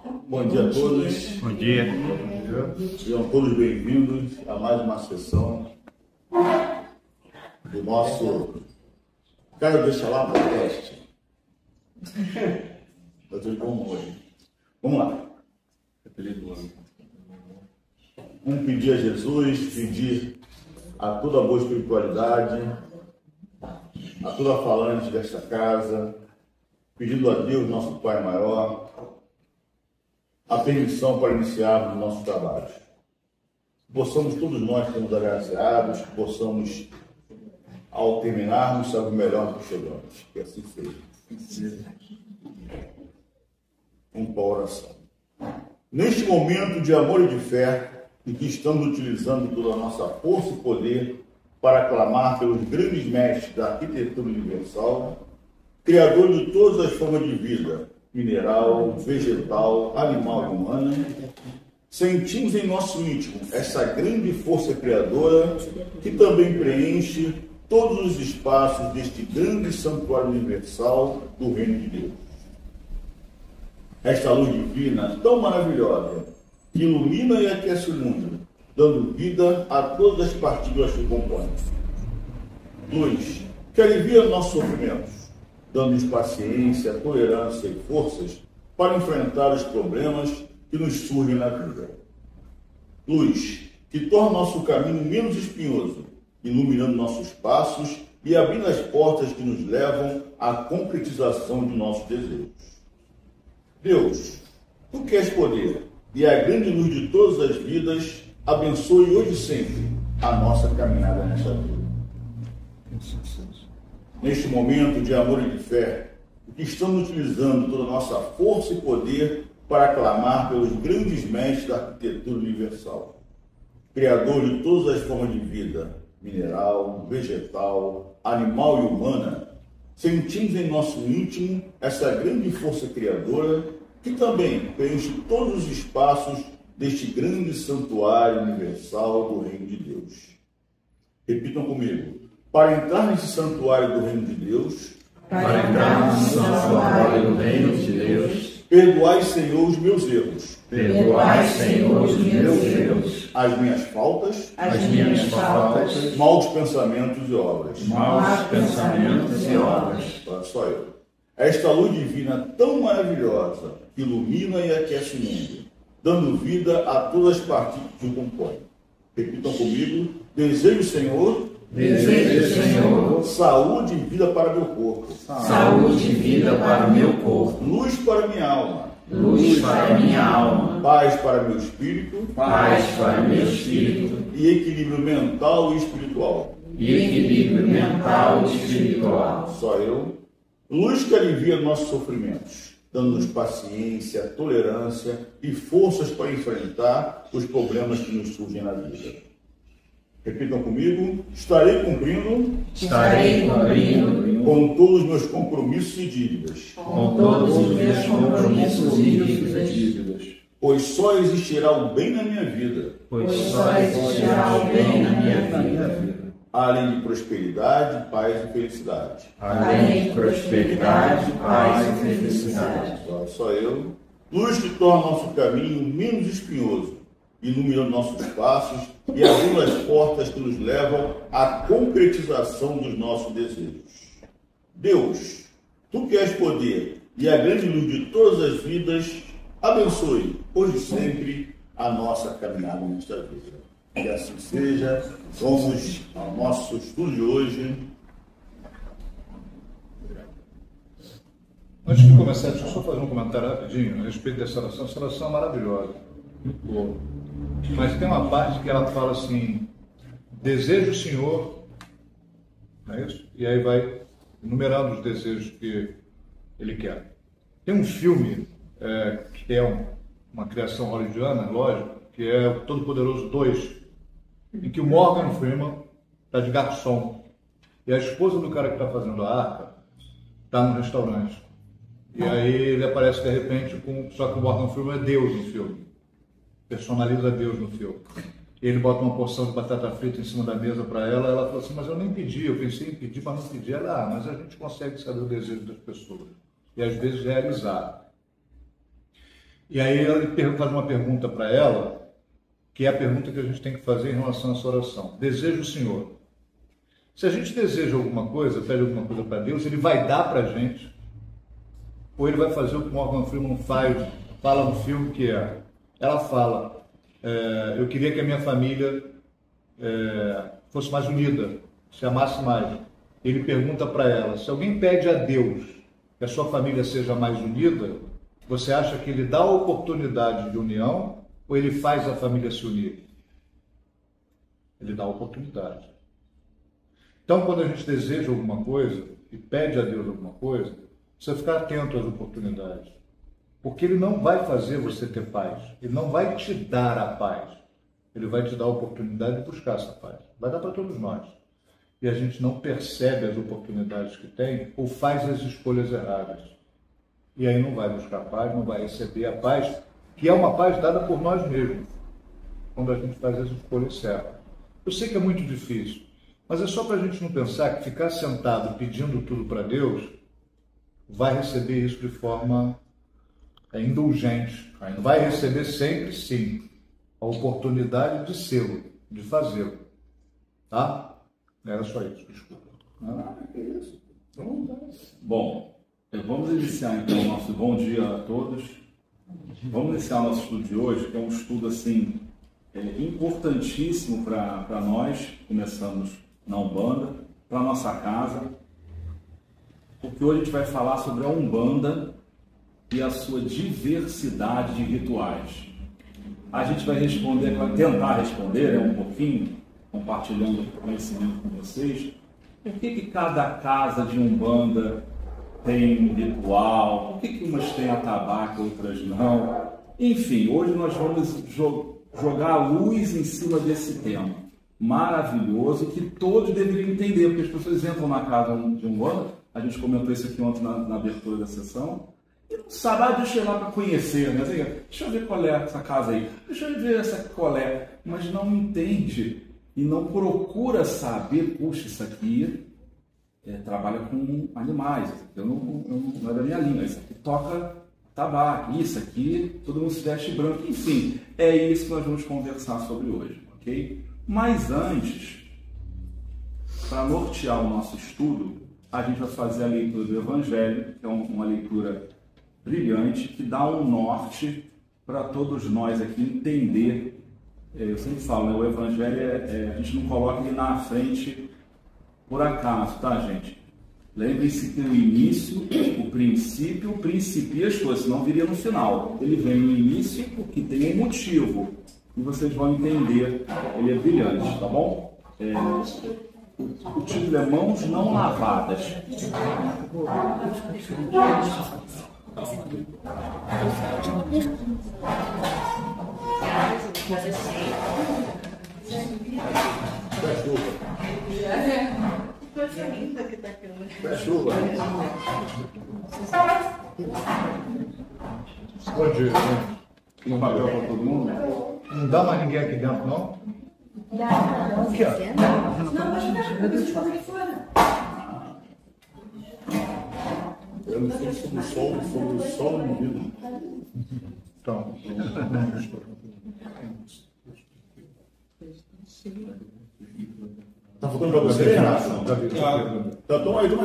Bom dia a todos. Bom dia. Sejam todos bem-vindos a mais uma sessão do nosso Quero Deixar Lá podcast. Eu estou de bom humor. Vamos lá. Vamos pedir a Jesus, pedir a toda a boa espiritualidade, a toda a falante desta casa, pedindo a Deus, nosso Pai maior, a permissão para iniciarmos o nosso trabalho. Possamos todos nós sermos agraciados, que possamos, ao terminarmos, saber melhor do que chegamos. Que assim seja. Vamos para a oração. Neste momento de amor e de fé, em que estamos utilizando toda a nossa força e poder para clamar pelos grandes mestres da arquitetura universal, Criador de todas as formas de vida, mineral, vegetal, animal e humana, sentimos em nosso íntimo essa grande força criadora que também preenche todos os espaços deste grande santuário universal do Reino de Deus. Esta luz divina tão maravilhosa que ilumina e aquece o mundo, dando vida a todas as partículas que compõem. Luz que alivia nossos sofrimentos, dando-nos paciência, tolerância e forças para enfrentar os problemas que nos surgem na vida. Luz que torna nosso caminho menos espinhoso, iluminando nossos passos e abrindo as portas que nos levam à concretização de nossos desejos. Deus, Tu que és poder e a grande luz de todas as vidas, abençoe hoje e sempre a nossa caminhada nesta vida. Neste momento de amor e de fé, que estamos utilizando toda a nossa força e poder para clamar pelos grandes mestres da arquitetura universal, Criador de todas as formas de vida, mineral, vegetal, animal e humana, sentimos em nosso íntimo essa grande força criadora que também preenche todos os espaços deste grande santuário universal do Reino de Deus. Repitam comigo. Para entrar nesse santuário do Reino de Deus, perdoai, Senhor, os meus erros. Perdoai, Senhor, os meus erros. As minhas faltas, maus pensamentos e obras. Olha só eu. Esta luz divina tão maravilhosa que ilumina e aquece o mundo, dando vida a todas as partículas que o compõem. Repitam comigo. Desejo, Senhor, saúde e vida para meu corpo. Saúde e vida para meu corpo. Luz para minha alma. Luz para minha alma. Paz para meu espírito. Paz para meu espírito. E equilíbrio mental e espiritual. E equilíbrio mental e espiritual. Só eu. Luz que alivia nossos sofrimentos, dando-nos paciência, tolerância e forças para enfrentar os problemas que nos surgem na vida. Repitam comigo. Estarei cumprindo com todos os meus compromissos e dívidas. Pois só existirá o bem na minha vida. Além de prosperidade, paz e felicidade. Só eu. Luz que torna nosso caminho menos espinhoso, iluminando nossos passos e abrindo as portas que nos levam à concretização dos nossos desejos. Deus, Tu que és poder e a grande luz de todas as vidas, abençoe hoje e sempre a nossa caminhada nesta vida. Que assim seja. Vamos ao nosso estudo de hoje. Antes de começar, deixa eu só fazer um comentário rapidinho a respeito dessa oração. Essa oração é maravilhosa, muito boa. Mas tem uma parte que ela fala assim: desejo o Senhor, não é isso? E aí vai enumerando os desejos que Ele quer. Tem um filme que é uma criação hollywoodiana, lógico, que é o Todo-Poderoso 2, em que o Morgan Freeman está de garçom e a esposa do cara que está fazendo a arca está no restaurante. E aí ele aparece de repente só que o Morgan Freeman é Deus no filme, personaliza Deus no filme. E ele bota uma porção de batata frita em cima da mesa para ela. Ela fala assim: mas eu nem pedi, eu pensei em pedir, mas não pedi. Ela: mas a gente consegue saber o desejo das pessoas e às vezes realizar. E aí ele faz uma pergunta para ela, que é a pergunta que a gente tem que fazer em relação a essa oração. Deseja o Senhor. Se a gente deseja alguma coisa, pede alguma coisa para Deus, Ele vai dar para a gente, ou Ele vai fazer o que Morgan Freeman fala no filme, que é, ela fala, eu queria que a minha família fosse mais unida, se amasse mais. Ele pergunta para ela, se alguém pede a Deus que a sua família seja mais unida, você acha que Ele dá a oportunidade de união ou Ele faz a família se unir? Ele dá a oportunidade. Então, quando a gente deseja alguma coisa e pede a Deus alguma coisa, você ficar atento às oportunidades. Porque Ele não vai fazer você ter paz. Ele não vai te dar a paz. Ele vai te dar a oportunidade de buscar essa paz. Vai dar para todos nós. E a gente não percebe as oportunidades que tem ou faz as escolhas erradas. E aí não vai buscar paz, não vai receber a paz, que é uma paz dada por nós mesmos, quando a gente faz as escolhas certas. Eu sei que é muito difícil, mas é só para a gente não pensar que ficar sentado pedindo tudo para Deus vai receber isso de forma indulgente. Não vai receber sempre, sim, a oportunidade de ser, de fazê-lo. Tá? Era só isso, desculpa. Que isso. Bom, vamos iniciar então o nosso bom dia a todos. Vamos iniciar o nosso estudo de hoje, que é um estudo assim importantíssimo para nós. Começamos na Umbanda, para nossa casa, porque hoje a gente vai falar sobre a Umbanda e a sua diversidade de rituais. A gente vai responder, vai tentar responder um pouquinho, compartilhando conhecimento com vocês, por que cada casa de Umbanda tem um ritual, por que umas têm atabaque, outras não. Enfim, hoje nós vamos jogar a luz em cima desse tema maravilhoso que todos deveriam entender, porque as pessoas entram na casa de Umbanda, a gente comentou isso aqui ontem na abertura da sessão, e não sabe, deixa eu ir lá para conhecer, né? Deixa eu ver qual é essa casa aí, deixa eu ver essa qual é, mas não entende e não procura saber, puxa, isso aqui trabalha com animais, não é da minha linha, isso aqui toca tabaco, isso aqui, todo mundo se veste branco, enfim, é isso que nós vamos conversar sobre hoje, ok? Mas antes, para nortear o nosso estudo, a gente vai fazer a leitura do Evangelho, que é uma leitura brilhante, que dá um norte para todos nós aqui entender. Eu sempre falo, né? O Evangelho a gente não coloca ele na frente por acaso, tá, gente? Lembre-se que o início, o princípio principia as coisas, senão viria no final. Ele vem no início porque tem um motivo. E vocês vão entender, ele é brilhante, tá bom? O título é Mãos Não Lavadas. Chuva. Bom dia, gente. Tem um papel para todo mundo? Não dá mais ninguém aqui dentro, não? Aqui, ó. Eu não sei sobre o som no vidro. Então, Tá faltando pra você, Renato? Então, toma aqui.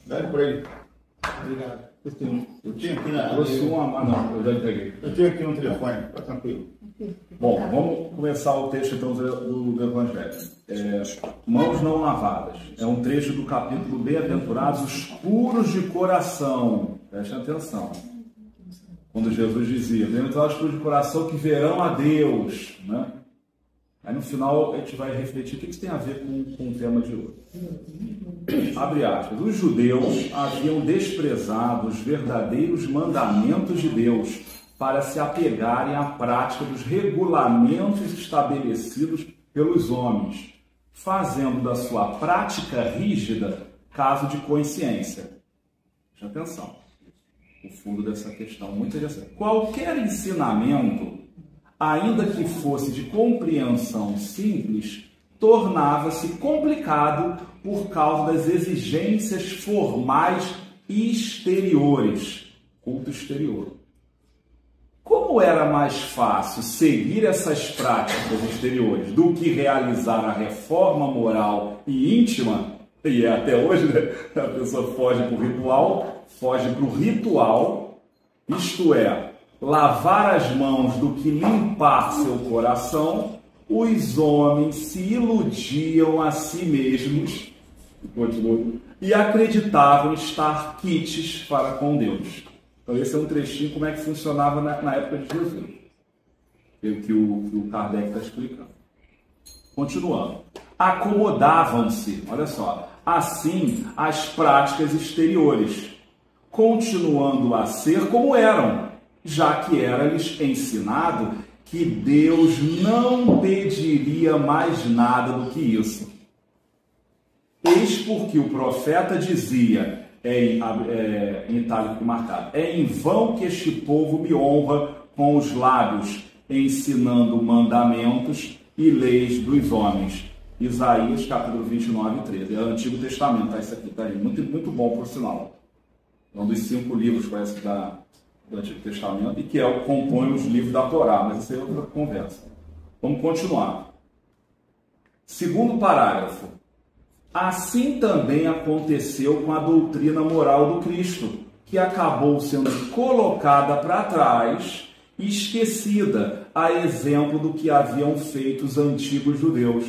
Dá ele pra ele. Obrigado. Eu tinha aqui na. Trouxe uma. Não, eu já entreguei. Eu tenho aqui no telefone, tá tranquilo. Bom, vamos começar o texto então do Evangelho. Mãos não lavadas. É um trecho do capítulo Bem-aventurados os puros de coração. Preste atenção. Quando Jesus dizia, bem-aventurados os puros de coração que verão a Deus. Né? Aí no final a gente vai refletir o que isso tem a ver com o tema de hoje. Abre aspas. Os judeus haviam desprezado os verdadeiros mandamentos de Deus para se apegarem à prática dos regulamentos estabelecidos pelos homens, fazendo da sua prática rígida caso de consciência. Preste atenção. O fundo dessa questão muito interessante. Qualquer ensinamento, ainda que fosse de compreensão simples, tornava-se complicado por causa das exigências formais exteriores. Culto exterior. Como era mais fácil seguir essas práticas exteriores do que realizar a reforma moral e íntima, e é até hoje, né? A pessoa foge para o ritual, isto é, lavar as mãos do que limpar seu coração, os homens se iludiam a si mesmos, e acreditavam estar quites para com Deus. Então esse é um trechinho como é que funcionava na época de Jesus, que o Kardec está explicando. Continuando. Acomodavam-se, olha só, assim as práticas exteriores, continuando a ser como eram, já que era-lhes ensinado que Deus não pediria mais nada do que isso. Eis porque o profeta dizia, em itálico marcado, é em vão que este povo me honra com os lábios, ensinando mandamentos e leis dos homens. Isaías, capítulo 29 e 13. É o Antigo Testamento, tá? Isso aqui tá aí. Muito, muito bom, por sinal. É um dos 5 livros, parece, do Antigo Testamento, e que compõe os livros da Torá, mas isso é outra conversa. Vamos continuar. Segundo parágrafo. Assim também aconteceu com a doutrina moral do Cristo, que acabou sendo colocada para trás e esquecida, a exemplo do que haviam feito os antigos judeus,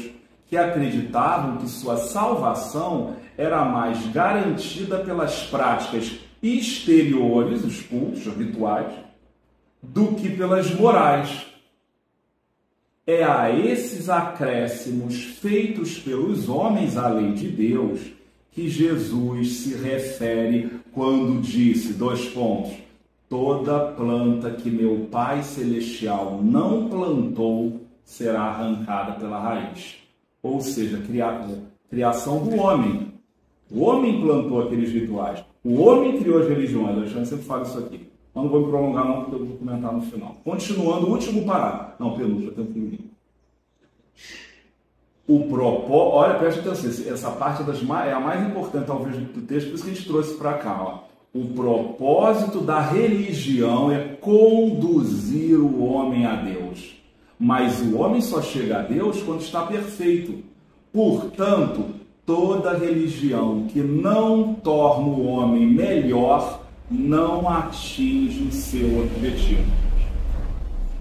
que acreditavam que sua salvação era mais garantida pelas práticas exteriores, os cultos, os rituais, do que pelas morais. É a esses acréscimos feitos pelos homens à lei de Deus que Jesus se refere quando disse, toda planta que meu Pai Celestial não plantou será arrancada pela raiz. Ou seja, criação do homem. O homem plantou aqueles rituais. O homem criou as religiões. Alexandre sempre fala isso aqui. Mas não vou me prolongar não, porque eu vou comentar no final. Continuando, o último parágrafo. Não, penúltimo, eu tenho que ir. Olha, preste atenção, essa parte é a mais importante, talvez, do texto, por isso que a gente trouxe para cá. Ó. O propósito da religião é conduzir o homem a Deus. Mas o homem só chega a Deus quando está perfeito. Portanto, toda religião que não torna o homem melhor não atinge o seu objetivo.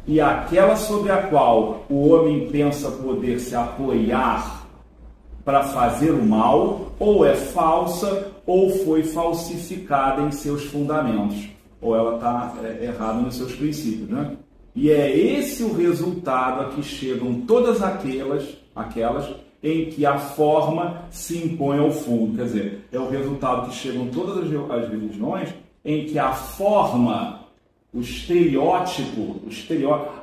E aquela sobre a qual o homem pensa poder se apoiar para fazer o mal, ou é falsa, ou foi falsificada em seus fundamentos, ou ela está errada nos seus princípios, né? E é esse o resultado a que chegam todas aquelas em que a forma se impõe ao fundo. Quer dizer, é o resultado que chegam todas as religiões em que a forma, o estereótipo,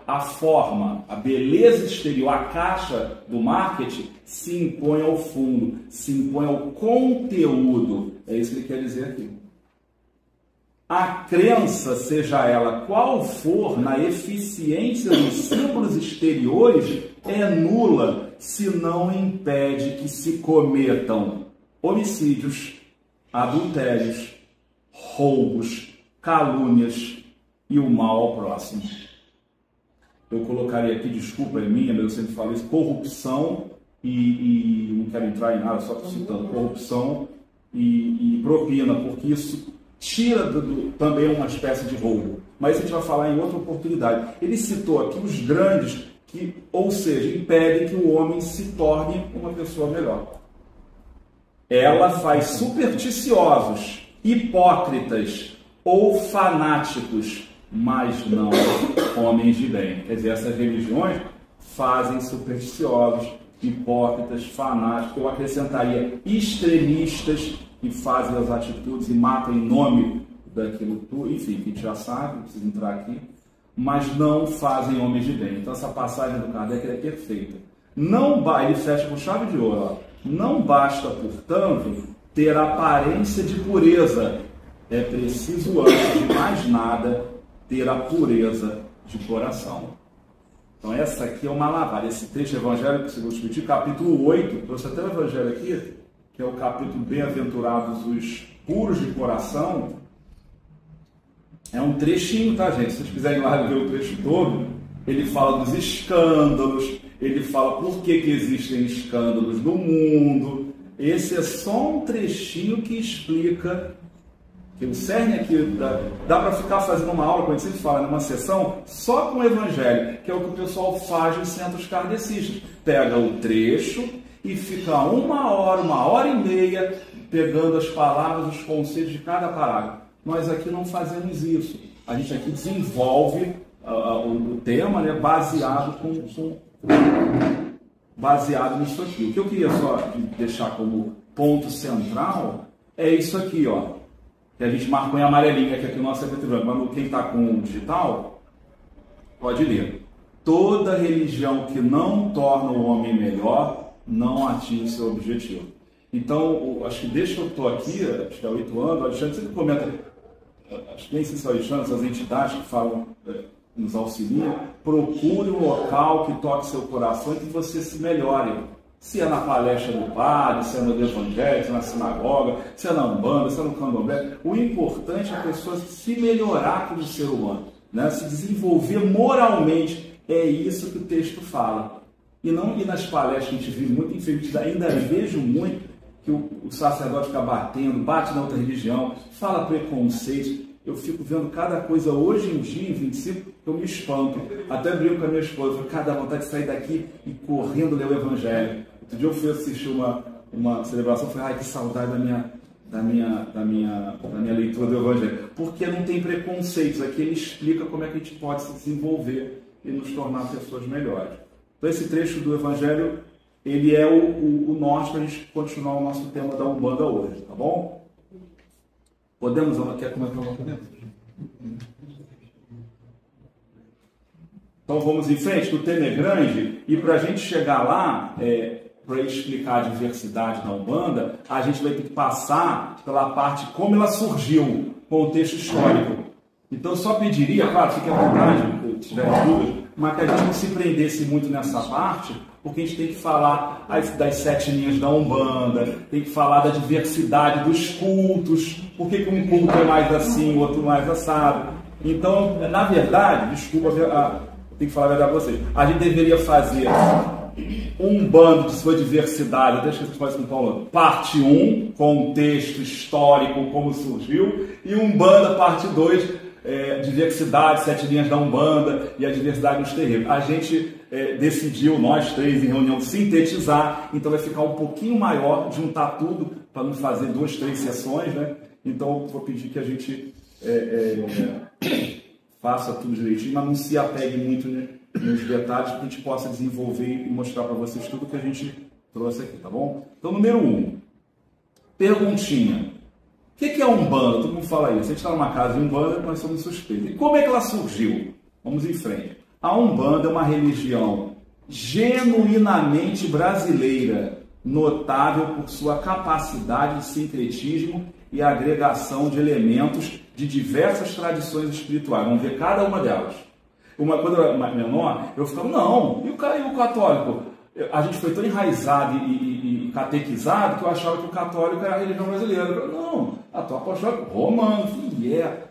a forma, a beleza exterior, a caixa do marketing se impõe ao fundo, se impõe ao conteúdo. É isso que ele quer dizer aqui. A crença, seja ela qual for, na eficiência dos símbolos exteriores é nula se não impede que se cometam homicídios, adultérios, roubos, calúnias e o mal ao próximo. Eu colocaria aqui, desculpa, é minha, mas eu sempre falo isso, corrupção e não quero entrar em nada, só estou citando, corrupção e propina, porque isso tira também uma espécie de roubo. Mas a gente vai falar em outra oportunidade. Ele citou aqui os grandes, ou seja, impedem que o homem se torne uma pessoa melhor. Ela faz supersticiosos, hipócritas ou fanáticos, mas não homens de bem. Quer dizer, essas religiões fazem supersticiosos, hipócritas, fanáticos, eu acrescentaria extremistas, que fazem as atitudes e matam em nome daquilo tudo, enfim, que a gente já sabe, não precisa entrar aqui, mas não fazem homens de bem. Então essa passagem do Kardec é perfeita. Ele fecha com chave de ouro. Ó. Não basta, portanto, ter aparência de pureza. É preciso, antes de mais nada, ter a pureza de coração. Então essa aqui é uma lavada. Esse texto evangélico, segundo o Espiritismo, capítulo 8, trouxe até o evangelho aqui, que é o capítulo Bem-aventurados os puros de coração, É um trechinho, tá, gente? Se vocês quiserem ir lá ver o trecho todo, ele fala dos escândalos, ele fala por que existem escândalos no mundo. Esse é só um trechinho que explica, que o cerne aqui, dá para ficar fazendo uma aula, como a gente sempre fala, numa sessão, só com o Evangelho, que é o que o pessoal faz nos centros kardecistas. Pega o trecho e fica 1 hora e meia, pegando as palavras, os conceitos de cada parágrafo. Nós aqui não fazemos isso. A gente aqui desenvolve o tema, né, baseado nisso aqui. O que eu queria só deixar como ponto central é isso aqui, ó, que a gente marcou em amarelinha, que aqui o nosso é preto e branco, mas quem está com o digital pode ler. Toda religião que não torna o homem melhor não atinge seu objetivo. Então, acho que desde que eu estou aqui, acho que há 8 anos, o Alexandre sempre comenta, acho que nem sei se é o Alexandre, essas entidades que falam, nos auxiliam, procure um local que toque seu coração e que você se melhore. Se é na palestra do padre, se é no evangelho, se é na sinagoga, se é na umbanda, se é no candomblé. O importante é a pessoa se melhorar como ser humano, né? Se desenvolver moralmente. É isso que o texto fala. E não ir nas palestras que a gente vive muito, infelizmente, ainda vejo muito que o sacerdote fica batendo, bate na outra religião, fala preconceito. Eu fico vendo cada coisa hoje em dia, em 25, que eu me espanto. Até brinco com a minha esposa, eu cada vontade de sair daqui e correndo ler o Evangelho. Outro dia eu fui assistir uma celebração, falei, ai, que saudade da minha leitura do Evangelho. Porque não tem preconceitos, aqui ele explica como é que a gente pode se desenvolver e nos tornar pessoas melhores. Então esse trecho do Evangelho, ele é o norte para a gente continuar o nosso tema da Umbanda hoje, tá bom? Podemos? Quer comentar alguma coisa? Então vamos em frente, o tema é grande e para a gente chegar lá, para explicar a diversidade da Umbanda, a gente vai ter que passar pela parte como ela surgiu, contexto histórico. Então eu só pediria, claro, fique à vontade, se tiver dúvidas, mas que a gente não se prendesse muito nessa parte, porque a gente tem que falar das 7 linhas da Umbanda, tem que falar da diversidade dos cultos, por que um culto é mais assim, o outro mais assado. Então, na verdade, desculpa, tenho que falar a verdade para vocês, a gente deveria fazer Umbanda de sua diversidade, deixa eu fazer com o Paulo, parte 1, contexto histórico, como surgiu, e Umbanda, parte 2, diversidade, 7 linhas da Umbanda e a diversidade nos terreiros. A gente decidiu, nós 3 em reunião, sintetizar, então vai ficar um pouquinho maior, juntar tudo, para não fazer 2, 3 sessões, né? Então vou pedir que a gente faça tudo direitinho, mas não se apegue muito nos detalhes, para que a gente possa desenvolver e mostrar para vocês tudo que a gente trouxe aqui, tá bom? Então, número 1, perguntinha. O que é Umbanda? Todo mundo fala isso. A gente está numa casa de Umbanda, nós somos suspeitos. E como é que ela surgiu? Vamos em frente. A Umbanda é uma religião genuinamente brasileira, notável por sua capacidade de sincretismo e agregação de elementos de diversas tradições espirituais. Vamos ver cada uma delas. Quando eu era menor, eu ficava, não, e o católico? A gente foi tão enraizado e catequizado que eu achava que o católico era a religião brasileira. Não, a tua apostólica romano,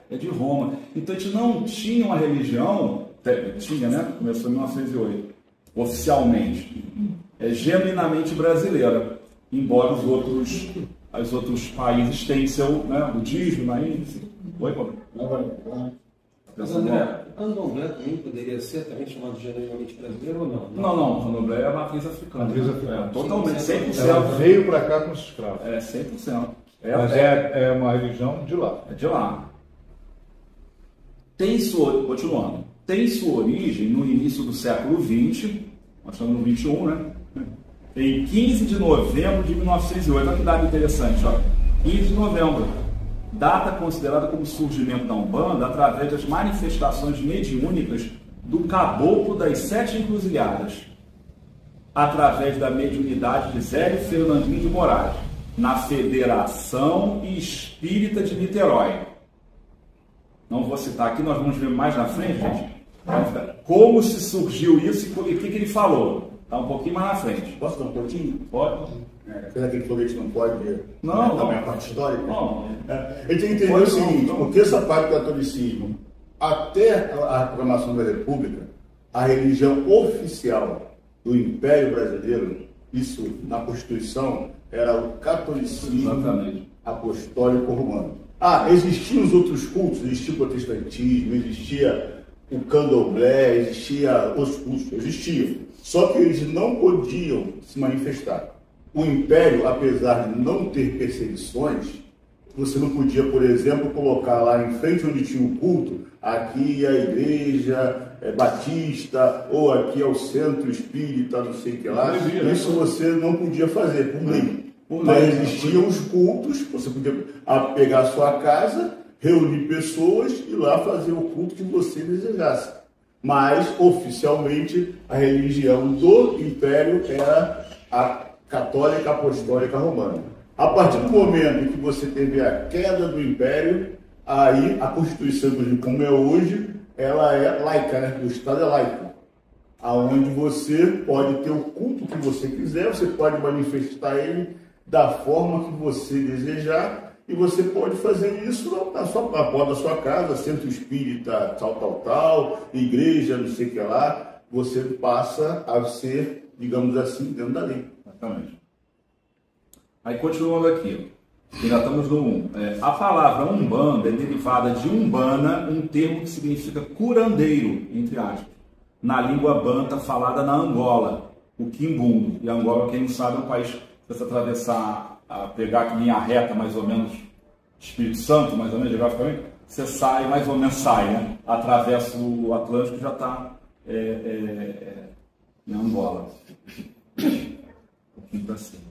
é de Roma. Então a gente não tinha uma religião, tinha, né? Começou em 1908, oficialmente. Genuinamente brasileira, embora os outros países tenham seu, né, budismo, na Índia. Oi, Paulo? Mas André, o candomblé também poderia ser também chamado genuinamente brasileiro ou não? Não, o candomblé é a matriz africana. Totalmente, 100%. Ela veio para cá com os escravos. 100%. Mas é uma religião de lá. É de lá. Continuando, tem sua origem no início do século XX, nós estamos no 21, né? Em 15 de novembro de 1908. Olha que data interessante, ó. 15 de novembro. Data considerada como surgimento da Umbanda através das manifestações mediúnicas do caboclo das 7 encruzilhadas, através da mediunidade de Zélio Fernandinho de Moraes, na Federação Espírita de Niterói. Não vou citar aqui, nós vamos ver mais na frente, gente, como se surgiu isso e o que ele falou. Está um pouquinho mais na frente. Posso dar um pouquinho? Pode. Apesar que ele falou que a gente não pode não, também a parte histórica. Não. A gente tem que entender o seguinte, porque essa parte do catolicismo, até a proclamação da República, a religião oficial do Império Brasileiro, isso na Constituição, era o catolicismo apostólico romano. Existiam os outros cultos, existia o protestantismo, existia o candomblé, existia os cultos, existiam. Só que eles não podiam se manifestar. O Império, apesar de não ter perseguições, você não podia, por exemplo, colocar lá em frente onde tinha o culto, aqui a igreja batista, ou aqui é o centro espírita, não sei o que lá. Isso você não podia fazer, por lei. Mas existiam os cultos, você podia pegar a sua casa, reunir pessoas e lá fazer o culto que você desejasse. Mas, oficialmente, a religião do Império era a católica apostólica romana. A partir do momento em que você teve a queda do Império, aí a Constituição, como é hoje, ela é laica, né? O Estado é laico. Aonde você pode ter o culto que você quiser, você pode manifestar ele da forma que você desejar, e você pode fazer isso na porta da sua casa, centro espírita, tal, igreja, não sei o que lá, você passa a ser, digamos assim, dentro da lei. Exatamente. Aí, continuando aqui, ainda estamos no 1. A palavra umbanda é derivada de umbana, um termo que significa curandeiro, entre aspas, na língua banta falada na Angola, o quimbundo. E Angola, quem não sabe, é um país que você atravessar, pegar aqui linha reta, mais ou menos, Espírito Santo, mais ou menos, geograficamente, você sai, mais ou menos sai, né? Atravessa o Atlântico e já está em Angola. Um pouquinho para cima.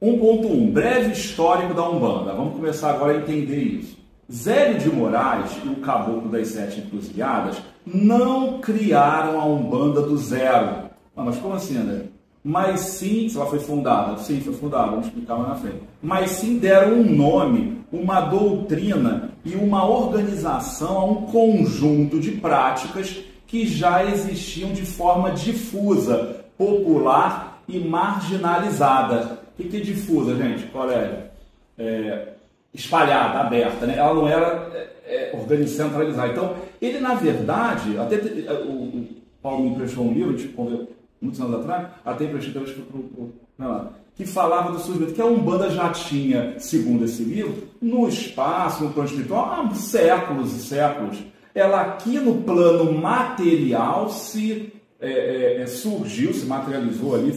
1.1. Breve histórico da Umbanda. Vamos começar agora a entender isso. Zélio de Moraes e o Caboclo das Sete Encruzilhadas não criaram a Umbanda do zero. Mas como assim, André? Mas sim, se ela foi fundada, sim, foi fundada, vamos explicar mais na frente. Mas sim deram um nome, uma doutrina e uma organização a um conjunto de práticas que já existiam de forma difusa, popular e marginalizada. O que é difusa, gente? Colégio? Espalhada, aberta, né? Ela não era centralizada. Então, ele, na verdade, até o Paulo me prestou um livro, tipo, muitos anos atrás, até emprestei que falava do surgimento, que a Umbanda já tinha, segundo esse livro, no espaço, no plano espiritual, há séculos e séculos. Ela aqui no plano material surgiu, se materializou ali,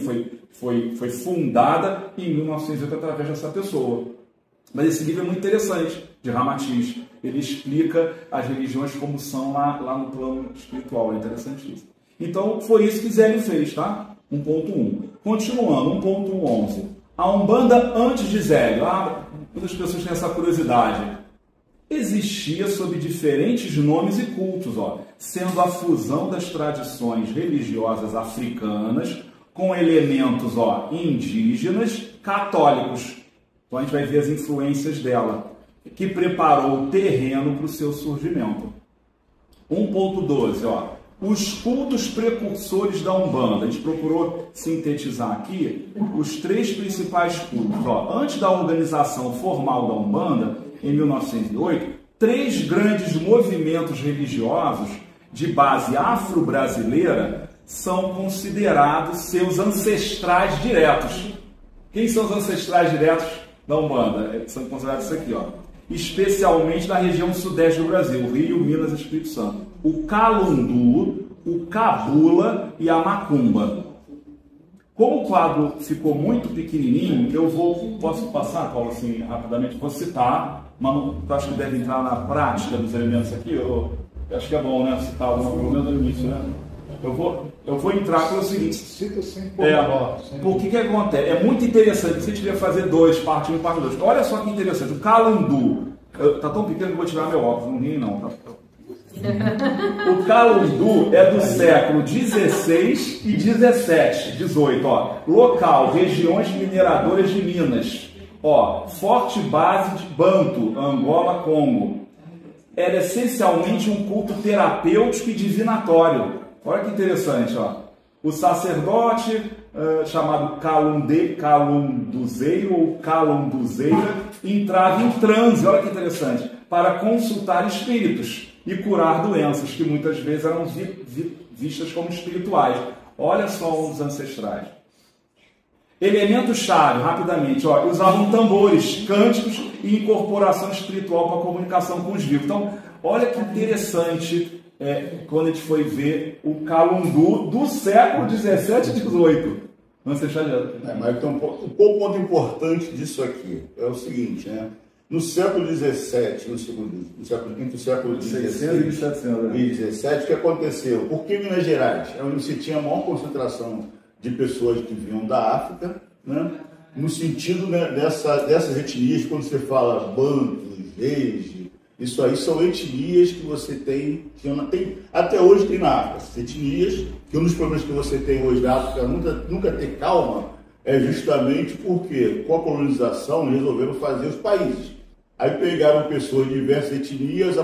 foi fundada em 1908 através dessa pessoa. Mas esse livro é muito interessante, de Ramatiz. Ele explica as religiões como são lá no plano espiritual, é interessantíssimo. Então, foi isso que Zélio fez, tá? 1.1. Continuando, 1.11. A Umbanda antes de Zélio. Muitas pessoas têm essa curiosidade. Existia sob diferentes nomes e cultos, sendo a fusão das tradições religiosas africanas com elementos indígenas, católicos. Então, a gente vai ver as influências dela, que preparou o terreno para o seu surgimento. 1.12, os cultos precursores da Umbanda. A gente procurou sintetizar aqui os 3 principais cultos. Antes da organização formal da Umbanda, em 1908, 3 grandes movimentos religiosos de base afro-brasileira são considerados seus ancestrais diretos. Quem são os ancestrais diretos da Umbanda? São considerados isso aqui, especialmente na região sudeste do Brasil, Rio, Minas e Espírito Santo. O Calundu, o Cabula e a Macumba. Como o quadro ficou muito pequenininho, posso passar, Paulo, assim, rapidamente? Vou citar, mas eu acho que deve entrar na prática dos elementos aqui. Eu acho que é bom, né? Citar alguma, pelo menos no início, né? Eu vou entrar pelo seguinte. Cita assim, por que acontece? É muito interessante. Se a gente devia fazer 2, parte 1 e parte 2. Olha só que interessante. O Calundu. Tá tão pequeno que eu vou tirar meu óculos. Não ri, não. O Calundu é do século 16 e 17, 18. Local, regiões mineradoras de Minas. Forte base de Banto, Angola, Congo. Era essencialmente um culto terapêutico e divinatório. Olha que interessante, O sacerdote chamado calunduzeiro ou calunduzeira, entrava em transe, olha que interessante, para consultar espíritos e curar doenças que muitas vezes eram vistas como espirituais. Olha só um dos ancestrais. Elemento-chave, rapidamente, usavam tambores, cânticos e incorporação espiritual para a comunicação com os vivos. Então, olha que interessante quando a gente foi ver o calundu do século 17 e 18. Mas tem um ponto importante disso aqui. É o seguinte, né? No século XVII, entre o século XVI e XVII, o que aconteceu? Por que Minas Gerais? É onde se tinha a maior concentração de pessoas que vinham da África, né? No sentido, né, dessas etnias, quando você fala bantos, reis, isso aí são etnias que você tem, até hoje tem na África. Essas etnias, que um dos problemas que você tem hoje na África, nunca ter calma, é justamente porque com a colonização resolveram fazer os países. Aí pegaram pessoas de diversas etnias,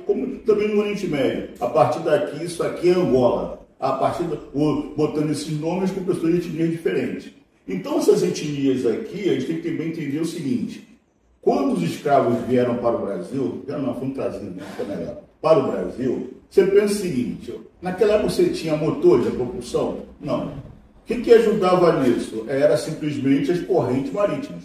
como também no Oriente Médio. A partir daqui, isso aqui é Angola. Botando esses nomes com pessoas de etnias diferentes. Então, essas etnias aqui, a gente tem que também entender o seguinte. Quando os escravos vieram para o Brasil, foram trazidos para o Brasil, você pensa o seguinte, naquela época você tinha motores de propulsão? Não. O que ajudava nisso? Era simplesmente as correntes marítimas.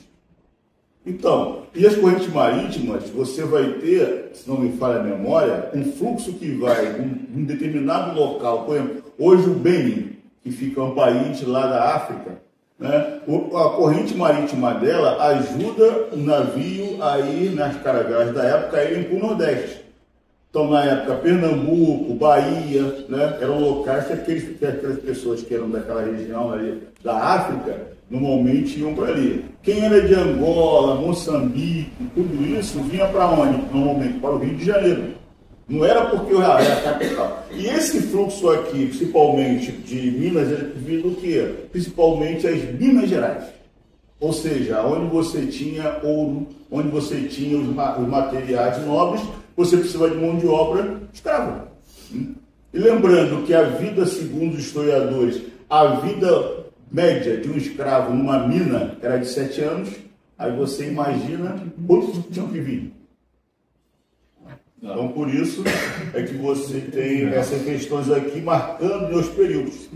Então, e as correntes marítimas, você vai ter, se não me falha a memória, um fluxo que vai em um determinado local. Por exemplo, hoje o Benin, que fica um país lá da África, né? A corrente marítima dela ajuda o navio a ir nas caravelas da época a irem para o Nordeste. Então, na época, Pernambuco, Bahia, né? Eram locais que aquelas pessoas que eram daquela região ali da África normalmente iam para ali. Quem era de Angola, Moçambique, tudo isso vinha para onde? Normalmente para o Rio de Janeiro. Não era porque era a capital. E esse fluxo aqui, principalmente de Minas, vinha do quê? Principalmente as Minas Gerais. Ou seja, onde você tinha ouro, onde você tinha os materiais nobres, você precisava de mão de obra escrava. E lembrando que a vida, segundo os historiadores, a vida média de um escravo numa mina era de 7 anos, aí você imagina quantos tinham que vir. Então, por isso é que você tem essas questões aqui marcando os períodos.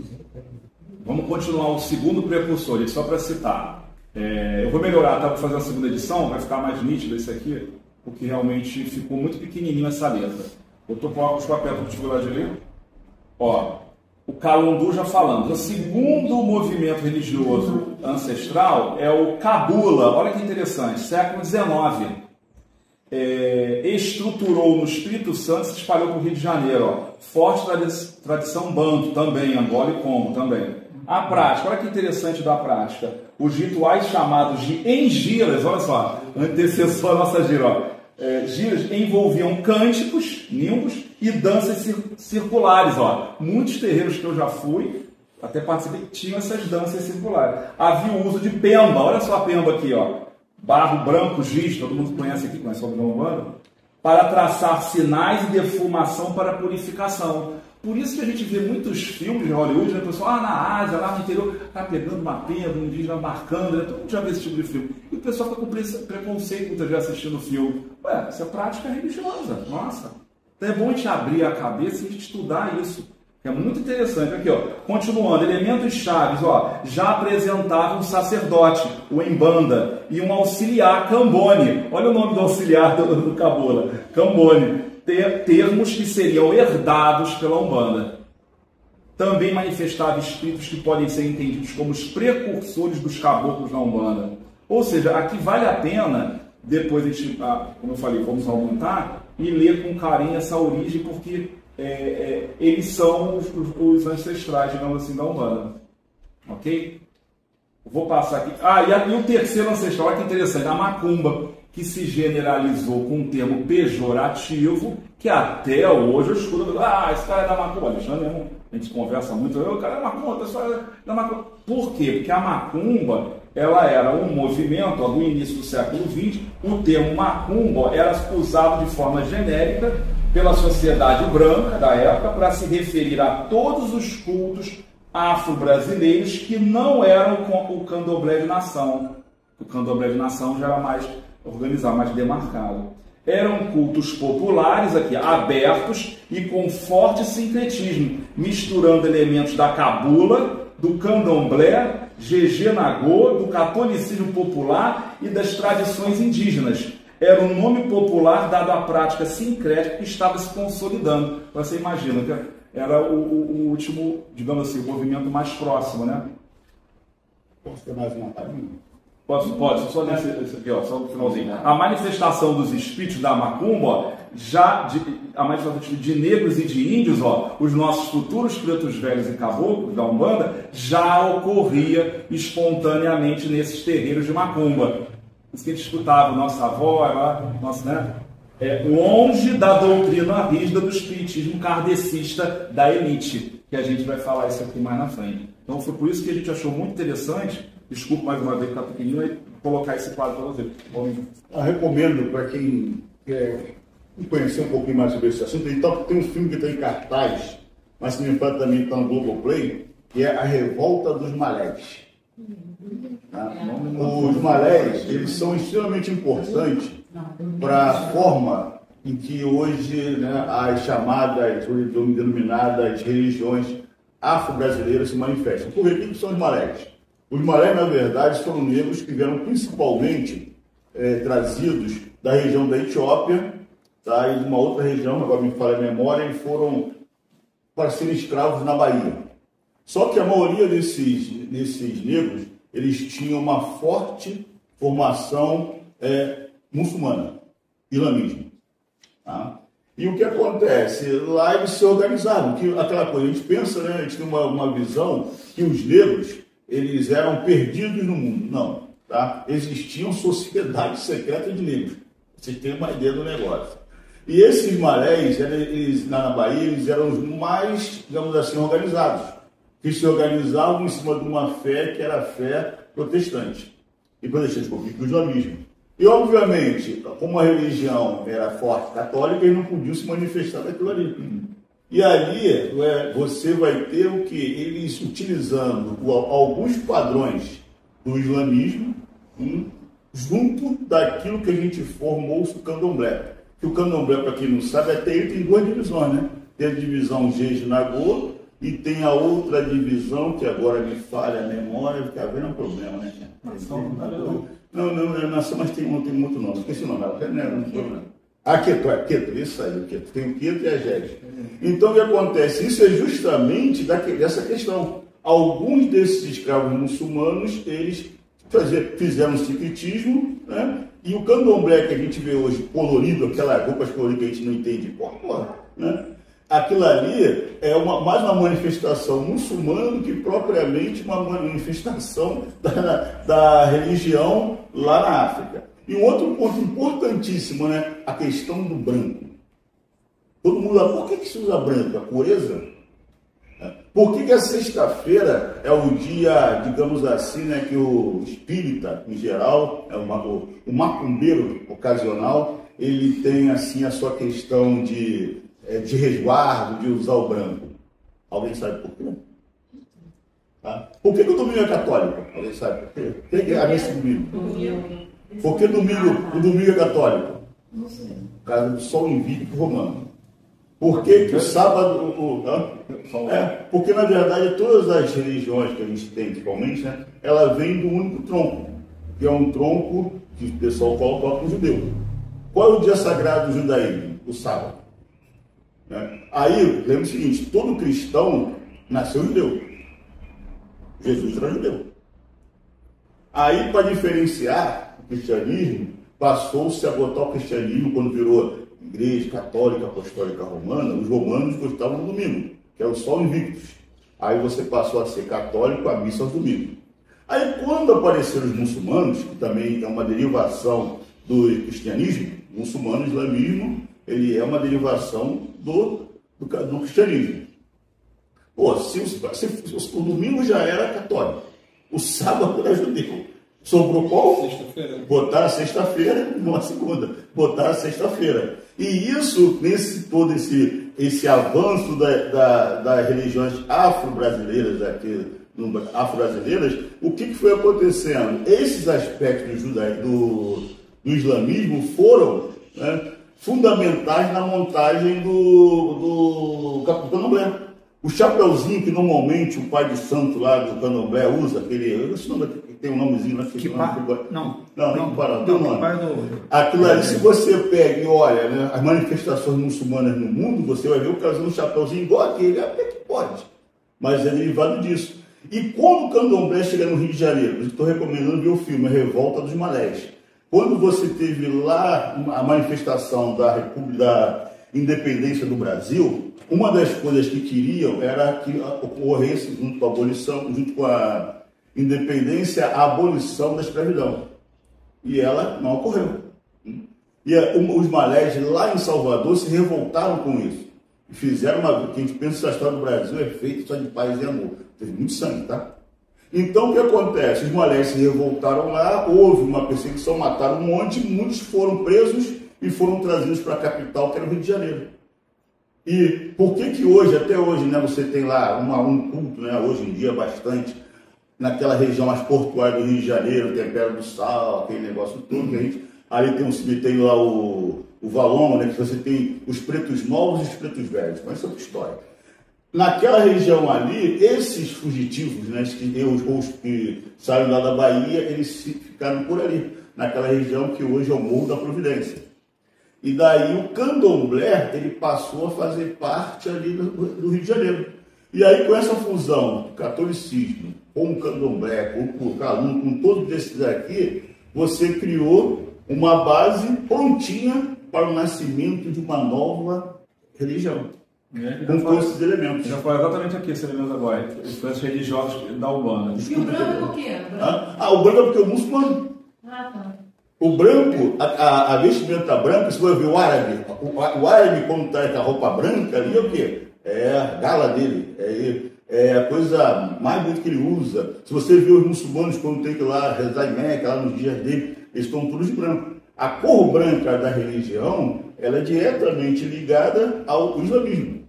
Vamos continuar o segundo precursor, só para citar. Eu vou melhorar, tá? Vou fazer a segunda edição, vai ficar mais nítido esse aqui, porque realmente ficou muito pequenininho essa letra. Eu estou com óculos papel para dificuldade de ler. O calundu já falando. O segundo movimento religioso ancestral é o cabula. Olha que interessante, século XIX. Estruturou no Espírito Santo e se espalhou para o Rio de Janeiro. Forte tradição banto também, Angola e Congo também. A prática, olha que interessante da prática. Os rituais chamados de engiras, olha só, antecessor da nossa gira. Giras envolviam cânticos, nimbos e danças circulares. Muitos terreiros que eu já fui, até participei, tinham essas danças circulares. Havia o uso de pemba, olha só a pemba aqui, barro branco, giz, todo mundo conhece aqui, conhece o Umbanda, para traçar sinais e defumação para purificação. Por isso que a gente vê muitos filmes de Hollywood, né, pessoal, na Ásia, lá no interior, tá pegando uma pena, um indígena marcando, né? Todo mundo já vê esse tipo de filme. E o pessoal fica com preconceito muitas vezes assistindo o filme. Isso é prática religiosa, nossa. Então é bom a gente abrir a cabeça e a gente estudar isso. É muito interessante. Aqui, continuando, elementos chaves, já apresentava um sacerdote, o Embanda, e um auxiliar, Cambone. Olha o nome do auxiliar do Cabula, Cambone. Termos que seriam herdados pela Umbanda. Também manifestava espíritos que podem ser entendidos como os precursores dos caboclos na Umbanda. Ou seja, aqui vale a pena, depois a gente, como eu falei, vamos aumentar e ler com carinho essa origem, porque eles são os ancestrais, digamos assim, da Umbanda. Ok? Vou passar aqui. E o terceiro ancestral, olha que interessante, a macumba, que se generalizou com um termo pejorativo, que até hoje eu escuto, esse cara é da macumba. Alexandre, a gente conversa muito, o cara é macumba, o pessoal é da macumba. Por quê? Porque a macumba, ela era um movimento, do início do século XX, o termo macumba era usado de forma genérica pela sociedade branca da época para se referir a todos os cultos afro-brasileiros que não eram o candomblé de nação. O candomblé de nação já era mais organizado, mais demarcado. Eram cultos populares aqui, abertos e com forte sincretismo, misturando elementos da cabula, do candomblé, Jeje Nagô, do catolicismo popular e das tradições indígenas. Era um nome popular dado à prática sincrética que estava se consolidando. Você imagina que era o último, digamos assim, o movimento mais próximo, né? Posso ter mais uma palhinha? Pode, só nesse aqui, ó, só no finalzinho. A manifestação dos espíritos da macumba, ó, a manifestação de negros e de índios, ó, os nossos futuros pretos velhos e caboclos da Umbanda, já ocorria espontaneamente nesses terreiros de macumba. Isso que a gente escutava, nossa avó, né? Longe da doutrina rígida do espiritismo kardecista da elite, que a gente vai falar isso aqui mais na frente. Então foi por isso que a gente achou muito interessante, desculpa mais uma vez que está pequenininho, colocar esse quadro para você. Eu recomendo para quem quer conhecer um pouquinho mais sobre esse assunto. Então, tem um filme que está em cartaz, mas que me fala também está no Globoplay, que é A Revolta dos Malés. Tá? Os malés, eles são extremamente importantes para a forma em que hoje, né, as chamadas, denominadas religiões afro-brasileiras se manifestam. Por que são os malés? Os malés, na verdade, são negros que vieram principalmente trazidos da região da Etiópia, tá, e de uma outra região, agora me falha a memória, e foram para serem escravos na Bahia. Só que a maioria desses negros, eles tinham uma forte formação muçulmana, islamismo. Tá? E o que acontece? Lá eles se organizaram, que aquela coisa, a gente pensa, né, a gente tem uma visão que os negros, eles eram perdidos no mundo. Não, tá? Existiam sociedades secretas de negros. Vocês têm uma ideia do negócio. E esses malés, eles, na Bahia, eles eram os mais, digamos assim, organizados, que se organizavam em cima de uma fé que era a fé protestante. E protestante, o islamismo. E, obviamente, como a religião era forte católica, eles não podiam se manifestar daquilo ali. E ali você vai ter o que? Eles utilizando alguns padrões do islamismo junto daquilo que a gente formou o candomblé. Que o candomblé, para quem não sabe, até ele tem duas divisões, né? Tem a divisão Jeje Nagô e tem a outra divisão, que agora me falha a memória, fica vendo um problema, né? Não, nação, mas tem outro nome, esqueci o nome, não é problema. Queto, isso aí, o Queto. Tem o Queto e a Jeje. Então, o que acontece? Isso é justamente dessa questão. Alguns desses escravos muçulmanos, eles fizeram sincretismo, né? E o candomblé que a gente vê hoje colorido, aquelas roupas coloridas que a gente não entende porra, né? Aquilo ali é mais uma manifestação muçulmana do que propriamente uma manifestação da religião lá na África. E um outro ponto importantíssimo, né? A questão do branco. Todo mundo fala, por que se usa branco? A pureza? Por que a sexta-feira é o dia, digamos assim, né, que o espírita, em geral, o macumbeiro ocasional, ele tem assim a sua questão de resguardo, de usar o branco? Alguém sabe por quê? Tá? Por que o domingo é católico? Alguém sabe por quê? Por que a missa domingo? Por que o domingo é católico? Não sei. Por causa do sol invicto romano. Por que o sábado... porque, na verdade, todas as religiões que a gente tem, principalmente, né, ela vem do único tronco, que é um tronco que o pessoal coloca no judeu. Qual é o dia sagrado do judaísmo? O sábado. Né? Aí, lembra o seguinte, todo cristão nasceu judeu. Jesus era judeu. Aí, para diferenciar o cristianismo, passou-se a botar o cristianismo quando virou Igreja Católica Apostólica Romana. Os romanos gostavam do domingo, que é o sol invictus. Aí você passou a ser católico, a missa aos domingos. Aí quando apareceram os muçulmanos, que também é uma derivação do cristianismo, o muçulmano, o islamismo, ele é uma derivação do cristianismo. Pô, se o domingo já era católico, o sábado era judeu, Sobrou qual? Sexta-feira. Botaram sexta-feira, uma segunda. Botaram sexta-feira. E isso, todo esse avanço das religiões afro-brasileiras aqui, afro-brasileiras, o que foi acontecendo? Esses aspectos do islamismo foram, né, fundamentais na montagem do candomblé. O chapeuzinho que normalmente o pai de santo lá do candomblé usa, esse nome tem um nomezinho lá. Não, tem um nome. Aquilo ali, se você pega e olha, né, as manifestações muçulmanas no mundo, você vai ver o cara usando um chapeuzinho igual aquele. Até que pode, mas é derivado disso. E quando o candomblé chega no Rio de Janeiro, estou recomendando ver o filme A Revolta dos Malés. Quando você teve lá a manifestação da independência do Brasil, uma das coisas que queriam era que ocorresse, junto com a abolição, junto com a independência, a abolição da escravidão. E ela não ocorreu. E os malés lá em Salvador se revoltaram com isso. E fizeram que a gente pensa que a história do Brasil é feita só de paz e amor. Teve muito sangue, tá? Então, o que acontece? Os malés se revoltaram lá, houve uma perseguição, mataram um monte, muitos foram presos e foram trazidos para a capital, que era o Rio de Janeiro. E por que hoje, até hoje, né, você tem lá um culto, né, hoje em dia bastante, naquela região mais portuária do Rio de Janeiro, Tempero do Sal, aquele negócio todo, que a gente, ali tem um cemitério lá, o Valongo, né, que você tem os pretos novos e os pretos velhos, mas isso é outra história. Naquela região ali, esses fugitivos, né, os que saíram lá da Bahia, eles ficaram por ali, naquela região que hoje é o Morro da Providência. E daí o candomblé, ele passou a fazer parte ali do Rio de Janeiro. E aí, com essa fusão do catolicismo com o candomblé, com o calum, com todos esses aqui, você criou uma base prontinha para o nascimento de uma nova religião. Com todos esses elementos. Já foi exatamente aqui esse elemento agora. Influências religiosas da Umbanda. E o branco é o quê? O branco é porque é o muçulmano. Tá. O branco, a vestimenta branca, você vai ver o árabe. O árabe, quando está com a roupa branca, ali é o quê? É a gala dele. É a coisa mais bonita que ele usa. Se você vê os muçulmanos, quando tem que ir lá rezar em Meca, lá nos dias dele, eles estão todos de branco. A cor branca da religião, ela é diretamente ligada ao islamismo.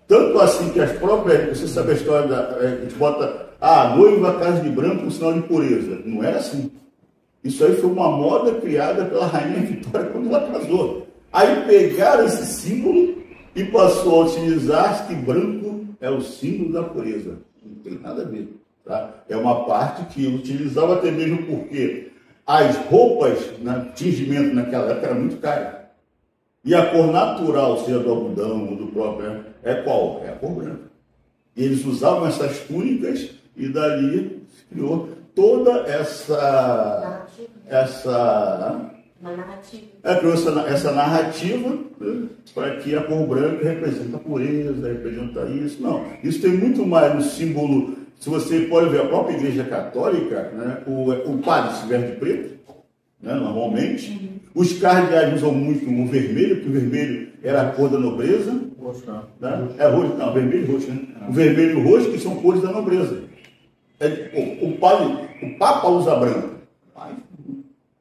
Tanto assim que as próprias, você sabe a história, a gente bota a noiva casa de branco um sinal de pureza. Não era assim. Isso aí foi uma moda criada pela rainha Vitória quando ela casou. Aí pegaram esse símbolo e passou a utilizar que branco é o símbolo da pureza. Não tem nada a ver. Tá? É uma parte que utilizava até mesmo porque as roupas, tingimento naquela época era muito caro. E a cor natural, seja do algodão ou do próprio, é qual? É a cor branca. E eles usavam essas túnicas e dali se criou toda essa narrativa, né, para que a cor branca representa a pureza, representa isso. Não, isso tem muito mais no símbolo. Se você pode ver a própria Igreja Católica, né, o padre se veste de preto, né, normalmente. Os cardeais usam muito o vermelho, porque o vermelho era a cor da nobreza. Né? É roxo, não, vermelho e roxo, né? O vermelho e o roxo, que são cores da nobreza. O Papa usa branco,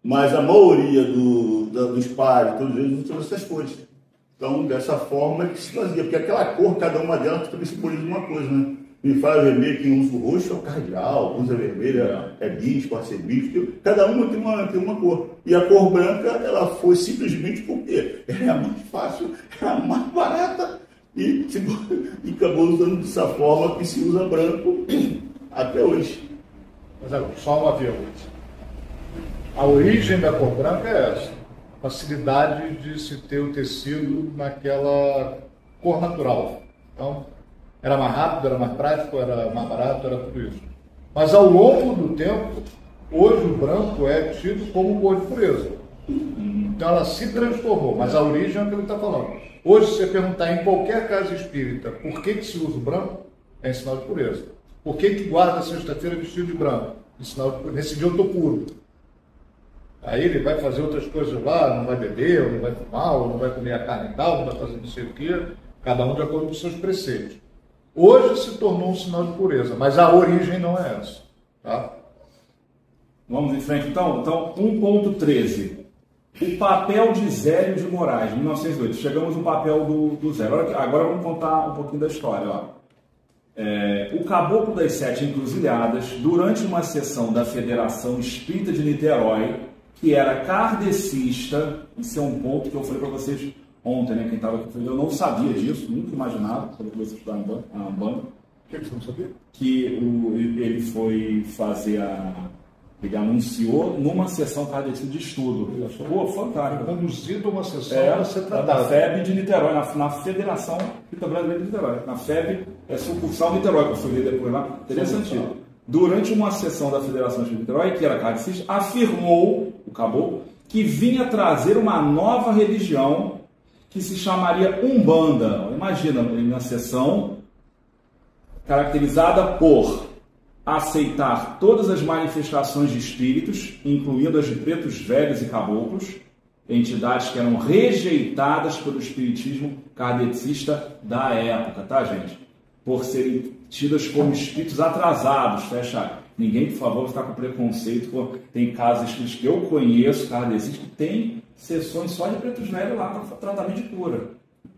mas a maioria dos padres, todos eles usam essas cores. Então, dessa forma que se fazia, porque aquela cor, cada uma delas também simboliza uma coisa, né? Me fala vermelho, quem usa o roxo é o cardeal, usa vermelho é bispo, arcebispo, cada uma tem uma cor. E a cor branca, ela foi simplesmente porque é a mais fácil, é a mais barata, e acabou usando dessa forma que se usa branco até hoje. Mas agora, só uma pergunta. A origem da cor branca é essa: facilidade de se ter o tecido naquela cor natural. Então, era mais rápido, era mais prático, era mais barato, era tudo isso. Mas ao longo do tempo, hoje o branco é tido como cor de pureza. Então ela se transformou, mas a origem é o que ele está falando. Hoje, se você perguntar em qualquer casa espírita por que se usa o branco, é em sinal de pureza. Por que guarda sexta-feira vestido de branco? Em sinal de pureza. Nesse dia eu estou puro. Aí ele vai fazer outras coisas lá, não vai beber, ou não vai fumar, ou não vai comer a carne e tal, não vai fazer não sei o quê, cada um de acordo com os seus preceitos. Hoje se tornou um sinal de pureza, mas a origem não é essa. Tá? Vamos em frente então? Então, 1.13. O papel de Zélio de Moraes, 1908. Chegamos no papel do Zélio. Agora vamos contar um pouquinho da história. Ó. O Caboclo das Sete Encruzilhadas, durante uma sessão da Federação Espírita de Niterói, que era kardecista, isso é um ponto que eu falei para vocês ontem, né? Quem estava aqui, eu não sabia disso, nunca imaginava, quando eu comecei a estudar na banda. O que você não sabia? Que ele foi fazer ele anunciou numa sessão kardecista de estudo. Pô, fantástico. Conduzido uma sessão a ser da tratada. FEB de Niterói, na Federação Espírita Brasileira de Niterói. Na FEB é sucursal Niterói, que eu fui ver depois lá. Interessante. Durante uma sessão da Federação Espírita de Niterói, que era kardecista, afirmou, o Caboclo, que vinha trazer uma nova religião que se chamaria Umbanda. Imagina, na sessão, caracterizada por aceitar todas as manifestações de espíritos, incluindo as de pretos velhos e caboclos, entidades que eram rejeitadas pelo espiritismo kardecista da época, tá, gente? Por serem tidas como espíritos atrasados, fecha. Ninguém, por favor, está com preconceito. Tem casos espíritos que eu conheço, kardecistas, que tem sessões só de pretos velhos lá para tratamento de cura.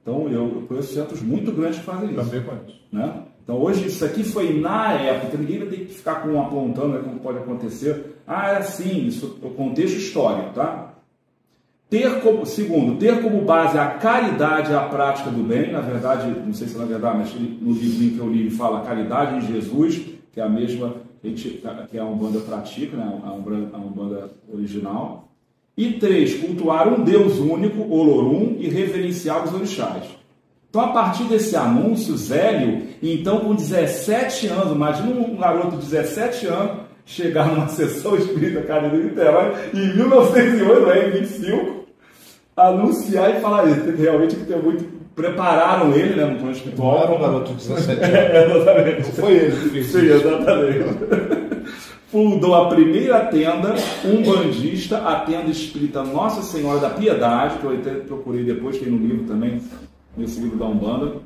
Então, eu conheço centros muito grandes que fazem isso. Também conheço. Né? Então, hoje, isso aqui foi na época, ninguém vai ter que ficar apontando, né, como pode acontecer. É assim, isso é o contexto histórico, tá? Segundo, ter como base a caridade e a prática do bem, na verdade, não sei se é na verdade, mas no livrinho que eu li, ele fala caridade em Jesus, que é a mesma que a Umbanda pratica, né, a Umbanda original. E 3, cultuar um Deus único, Olorum, e reverenciar os orixás. Então, a partir desse anúncio, Zélio, então com 17 anos, imagina um garoto de 17 anos chegar numa sessão espírita Cardeal de Niterói, em 1908, em 25, anunciar e falar isso. Realmente que tem muito. Prepararam ele, né, no plano espiritual. Não era um garoto de 17 anos. Exatamente. Não foi ele que fez isso. Sim, exatamente. Fundou a primeira tenda umbandista, a tenda espírita Nossa Senhora da Piedade, que eu até procurei depois, tem no livro também, nesse livro da Umbanda.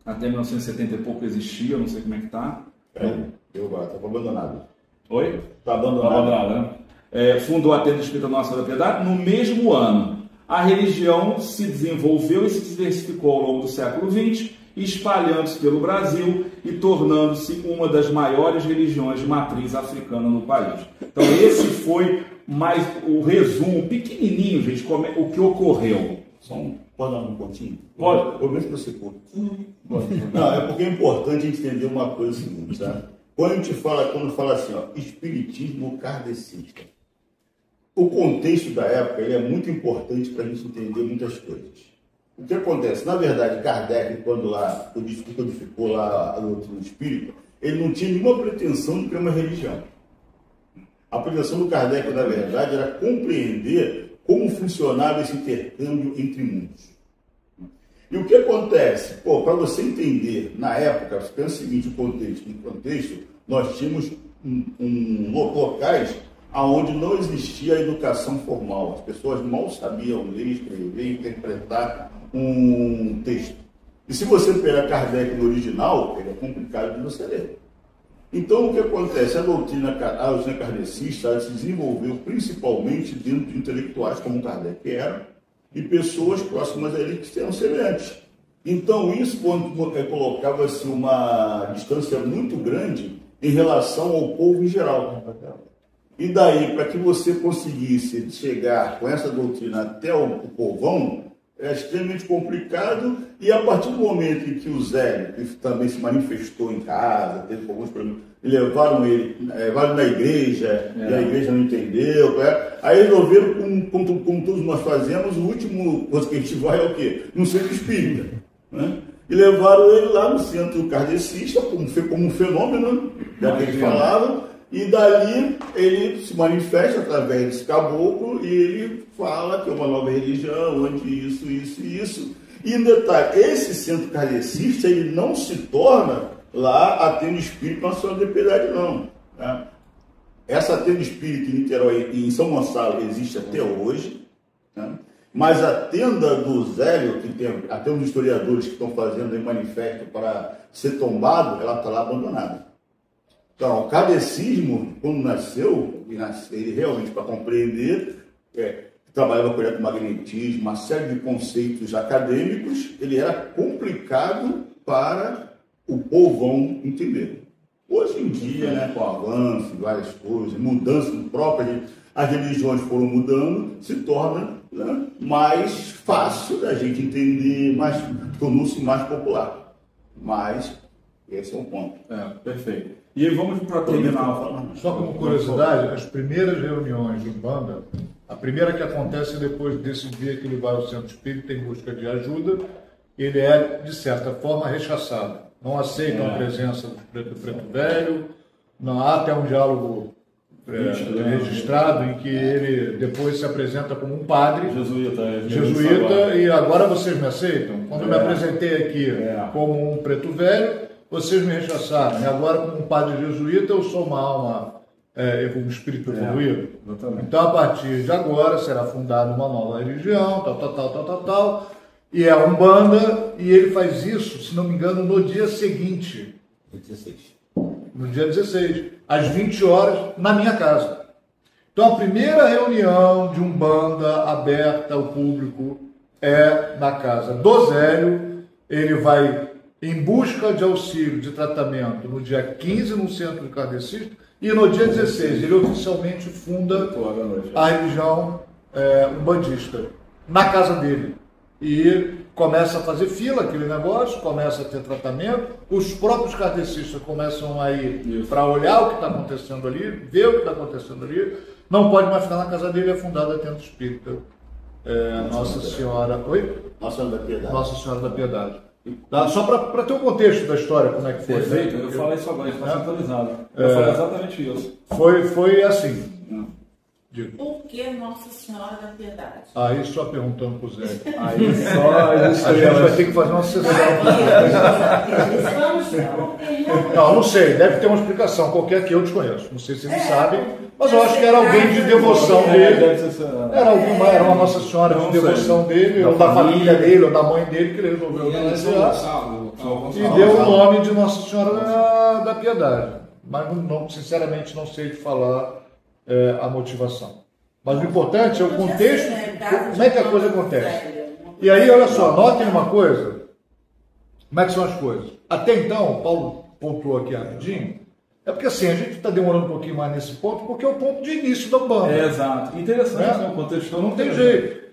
Até 1970 e pouco existia, eu não sei como é que está. Está abandonado. Oi? Está abandonado. Né? Fundou a tenda espírita Nossa Senhora da Piedade no mesmo ano. A religião se desenvolveu e se diversificou ao longo do século XX, espalhando-se pelo Brasil e tornando-se uma das maiores religiões de matriz africana no país. Então esse foi mais o resumo, pequenininho, gente, o que ocorreu. Pode dar um pontinho? Pode. Eu mesmo que você curto. Não, é porque é importante entender uma coisa seguinte, tá? Quando a gente fala assim, ó, espiritismo kardecista, o contexto da época ele é muito importante para a gente entender muitas coisas. O que acontece? Na verdade, Kardec, quando codificou lá a doutrina espírita, ele não tinha nenhuma pretensão de criar uma religião. A pretensão do Kardec, na verdade, era compreender como funcionava esse intercâmbio entre mundos. E o que acontece? Para você entender, na época, você pensa o seguinte, no contexto, nós tínhamos locais onde não existia a educação formal. As pessoas mal sabiam ler, escrever, interpretar um texto. E se você pegar Kardec no original, ele é complicado de você ler. Então, o que acontece? A doutrina kardecista se desenvolveu principalmente dentro de intelectuais como Kardec era, e pessoas próximas a ele que eram semelhantes. Então, isso colocava-se uma distância muito grande em relação ao povo em geral. E daí, para que você conseguisse chegar com essa doutrina até o povão, é extremamente complicado. E a partir do momento em que o Zélio, que também se manifestou em casa, teve alguns problemas, levaram ele na igreja, e a igreja não entendeu. Aí resolveram, como todos nós fazemos, o último coisa que a gente vai é o quê? No centro espírita. Né? E levaram ele lá no centro kardecista, como um fenômeno, já que eles falavam. E dali ele se manifesta através desse caboclo e ele fala que é uma nova religião, onde isso, isso e isso. E um detalhe, esse centro kardecista ele não se torna lá a tenda espírita Nossa Senhora da Piedade, não. Tá? Essa tenda espírita em Niterói e em São Gonçalo existe até hoje, tá? Mas a tenda do Zélio, que tem até uns historiadores que estão fazendo aí manifesto para ser tombado, ela está lá abandonada. Então, o kardecismo, quando nasceu, ele realmente, para compreender, trabalhava com eletromagnetismo, uma série de conceitos acadêmicos, ele era complicado para o povão entender. Hoje em dia, né, com o avanço, várias coisas, mudanças próprias, as religiões foram mudando, se torna, né, mais fácil da gente entender, tornou-se mais popular. Mas esse é um ponto. Perfeito. E aí vamos para terminar. Só como curiosidade, as primeiras reuniões de Umbanda, a primeira que acontece depois desse dia que ele vai ao centro espírita em busca de ajuda, ele é, de certa forma, rechaçado. Não aceitam a presença do preto velho, não há até um diálogo registrado em que ele depois se apresenta como um padre jesuíta e agora vocês me aceitam? Quando eu me apresentei aqui como um preto velho, vocês me rechaçaram, e agora como um padre jesuíta eu sou uma alma, um espírito evoluído. Então a partir de agora será fundada uma nova religião, tal, e é a Umbanda, e ele faz isso, se não me engano, no dia seguinte. No dia 16, às 20 horas, na minha casa. Então a primeira reunião de Umbanda aberta ao público é na casa do Zélio. Ele vai em busca de auxílio de tratamento no dia 15 no Centro Kardecista, e no dia 16 ele oficialmente funda a religião umbandista na casa dele. E começa a fazer fila, aquele negócio, começa a ter tratamento, os próprios kardecistas começam a ir para olhar o que está acontecendo ali, ver o que está acontecendo ali. Não pode mais ficar na casa dele, é fundada a Tenda Espírita. Nossa Senhora... Oi? Nossa Senhora da Piedade. Nossa Senhora da Piedade. Tá? Só para ter o contexto da história, como é que foi. Perfeito, eu falei isso agora, está centralizado. Eu falei exatamente isso. Foi assim. Por que Nossa Senhora da Piedade? Aí só perguntando para o Zé. Aí só a gente vai ter que fazer uma sessão. Não sei, deve ter uma explicação qualquer que eu desconheço. Não sei se eles sabem, mas eu acho que era alguém de devoção dele. Era uma Nossa Senhora de devoção dele, ou da família dele, ou da mãe dele, que ele resolveu organizar. E deu o nome de Nossa Senhora da Piedade. Mas sinceramente não sei de falar a motivação. Mas o importante é o contexto, como é que a coisa acontece. E aí, olha só, notem uma coisa, como é que são as coisas. Até então, o Paulo pontuou aqui rapidinho, é porque assim, a gente está demorando um pouquinho mais nesse ponto, porque é o ponto de início da Umbanda. Exato. Interessante, né? O contexto não tem jeito.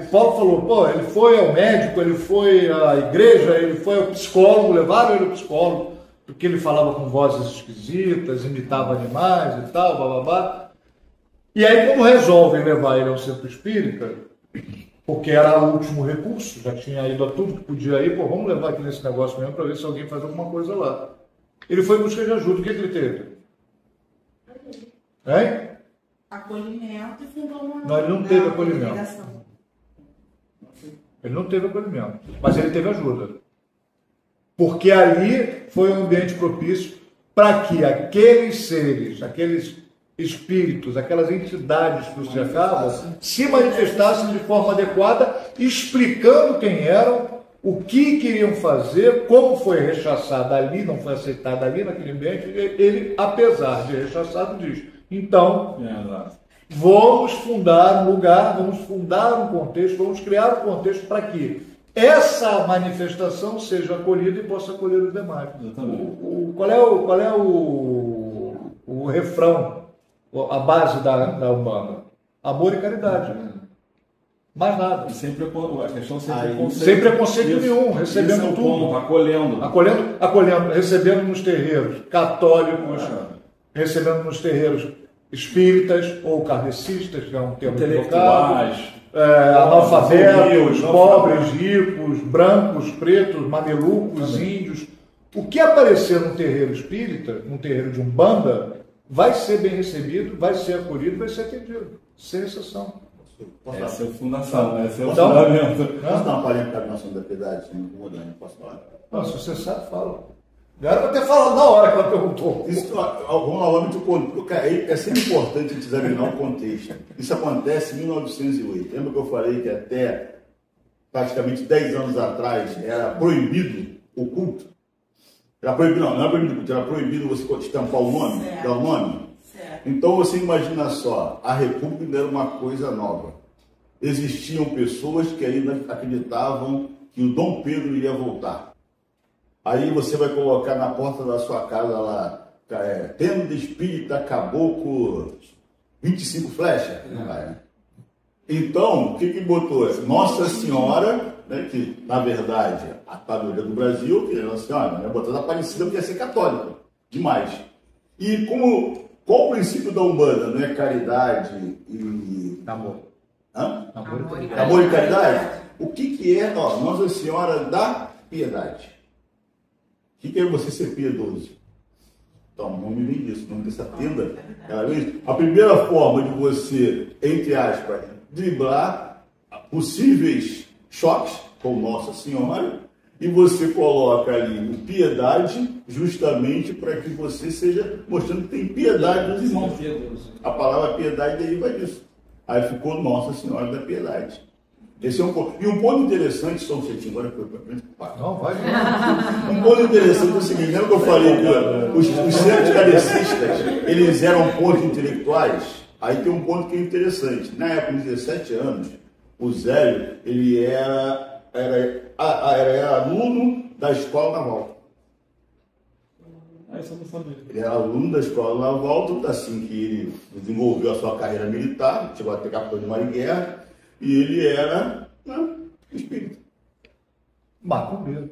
O Paulo falou, ele foi ao médico, ele foi à igreja, ele foi ao psicólogo, levaram ele ao psicólogo, porque ele falava com vozes esquisitas, imitava animais e tal, bababá. E aí, quando resolvem levar ele ao centro espírita, porque era o último recurso, já tinha ido a tudo que podia ir, vamos levar aqui nesse negócio mesmo para ver se alguém faz alguma coisa lá. Ele foi em busca de ajuda, o que ele teve? Hein? Acolhimento e fundou uma... Não, ele não teve acolhimento. Ele não teve acolhimento, mas ele teve ajuda. Porque ali foi um ambiente propício para que aqueles seres, aqueles espíritos, aquelas entidades que os cercavam, se manifestassem de forma adequada, explicando quem eram, o que queriam fazer, como foi rechaçado ali, não foi aceitado ali naquele ambiente. Ele, apesar de rechaçado, diz, então, vamos fundar um lugar, vamos fundar um contexto, vamos criar um contexto para que essa manifestação seja acolhida e possa acolher os demais. Qual é o refrão, a base da Umbanda? Amor e caridade. Mais nada. Sem preconceito. Sem preconceito nenhum, recebendo tudo. Acolhendo, recebendo nos terreiros católicos, recebendo nos terreiros espíritas ou kardecistas, que é um termo intelectuais, analfabetos, pobres, ricos, brancos, pretos, mamelucos, índios. O que aparecer num terreiro espírita, num terreiro de Umbanda, vai ser bem recebido, vai ser acolhido, vai ser atendido, sem exceção. Essa é a fundação, esse é o fundamento. Posso dar uma palhinha para a Nossa Senhora da Piedade, sem incomodar, não posso falar? Não, se você sabe, fala. Era para ter falado na hora que ela perguntou. Isso, vamos lá, é sempre importante a gente examinar o contexto. Isso acontece em 1908. Lembra que eu falei que até praticamente 10 anos atrás era proibido o culto? Era proibido, não é proibido, era proibido você estampar o nome, dar o nome. Certo. Então você imagina só, a República era uma coisa nova. Existiam pessoas que ainda acreditavam que o Dom Pedro iria voltar. Aí você vai colocar na porta da sua casa lá, tenda espírita caboclo 25 flechas. Então, o que botou? Nossa Senhora, né, que na verdade a padroeira do Brasil, que é Nossa Senhora, né, botou Aparecida porque ia ser católica, demais. E qual o princípio da Umbanda? Não é caridade e Namoro. Hã? Amor e caridade? O que é, Nossa Senhora da Piedade? O que é você ser piedoso? Então, o nome vem disso, o nome dessa tenda. A primeira forma de você, entre aspas, driblar possíveis choques com Nossa Senhora, e você coloca ali o piedade justamente para que você seja mostrando que tem piedade dos irmãos. A palavra piedade deriva disso. Aí ficou Nossa Senhora da Piedade. Esse é um ponto. E um ponto interessante, só um certinho, agora foi para frente. Não, vai. Um ponto interessante é o seguinte, lembra que eu falei que os centros cadecistas, eles eram pontos intelectuais? Aí tem um ponto que é interessante. Na época, com 17 anos, o Zélio, ele era aluno da Escola Naval. Isso eu não sabia. Ele era aluno da Escola Naval, tudo assim que ele desenvolveu a sua carreira militar, chegou a ter capitão de maringuerra, e ele era espírita. Macumbeiro.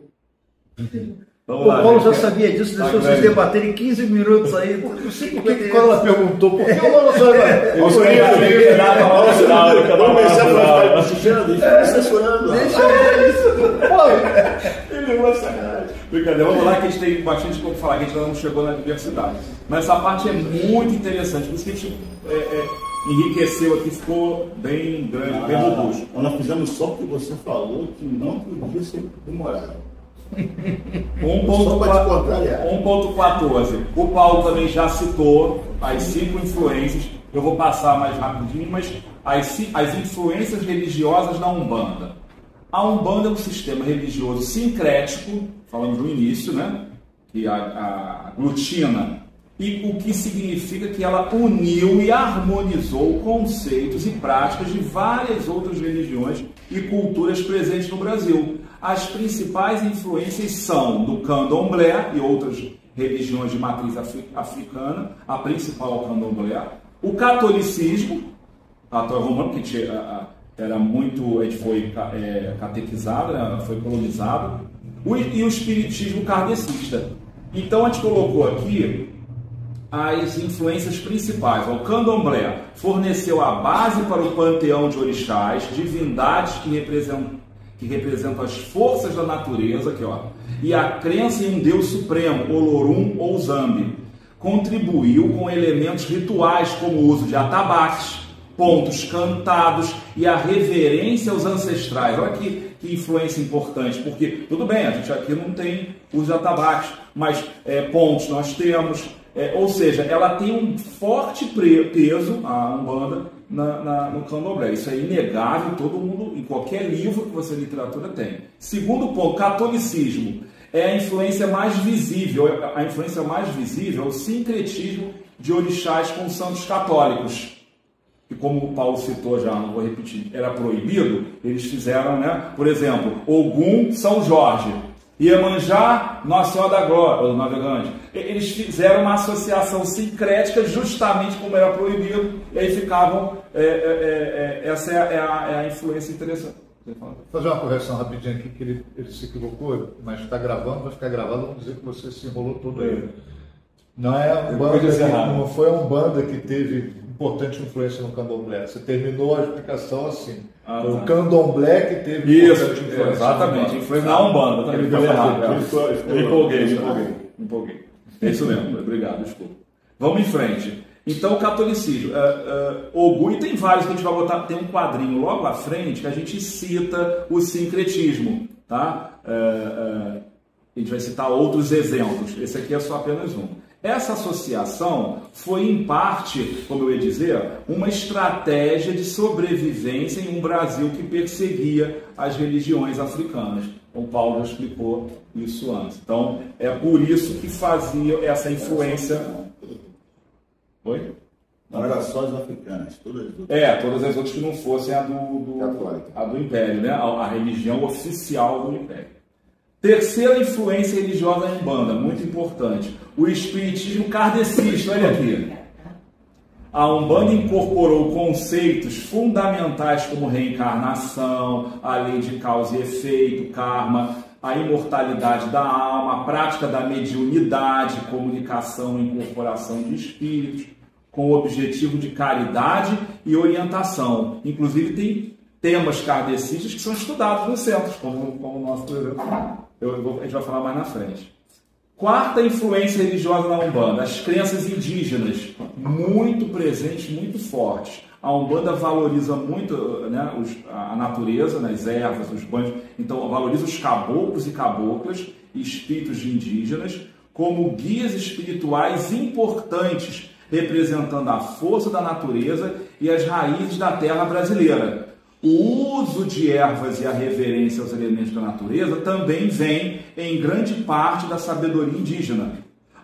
Vamos O lá, Paulo já gente. sabia disso, deixou vocês debaterem 15 minutos aí. Não sei Por que quando ela perguntou, por que o Paulo sabe? Eu comecei a falar cochichando, ele fica me censurando. Ele é uma sacanagem. Brincadeira, vamos lá que a gente tem bastante como falar, que a gente ainda não chegou na diversidade. Mas essa parte é muito interessante, por isso que a gente enriqueceu aqui, ficou bem grande, bem robusto. Nós fizemos só porque você falou que não podia ser demorado. 1.14. O Paulo também já citou as 5 influências. Eu vou passar mais rapidinho, mas as influências religiosas da Umbanda. A Umbanda é um sistema religioso sincrético, falando do início, né? Que aglutina, e o que significa que ela uniu e harmonizou conceitos e práticas de várias outras religiões e culturas presentes no Brasil. As principais influências são do candomblé e outras religiões de matriz africana, a principal é o candomblé, o catolicismo, a romana, porque era muito, a gente foi catequizado, né, foi colonizado, e o espiritismo kardecista. Então a gente colocou aqui as influências principais. O candomblé forneceu a base para o panteão de orixás, divindades que representam as forças da natureza, aqui, ó, e a crença em um Deus supremo, Olorum ou Zambi. Contribuiu com elementos rituais como o uso de atabaques, pontos cantados e a reverência aos ancestrais. Olha que influência importante, porque tudo bem, a gente aqui não tem uso de atabaques, mas pontos nós temos, ou seja, ela tem um forte peso, a Umbanda, no candomblé. Isso é inegável, todo mundo, em qualquer livro que você literatura tem. Segundo ponto, catolicismo. É a influência mais visível, é o sincretismo de orixás com santos católicos. E como o Paulo citou já, não vou repetir, era proibido, eles fizeram, né? Por exemplo, Ogum, São Jorge, Iemanjá, Nossa Senhora da Glória, o navegante. Eles fizeram uma associação sincrética justamente como era proibido, e aí ficavam, essa é a influência interessante. Vou fazer uma correção rapidinho aqui, que ele se equivocou, mas está gravando, vai ficar gravado, vamos dizer que você se enrolou todo aí. Não é a Umbanda, não foi a Umbanda que teve importante influência no candomblé. Você terminou a explicação assim. Foi o candomblé que teve importante influência. Exatamente, influência na Umbanda, também deu errado. Me empolguei. É isso mesmo, obrigado, desculpa. Vamos em frente. Então, o catolicismo. Ogum, e tem vários que a gente vai botar, tem um quadrinho logo à frente que a gente cita o sincretismo, tá? A gente vai citar outros exemplos. Esse aqui é só apenas um. Essa associação foi, em parte, como eu ia dizer, uma estratégia de sobrevivência em um Brasil que perseguia as religiões africanas. O Paulo já explicou isso antes. Então, é por isso que fazia essa influência. Oi? Não era só as africanas, todas as outras que não fossem a do Império, né? A religião oficial do Império. Terceira influência religiosa na Umbanda, muito importante, o espiritismo kardecista. Olha aqui. A Umbanda incorporou conceitos fundamentais como reencarnação, a lei de causa e efeito, karma, a imortalidade da alma, a prática da mediunidade, comunicação e incorporação de espíritos, com o objetivo de caridade e orientação. Inclusive tem temas kardecistas que são estudados nos centros, como o nosso, por exemplo. A gente vai falar mais na frente. Quarta influência religiosa na Umbanda, as crenças indígenas, muito presentes, muito fortes. A Umbanda valoriza muito, né, a natureza, né, as ervas, os banhos, então valoriza os caboclos e caboclas, espíritos indígenas, como guias espirituais importantes, representando a força da natureza e as raízes da terra brasileira. O uso de ervas e a reverência aos elementos da natureza também vem em grande parte da sabedoria indígena.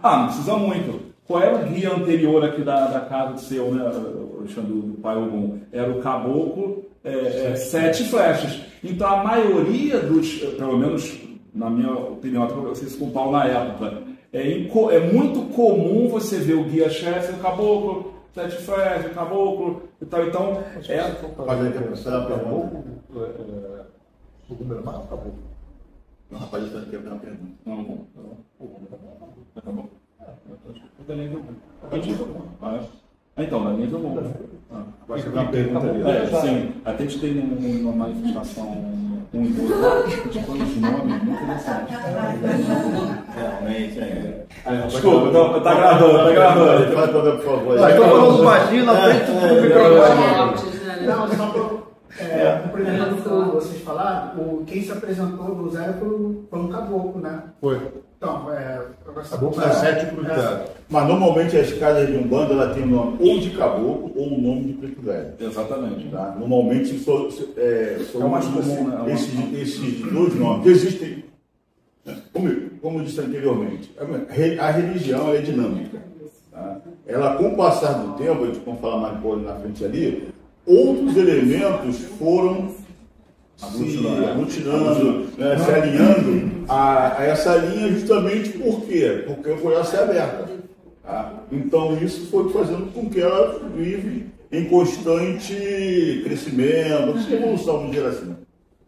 Não precisa muito. Qual era o guia anterior aqui da casa do seu, né, do pai Ogum? Era o caboclo, 7 flechas. Então a maioria dos, pelo menos na minha opinião, eu conversei isso com o Paulo na época, é muito comum você ver o guia-chefe, o caboclo, 7 flechas, o caboclo e tal. Então, Pode interpretar a pergunta? O número mais acabou. Não, rapaz, eu quero uma pergunta. Não, bom. Acabou. Então, da linha do mundo. Vai ser uma pergunta ali. Sim, até a gente tem uma manifestação 1 e 2 lá, a gente põe os nomes muito interessantes. Realmente, Desculpa, tá gravando. Fala para por favor. Estou falando baixinho na frente do microfone. Não, só complementando o que vocês falaram, quem se apresentou do Zé foi um caboclo, né? Foi. Então, Caboclo é 7 cruzados. Mas normalmente as casas de Umbanda ela tem o nome ou de caboclo ou o nome de preto velho. Exatamente. Tá? Normalmente são o mais comum, né? Esses dois nomes. Existem, como eu disse anteriormente, a religião é dinâmica. Tá? Ela, com o passar do tempo, a gente vai falar mais na frente ali, outros elementos foram se aglutinando, se alinhando a essa linha justamente por quê? Porque foi a ser aberta. Tá? Então isso foi fazendo com que ela vive em constante crescimento, evolução, vamos dizer assim.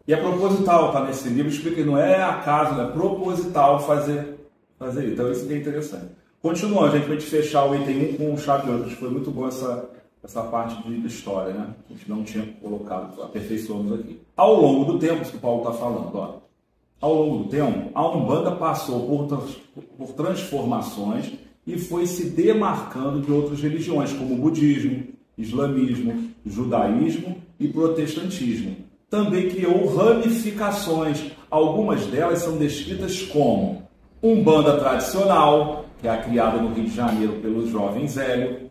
E é proposital, tá nesse livro, explica que não é acaso, é proposital fazer isso. Então isso que é interessante. Continuando, a gente vai fechar o item 1 com chave de ouro. Foi muito boa essa parte de história, né? A gente não tinha colocado, aperfeiçoamos aqui. Ao longo do tempo, isso que o Paulo está falando, ao longo do tempo, a Umbanda passou por transformações e foi se demarcando de outras religiões, como o budismo, islamismo, judaísmo e protestantismo. Também criou ramificações. Algumas delas são descritas como Umbanda tradicional, que é a criada no Rio de Janeiro pelo jovem Zélio,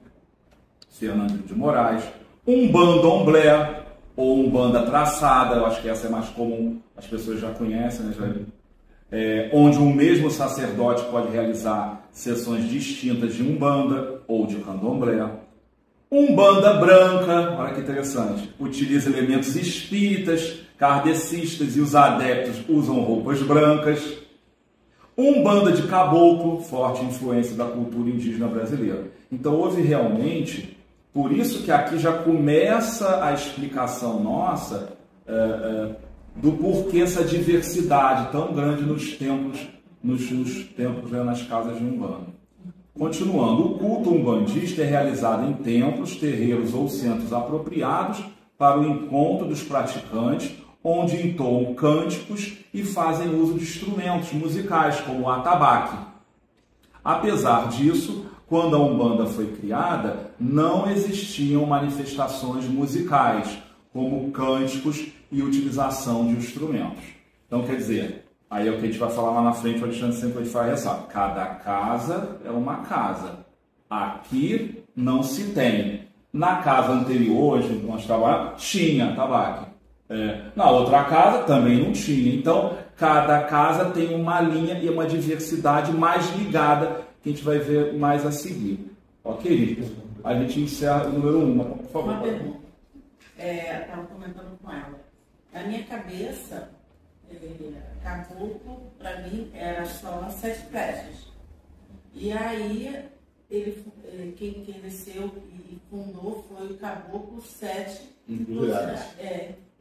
Fernando de Moraes, Umbandomblé, ou Umbanda traçada, eu acho que essa é mais comum, as pessoas já conhecem, né? Onde um mesmo sacerdote pode realizar sessões distintas de Umbanda ou de Candomblé. Umbanda branca, olha que interessante, utiliza elementos espíritas, kardecistas e os adeptos usam roupas brancas. Umbanda de caboclo, forte influência da cultura indígena brasileira. Então houve realmente, por isso que aqui já começa a explicação nossa do porquê essa diversidade tão grande nos templos, né, nas casas de Umbanda. Continuando, o culto umbandista é realizado em templos, terreiros ou centros apropriados para o encontro dos praticantes, onde entoam cânticos e fazem uso de instrumentos musicais, como o atabaque. Apesar disso, quando a Umbanda foi criada, não existiam manifestações musicais, como cânticos e utilização de instrumentos. Então, quer dizer, Aí é o que a gente vai falar lá na frente, o Alexandre sempre vai ressaltar. Cada casa é uma casa. Aqui não se tem. Na casa anterior, onde nós trabalhamos, tinha tabaco. Na outra casa também não tinha. Então, cada casa tem uma linha e uma diversidade mais ligada, que a gente vai ver mais a seguir. Ok? A gente encerra o número 1, por favor. Uma pergunta. Estava comentando com ela. Na minha cabeça, caboclo, para mim, era só 7 flechas. E aí, quem desceu e fundou foi o caboclo 7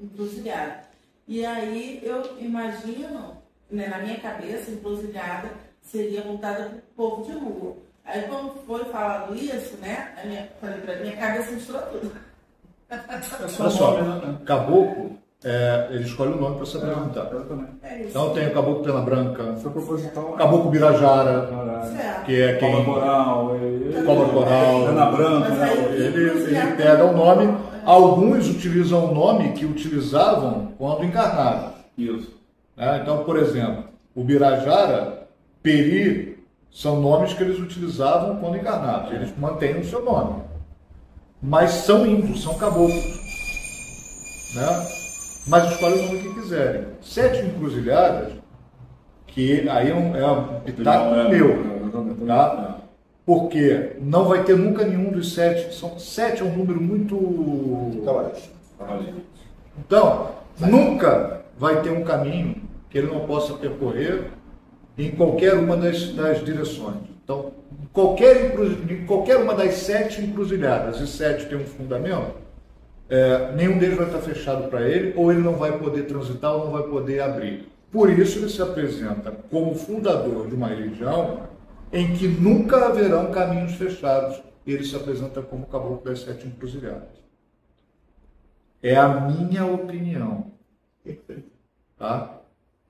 encruzilhada. E aí, eu imagino, né, na minha cabeça, encruzilhada seria voltada para o povo de rua. Aí, quando foi falado isso, né, falei para minha cabeça misturou tudo. Olha só, caboclo, ele escolhe o nome para se apresentar. Então tem o caboclo pena branca, caboclo birajara, que é quem... Cobra coral, pena branca, ele pega o nome. Alguns utilizam o nome que utilizavam quando encarnaram. Isso. Então, por exemplo, o birajara, peri, são nomes que eles utilizavam quando encarnados. Eles mantêm o seu nome. Mas são índios, são caboclos, né? Mas escolhem o nome que quiserem. 7 encruzilhadas, que aí é um pitaco meu, tá? Porque não vai ter nunca nenhum dos 7. 7 é um número muito... Então, nunca vai ter um caminho que ele não possa percorrer em qualquer uma das direções. Então, em qualquer uma das 7 encruzilhadas, e 7 tem um fundamento, nenhum deles vai estar fechado para ele, ou ele não vai poder transitar, ou não vai poder abrir. Por isso ele se apresenta como fundador de uma religião em que nunca haverão caminhos fechados. Ele se apresenta como caboclo das 7 encruzilhadas. É a minha opinião. Tá?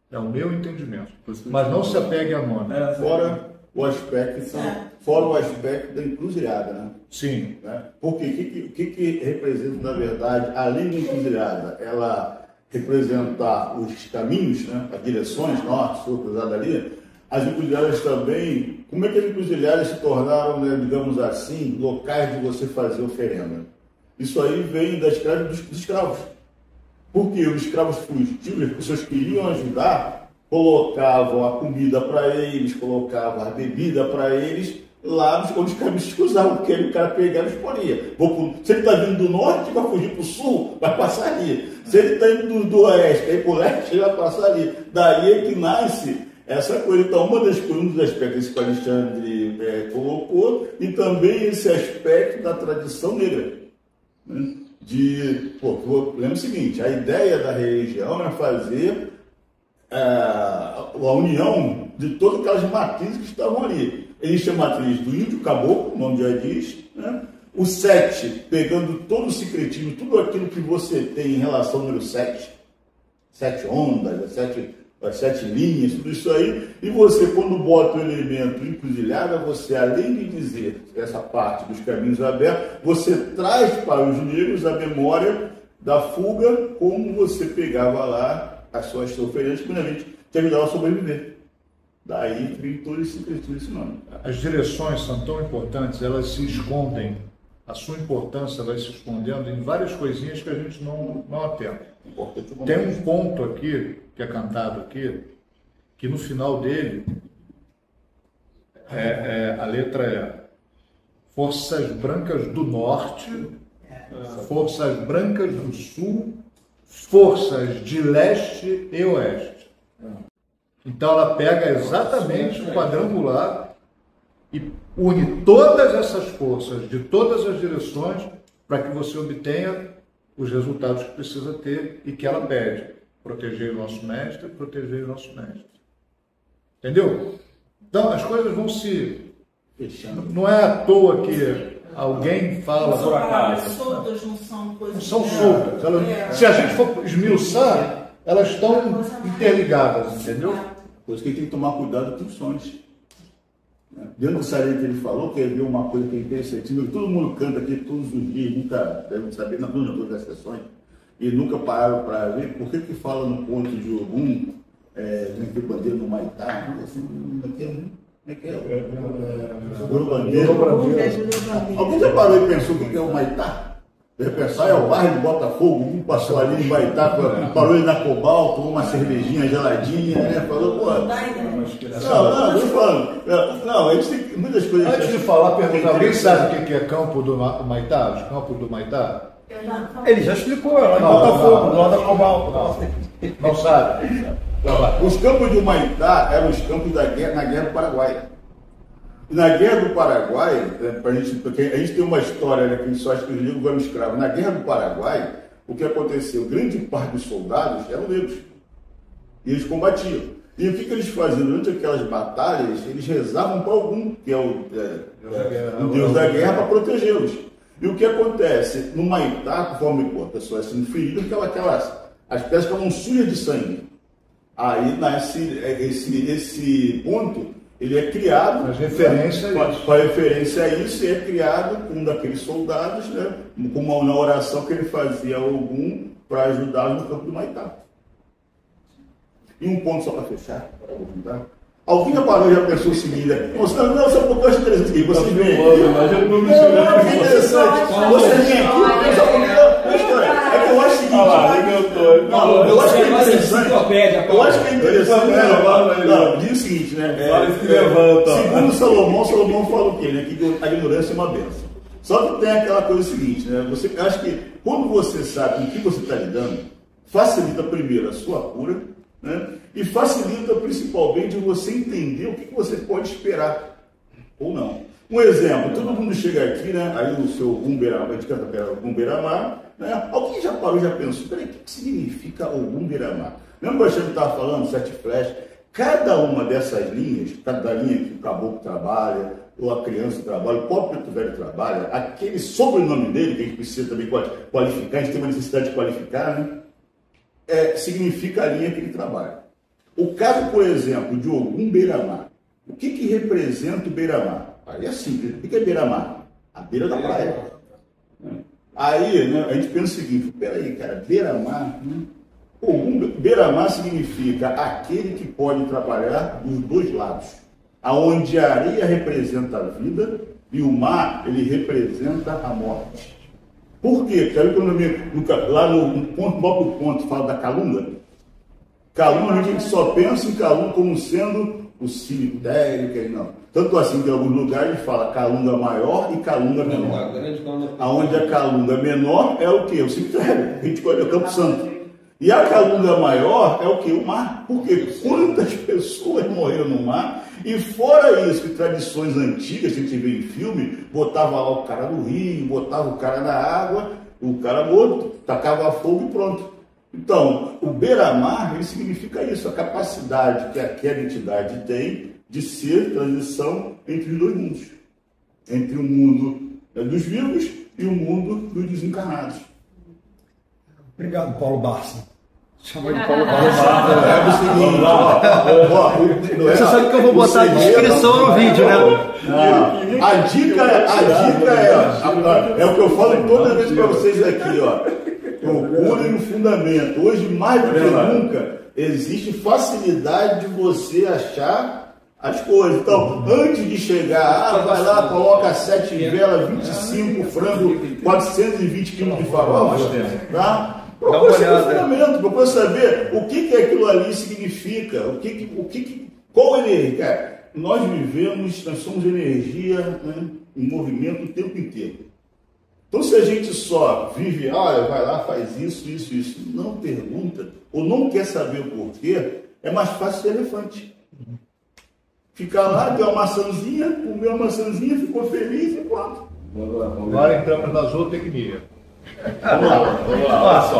É o meu entendimento. Mas não se apegue a nome. Fora o aspecto da encruzilhada, né? Sim. Porque o que representa, na verdade, além da encruzilhada, ela representa os caminhos, né? As direções, norte, sul, cruzada ali, as encruzilhadas também, como é que as encruzilhadas se tornaram, né, digamos assim, locais de você fazer oferenda? Isso aí vem da escravidão dos escravos. Porque os escravos fugitivos, as pessoas queriam ajudar, colocavam a comida para eles, colocavam a bebida para eles, lá onde os caminhos se escusavam, porque aí o cara pegava e escolhia. Se ele está vindo do norte, vai fugir para o sul, vai passar ali. Se ele está indo do oeste, vai para o leste, ele vai passar ali. Daí é que nasce essa coisa. Então, um dos aspectos que o Alexandre colocou, e também esse aspecto da tradição negra. Né? Lembra o seguinte, a ideia da religião é fazer a união de todas aquelas matrizes que estavam ali. Existe a matriz do índio caboclo, o nome já diz, né? O 7, pegando todo o secretismo, tudo aquilo que você tem em relação ao número 7, 7 ondas, as 7 linhas, tudo isso aí, e você, quando bota o elemento encruzilhada, você, além de dizer essa parte dos caminhos abertos, você traz para os negros a memória da fuga, como você pegava lá as suas oferendas, que primeiramente te ajudava a sobreviver. Daí vem todo esse nome. As direções são tão importantes, elas se escondem. A sua importância vai se escondendo em várias coisinhas que a gente não atenta. Tem um ponto aqui, que é cantado aqui, que no final dele, a letra é: forças brancas do norte, forças brancas do sul, forças de leste e oeste. Então ela pega exatamente o quadrangular e une todas essas forças de todas as direções para que você obtenha os resultados que precisa ter e que ela pede. Proteger o nosso mestre, proteger o nosso mestre. Entendeu? Então as coisas vão se fechando. Não é à toa que alguém fala... São palavras soltas, não são coisas... Não são soltas. Se a gente for esmiuçar, elas estão interligadas, entendeu? Por isso que a gente tem que tomar cuidado com os sonhos. Dentro do sarinho que ele falou, que ele viu uma coisa que é interessante. Todo mundo canta aqui todos os dias, nunca devem saber, todas as sessões, e nunca pararam para ver por que fala no ponto de Ogum bandeira no Maitá, como é que é? Júlio Bandeira. Alguém já parou e pensou o que é o Maitá? Pensar é o bairro de Botafogo, um passou ali em Baitá, parou ali na Cobal, tomou uma cervejinha geladinha, né? Falou, pô. Não, eu falando. Não, a gente tem muitas coisas. Antes de falar, perguntar, alguém sabe o que é campo do Maitá? Os campos do Maitá? Ele já explicou, lá em Botafogo, lá da Cobal. Não sabe? Os campos do Maitá eram os campos na Guerra do Paraguai. E na Guerra do Paraguai, porque a gente tem uma história, né, que a gente só acha que os negros eram escravos. Na Guerra do Paraguai, o que aconteceu? Grande parte dos soldados eram negros. E eles combatiam. E o que eles faziam? Durante aquelas batalhas, eles rezavam para algum, que é o deus da guerra, para protegê-los. E o que acontece? No Maitá, conforme a pessoa é sendo ferida, as peças ficavam sujas de sangue. Aí nasce esse ponto. Ele é criado para referência a isso, e é criado com um daqueles soldados, né, com uma oração que ele fazia a algum para ajudá-los no campo do Maitá. E um ponto só para fechar, para perguntar. Alguém já parou e já pensou o seguinte, né? Mostrando, não, só um pouco, eu acho interessante aqui. Vocês veem aqui. É interessante. Vocês veem aqui, só porque a história. É que eu acho o seguinte. Eu acho que é interessante. Eu acho que é interessante. Não, diz o seguinte, né? Segundo Salomão fala o quê? Né? Que a ignorância é uma bênção. Só que tem aquela coisa seguinte, né? Você acha que quando você sabe com o que você está lidando, facilita primeiro a sua cura, né? E facilita principalmente você entender o que você pode esperar ou não. Um exemplo, todo mundo chega aqui, né? Aí o seu Umberamá, a gente canta Umberamá, né? Alguém já parou, já pensou, peraí, o que significa o Umberamá? Lembra que o Alexandre estava falando, 7 flechas? Cada uma dessas linhas, cada linha que o caboclo trabalha, ou a criança trabalha, o próprio preto velho trabalha, aquele sobrenome dele, que a gente precisa também qualificar, a gente tem uma necessidade de qualificar, né? Significa a linha que ele trabalha. O caso, por exemplo, de Ogum Beira-Mar. O que representa o Beira-Mar? Aí é simples. O que é Beira-Mar? A beira da praia. Aí, né, a gente pensa o seguinte, peraí, cara, Beira-Mar, Beira-Mar significa aquele que pode trabalhar dos dois lados. Aonde a areia representa a vida e o mar, ele representa a morte. Por quê? Lá no próprio ponto fala da Calunga. Calunga, a gente só pensa em Calunga como sendo o cemitério, que não. Tanto assim que em alguns lugares fala Calunga maior e Calunga menor. Aonde a Calunga menor é o quê? O cemitério. A gente conhece o Campo Santo. E a Calunga maior é o quê? O mar. Porque quantas pessoas morreram no mar? E fora isso, que tradições antigas, que a gente vê em filme, botava lá o cara no rio, botava o cara na água, o cara morto, tacava fogo e pronto. Então, o beira-mar, ele significa isso, a capacidade que aquela entidade tem de ser transição entre os dois mundos. Entre o mundo dos vivos e o mundo dos desencarnados. Obrigado, Paulo Barça. Chama de Paulo Barça. Você sabe que eu vou botar a descrição no vídeo, né? A dica é o que eu falo toda vez para vocês aqui, ó. Procurem o fundamento. Hoje, mais do que nunca, existe facilidade de você achar as coisas. Então, antes de chegar, vai lá, coloca 7 velas, 25 frango, 420 quilos de farofa, tá? Procura saber o fundamento, procura saber o que aquilo ali significa, qual energia. Cara, nós somos energia, né, em movimento o tempo inteiro. Então, se a gente só vive, vai lá, faz isso, não pergunta, ou não quer saber o porquê, é mais fácil ser elefante. Ficar lá, deu uma maçãzinha, comeu uma maçãzinha, ficou feliz e pronto. Agora entramos na zootecnia. Vamos lá.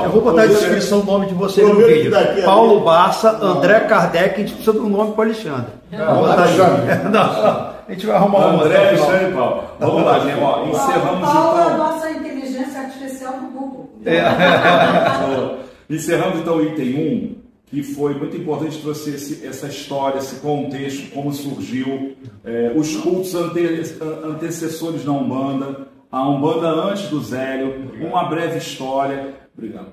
Eu vou botar a descrição do nome de vocês no vídeo. Paulo Barça, André Kardec, a gente precisa de um nome para o Alexandre. A gente vai arrumar um André, Alexandre e Paulo. Vamos lá, gente. Encerramos Paulo é a então. nossa inteligência artificial do Google. Encerramos então o item 1, que foi muito importante, trouxe essa história, esse contexto, como surgiu, os cultos antecessores da Umbanda, a Umbanda antes do Zélio, uma breve história. Obrigado.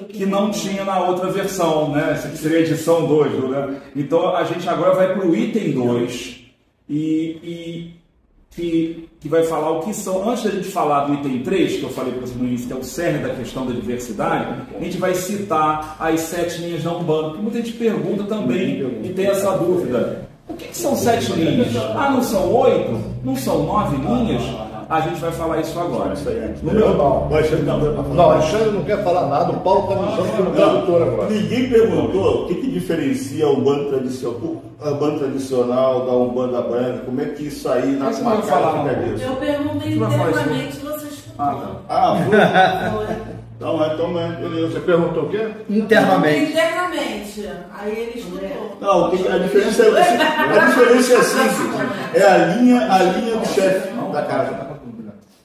que não tinha na outra versão, né? Essa seria a edição 2, né? Então a gente agora vai para o item 2 que vai falar o que são. Antes da gente falar do item 3, que eu falei para você no início, que é o cerne da questão da diversidade, a gente vai citar as 7 linhas da Umbanda, porque muita gente pergunta também e tem essa dúvida. O que são 7 linhas? Ah, não são 8? Não são 9 linhas? A gente vai falar isso agora. Não, Alexandre não quer falar nada, o Paulo está me usando como tradutor agora. Ninguém perguntou o que diferencia a Umbanda tradicional da Umbanda branca, como é que isso aí na sua cara fica disso? Eu perguntei internamente, vocês Então, beleza. Você perguntou o quê? Internamente. Aí ele escutou. Não, a diferença é simples. É a linha do chefe da casa.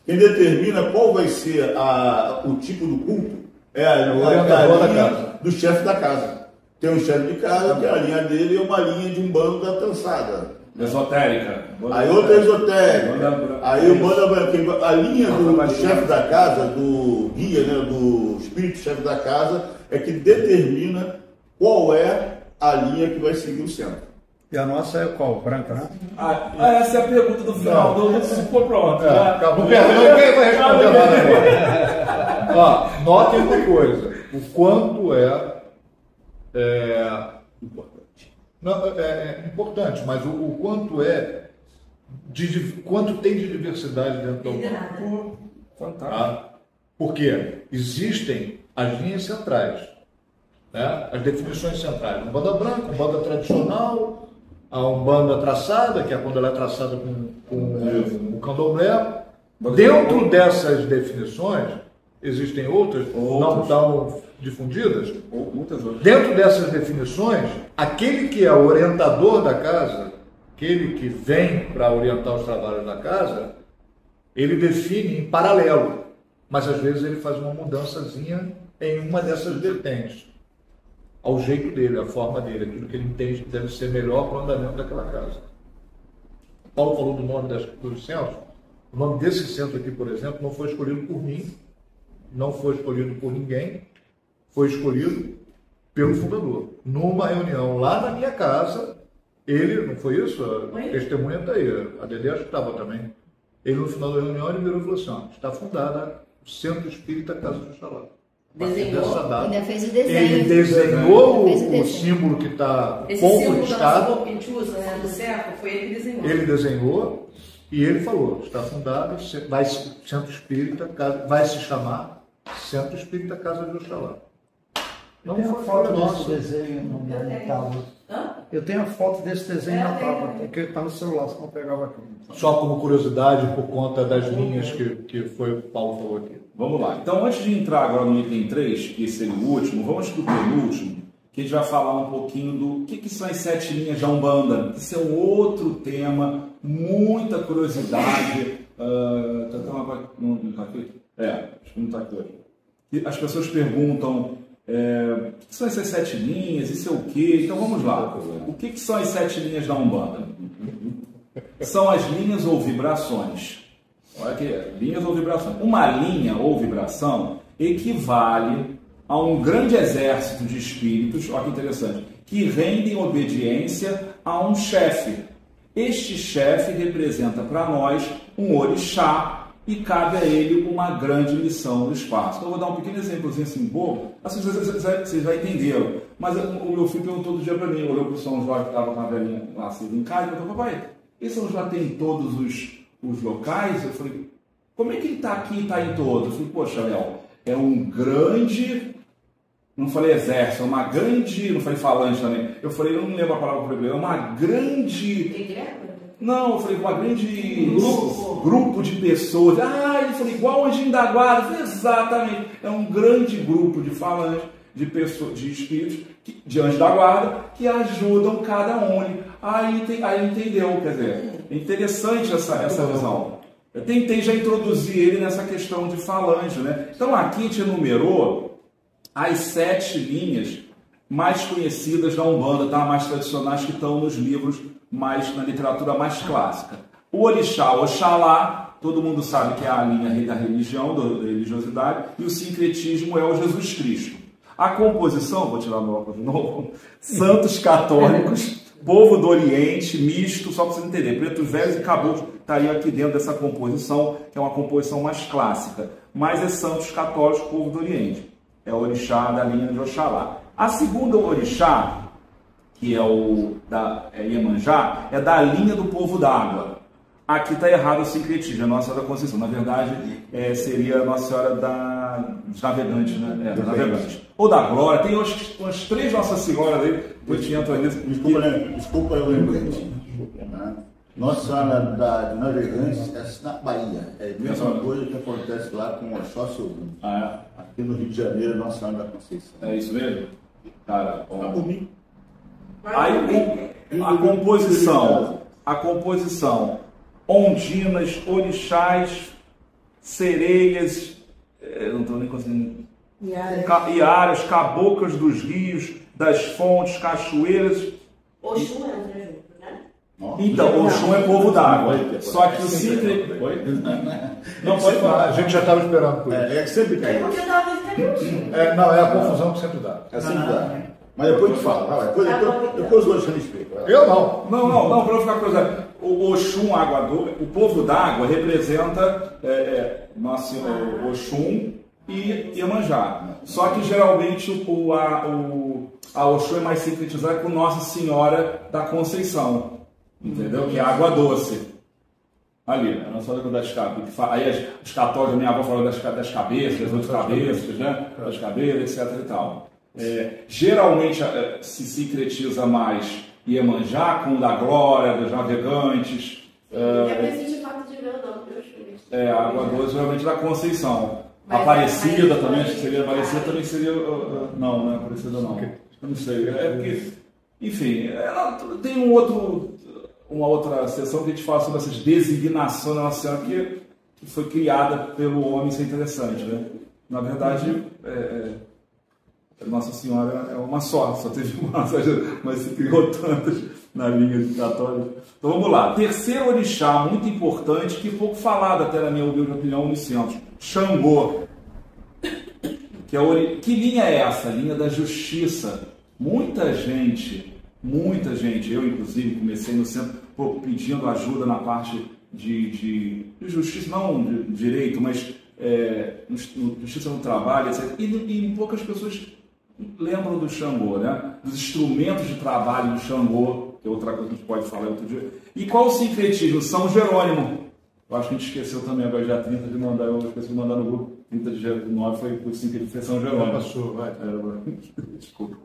Quem determina qual vai ser o tipo do culto é a linha do chefe da casa. Tem um chefe de casa, que a linha dele é uma linha de Umbanda trançada. Esotérica. Aí outra é esotérica. Aí a linha do chefe da casa, do guia, né, do espírito chefe da casa, é que determina qual é a linha que vai seguir o centro. E a nossa é qual? Branca, né? Essa é a pergunta do final. Ficou pronto. Ninguém vai responder nada agora. Notem uma coisa. O quanto é importante, mas o quanto quanto tem de diversidade dentro da Umbanda. Fantástico. Porque existem as linhas centrais, né? As definições centrais. Umbanda branca, Umbanda tradicional, a Umbanda traçada, que é quando ela é traçada com o candomblé. Dentro dessas definições, existem outras não tão difundidas. Muitas outras. Dentro dessas definições, aquele que é o orientador da casa, aquele que vem para orientar os trabalhos da casa, ele define em paralelo, mas às vezes ele faz uma mudançazinha em uma dessas vertentes, ao jeito dele, a forma dele, aquilo que ele entende que deve ser melhor para o andamento daquela casa. Paulo falou do nome do centro. O nome desse centro aqui, por exemplo, não foi escolhido por mim, não foi escolhido por ninguém, foi escolhido pelo fundador. Numa reunião lá na minha casa, ele, não foi isso? A testemunha está aí, a Dedé acho que estava também. Ele, no final da reunião, ele virou e falou assim: está fundada o Centro Espírita Casa de Oxalá. Desenhou, ainda fez o desenho. Ele desenhou o símbolo que está conquistado. Que a gente usa, né, do século, foi ele que desenhou. Ele desenhou e ele falou: está fundado, Centro Espírita, vai se chamar Centro Espírita Casa de Oxalá. Eu tenho a foto desse desenho na tábua. Eu tenho a foto desse desenho na tábua, porque está no celular, senão eu pegava aqui. Só como curiosidade, por conta das linhas que foi o Paulo falou aqui. Vamos lá. Então, antes de entrar agora no item 3, que seria o último, vamos para o penúltimo, que a gente vai falar um pouquinho do que são as 7 linhas da Umbanda. Isso é um outro tema, muita curiosidade. Não está aqui? Acho que não está aqui hoje. As pessoas perguntam: o que são essas 7 linhas? Isso é o quê? Então vamos lá. O que são as 7 linhas da Umbanda? São as linhas ou vibrações. Olha aqui, linhas ou vibrações. Uma linha ou vibração equivale a um grande exército de espíritos, olha que interessante, que rendem obediência a um chefe. Este chefe representa para nós um orixá e cabe a ele uma grande missão no espaço. Então eu vou dar um pequeno exemplozinho assim, bobo, assim vocês já entenderam. Mas o meu filho perguntou todo dia para mim, olhou para o São Jorge que estava com a velhinha lá assim, em casa, e perguntou: papai, esse São Jorge tem todos os locais? Eu falei: como é que ele está aqui e está em todos? Eu falei: poxa, Léo, é um grande, não falei exército, é uma grande, não falei falante também, eu falei, eu não lembro a palavra para ele, é uma grande... Não, eu falei, uma grande grupo de pessoas. Ele falou, igual o Anjinho da Guarda. Eu falei, exatamente, é um grande grupo de falantes, de pessoas, de espíritos, de anjos da guarda, que ajudam cada um. Aí entendeu, quer dizer, é interessante essa visão. Eu tentei já introduzir ele nessa questão de falange, né? Então aqui a gente enumerou as 7 linhas mais conhecidas da Umbanda, tá? Mais tradicionais, que estão nos livros, na literatura mais clássica. O orixá Oxalá, todo mundo sabe que é a linha da religião, da religiosidade, e o sincretismo é o Jesus Cristo. A composição, vou tirar meu óculos de novo, santos católicos, povo do Oriente, misto, só para vocês entenderem, pretos velhos e caboclos estariam aqui dentro dessa composição, que é uma composição mais clássica, mas é santos católicos, povo do Oriente, é o orixá da linha de Oxalá. A segunda orixá, que é o da Iemanjá, é da linha do povo d'água. Aqui está errado o sincretismo, a Nossa Senhora da Conceição. Na verdade, seria a Nossa Senhora dos Navegantes, né? Da Navegante. Ou da Glória, tem umas 3 Nossas Senhoras aí, eu tinha atualizado. Desculpa, eu lembrei. Nossa Senhora da Navegantes é na Bahia. É a mesma coisa que acontece lá com o Oxó Silvano. Aqui no Rio de Janeiro, Nossa Senhora da Conceição. É isso mesmo? Cara, Tá por mim. Aí a composição, ondinas, orixás, sereias, não estou nem conseguindo, iaras, caboclas dos rios, das fontes, cachoeiras. Oxum é um junto, né? Então, Oxum é povo d'água. Só que o Sintre... Não pode falar, a gente já estava esperando por isso. É que sempre cai. Porque eu tava dizendo Não, é a confusão que sempre dá. É sempre dá. Mas depois tu fala, depois os outros me explicam. Eu não. Não, para não ficar coisa. O Oxum, água doce, o povo d'água representa o Oxum e Iemanjá. Só que geralmente a Oxum é mais sincretizada com Nossa Senhora da Conceição, entendeu? Que é água doce. Ali, a Nossa Senhora das Cabeças. Aí os católicos, minha avó falou das cabeças, das outras cabeças, né? Das cabeças, etc. e tal. Geralmente se sincretiza mais Iemanjá com o da Glória, dos Navegantes. não existe fato de ver, não. A água doce geralmente da Conceição. Aparecida também, acho que seria. Aparecida também seria. Não é Aparecida não. Eu não sei. É porque. Enfim, tem uma outra sessão que a gente fala sobre essas designações da Nossa Senhora que foi criada pelo homem, isso é interessante, né? Na verdade, Nossa Senhora é uma só teve uma, mas se criou tantas na linha de católica. Então vamos lá. Terceiro orixá, muito importante, que pouco falado até na minha humilde opinião, nos centros. Xangô. Que linha é essa? A linha da justiça. Muita gente, eu inclusive comecei no centro pedindo ajuda na parte de justiça, não de direito, mas justiça no trabalho, etc. E poucas pessoas lembram do Xangô, né? Dos instrumentos de trabalho do Xangô, que é outra coisa que a gente pode falar outro dia. E qual o sincretismo? São Jerônimo. Eu acho que a gente esqueceu também agora dia 30 de mandar, eu esqueci de mandar no grupo. 30 de 9 foi o sincretismo, foi São Jerônimo. Passou, vai. Desculpa.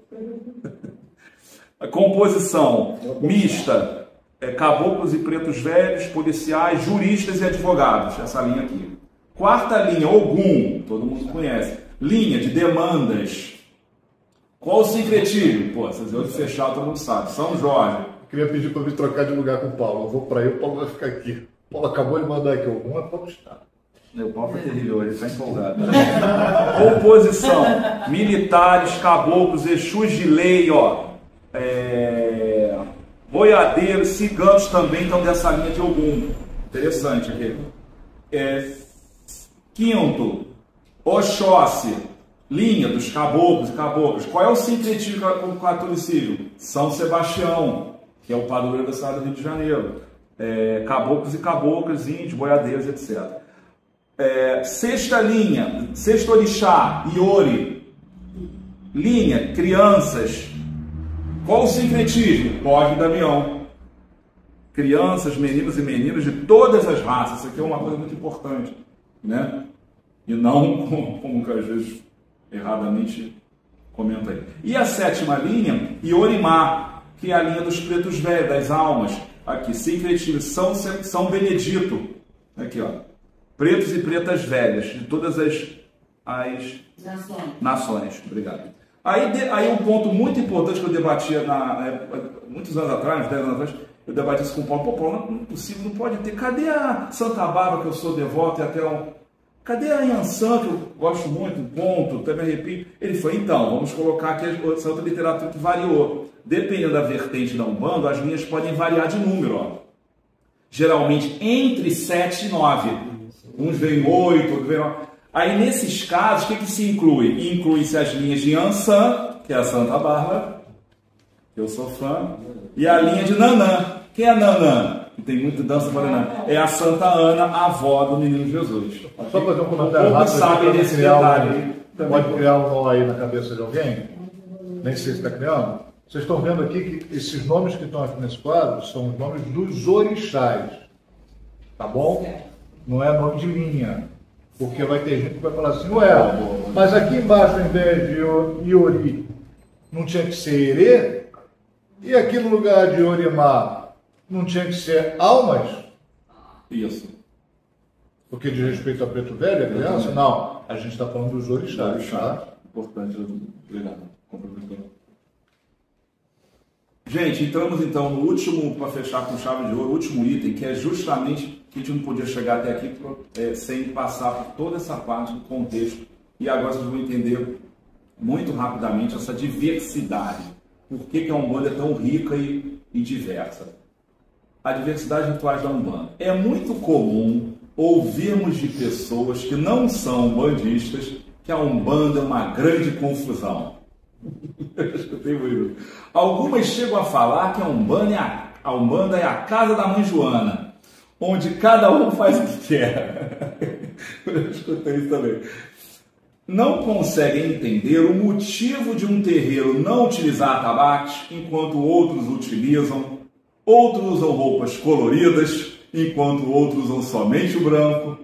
A composição mista, caboclos e pretos velhos, policiais, juristas e advogados. Essa linha aqui. Quarta linha, Ogum, todo mundo conhece. Linha de demandas. Qual o sincretismo? Pô, essas olhos fechados todo mundo sabe. São Jorge. Queria pedir para me trocar de lugar com o Paulo. Eu vou para aí, o Paulo vai ficar aqui. O Paulo acabou de mandar aqui. Algum é Paulo está. O Paulo foi terrível, ele está empolgado. Composição. Militares, caboclos, exus de lei, boiadeiros, ciganos também estão dessa linha de Ogum. Interessante aqui. Quinto, Oxóssi, linha dos caboclos e caboclas. Qual é o sincretismo com o catolicismo? São Sebastião, que é o padroeiro da cidade do Rio de Janeiro. Caboclos e caboclas, índios, boiadeiros, etc. Sexta linha, sexto orixá, Iori. Linha, crianças. Qual o sincretismo? Cosme e Damião. Crianças, meninos e meninas de todas as raças. Isso aqui é uma coisa muito importante, né? E não como que às vezes erradamente comenta aí. E a sétima linha, Iorimá, que é a linha dos pretos velhos, das almas. Aqui, sincretismo, São Benedito. Aqui, pretos e pretas velhas, de todas as nações. Obrigado. Aí um ponto muito importante que eu debatia muitos anos atrás, 10 anos atrás, eu debati isso com o Paulo. Pô, Paulo, não é possível, não pode ter. Cadê a Santa Bárbara, que eu sou devoto, e até cadê a Yansan, que eu gosto muito, ponto, até me arrepio? Ele foi, então, vamos colocar aqui essa outra literatura que variou. Dependendo da vertente da Umbanda, as linhas podem variar de número, geralmente entre 7 e 9. Uns vêm 8, outros vêm 9. Aí, nesses casos, o que se inclui? Inclui-se as linhas de Ansan, que é a Santa Bárbara, que eu sou fã, e a linha de Nanã. Quem é Nanã? Que tem muita dança para Nanã. É a Santa Ana, a avó do menino Jesus. Só fazer um comentário rápido. Sabem desse detalhe. Pode criar um nó aí na cabeça de alguém? Nem sei se está criando. Vocês estão vendo aqui que esses nomes que estão aqui nesse quadro são os nomes dos orixás. Tá bom? Não é nome de linha. Porque vai ter gente que vai falar assim, ué, mas aqui embaixo, ao invés de Iori, não tinha que ser Herê? E aqui no lugar de Orimá, não tinha que ser Almas? Isso. Porque diz respeito a Preto Velho, a criança? Não. A gente está falando dos orixás. Tá? Importante. Obrigado. Gente, entramos então no último, para fechar com chave de ouro, o último item, que é justamente que a gente não podia chegar até aqui sem passar por toda essa parte do contexto. E agora vocês vão entender muito rapidamente essa diversidade. Por que a Umbanda é tão rica e diversa? A diversidade de rituais da Umbanda. É muito comum ouvirmos de pessoas que não são umbandistas que a Umbanda é uma grande confusão. Algumas chegam a falar que a Umbanda é a casa da mãe Joana, onde cada um faz o que quer. Eu escutei isso também. Não conseguem entender o motivo de um terreiro não utilizar atabaques, enquanto outros utilizam. Outros usam roupas coloridas, enquanto outros usam somente o branco.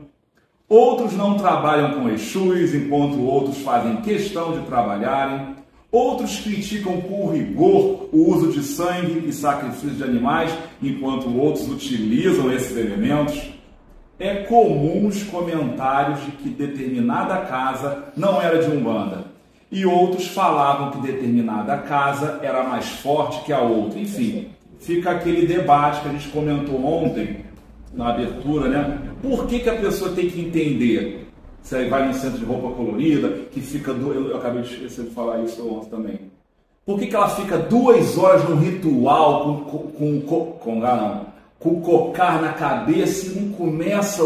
Outros não trabalham com Exus, enquanto outros fazem questão de trabalharem. Outros criticam com rigor o uso de sangue e sacrifício de animais, enquanto outros utilizam esses elementos. É comum os comentários de que determinada casa não era de Umbanda, e outros falavam que determinada casa era mais forte que a outra. Enfim, fica aquele debate que a gente comentou ontem, na abertura, né? Por que a pessoa tem que entender? Você vai no centro de roupa colorida, que fica... Eu acabei de esquecer de falar isso ontem também. Por que ela fica 2 horas num ritual com o cocar na cabeça e não começa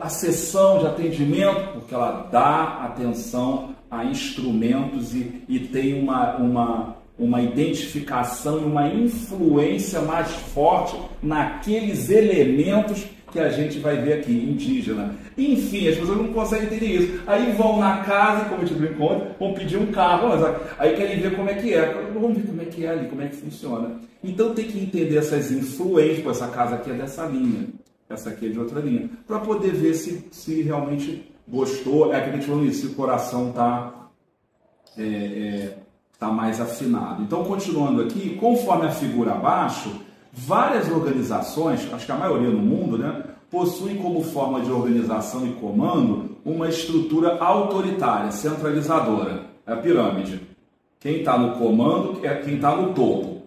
a sessão de atendimento? Porque ela dá atenção a instrumentos e tem uma identificação, uma influência mais forte naqueles elementos que a gente vai ver aqui, indígena. Enfim, as pessoas não conseguem entender isso. Aí vão na casa, como a gente brincou, vão pedir um carro, aí querem ver como é que é. Vamos ver como é que é ali, como é que funciona. Então tem que entender essas influências. Pô, essa casa aqui é dessa linha, essa aqui é de outra linha, para poder ver se realmente gostou. É aquilo que a gente falou isso, se o coração está mais afinado. Então, continuando aqui, conforme a figura abaixo, várias organizações, acho que a maioria no mundo, né, possuem como forma de organização e comando uma estrutura autoritária, centralizadora, é a pirâmide. Quem está no comando é quem está no topo.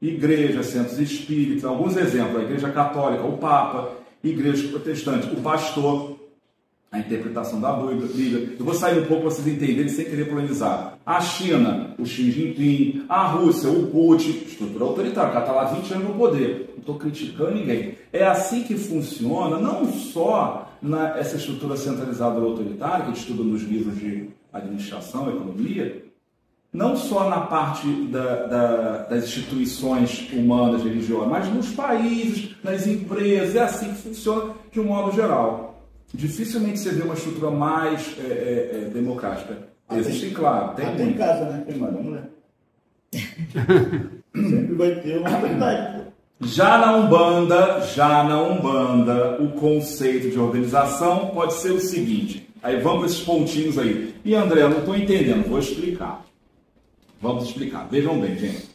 Igrejas, centros espíritas, alguns exemplos, a Igreja Católica, o Papa, Igreja Protestante, o pastor, a interpretação da Bíblia. Eu vou sair um pouco para vocês entenderem sem querer polemizar. A China, o Xi Jinping, a Rússia, o Putin, estrutura autoritária, o cara está lá 20 anos no poder. Não estou criticando ninguém. É assim que funciona, não só essa estrutura centralizada autoritária, que a gente estuda nos livros de administração, economia, não só na parte das instituições humanas, religiosas, mas nos países, nas empresas. É assim que funciona de um modo geral. Dificilmente você vê uma estrutura mais democrática. Existe, claro. Tem em casa, né? Tem mais, vamos ver. Sempre vai ter uma autoridade. Já na Umbanda, o conceito de organização pode ser o seguinte. Aí vamos para esses pontinhos aí. E André, eu não estou entendendo, vou explicar. Vamos explicar. Vejam bem, gente.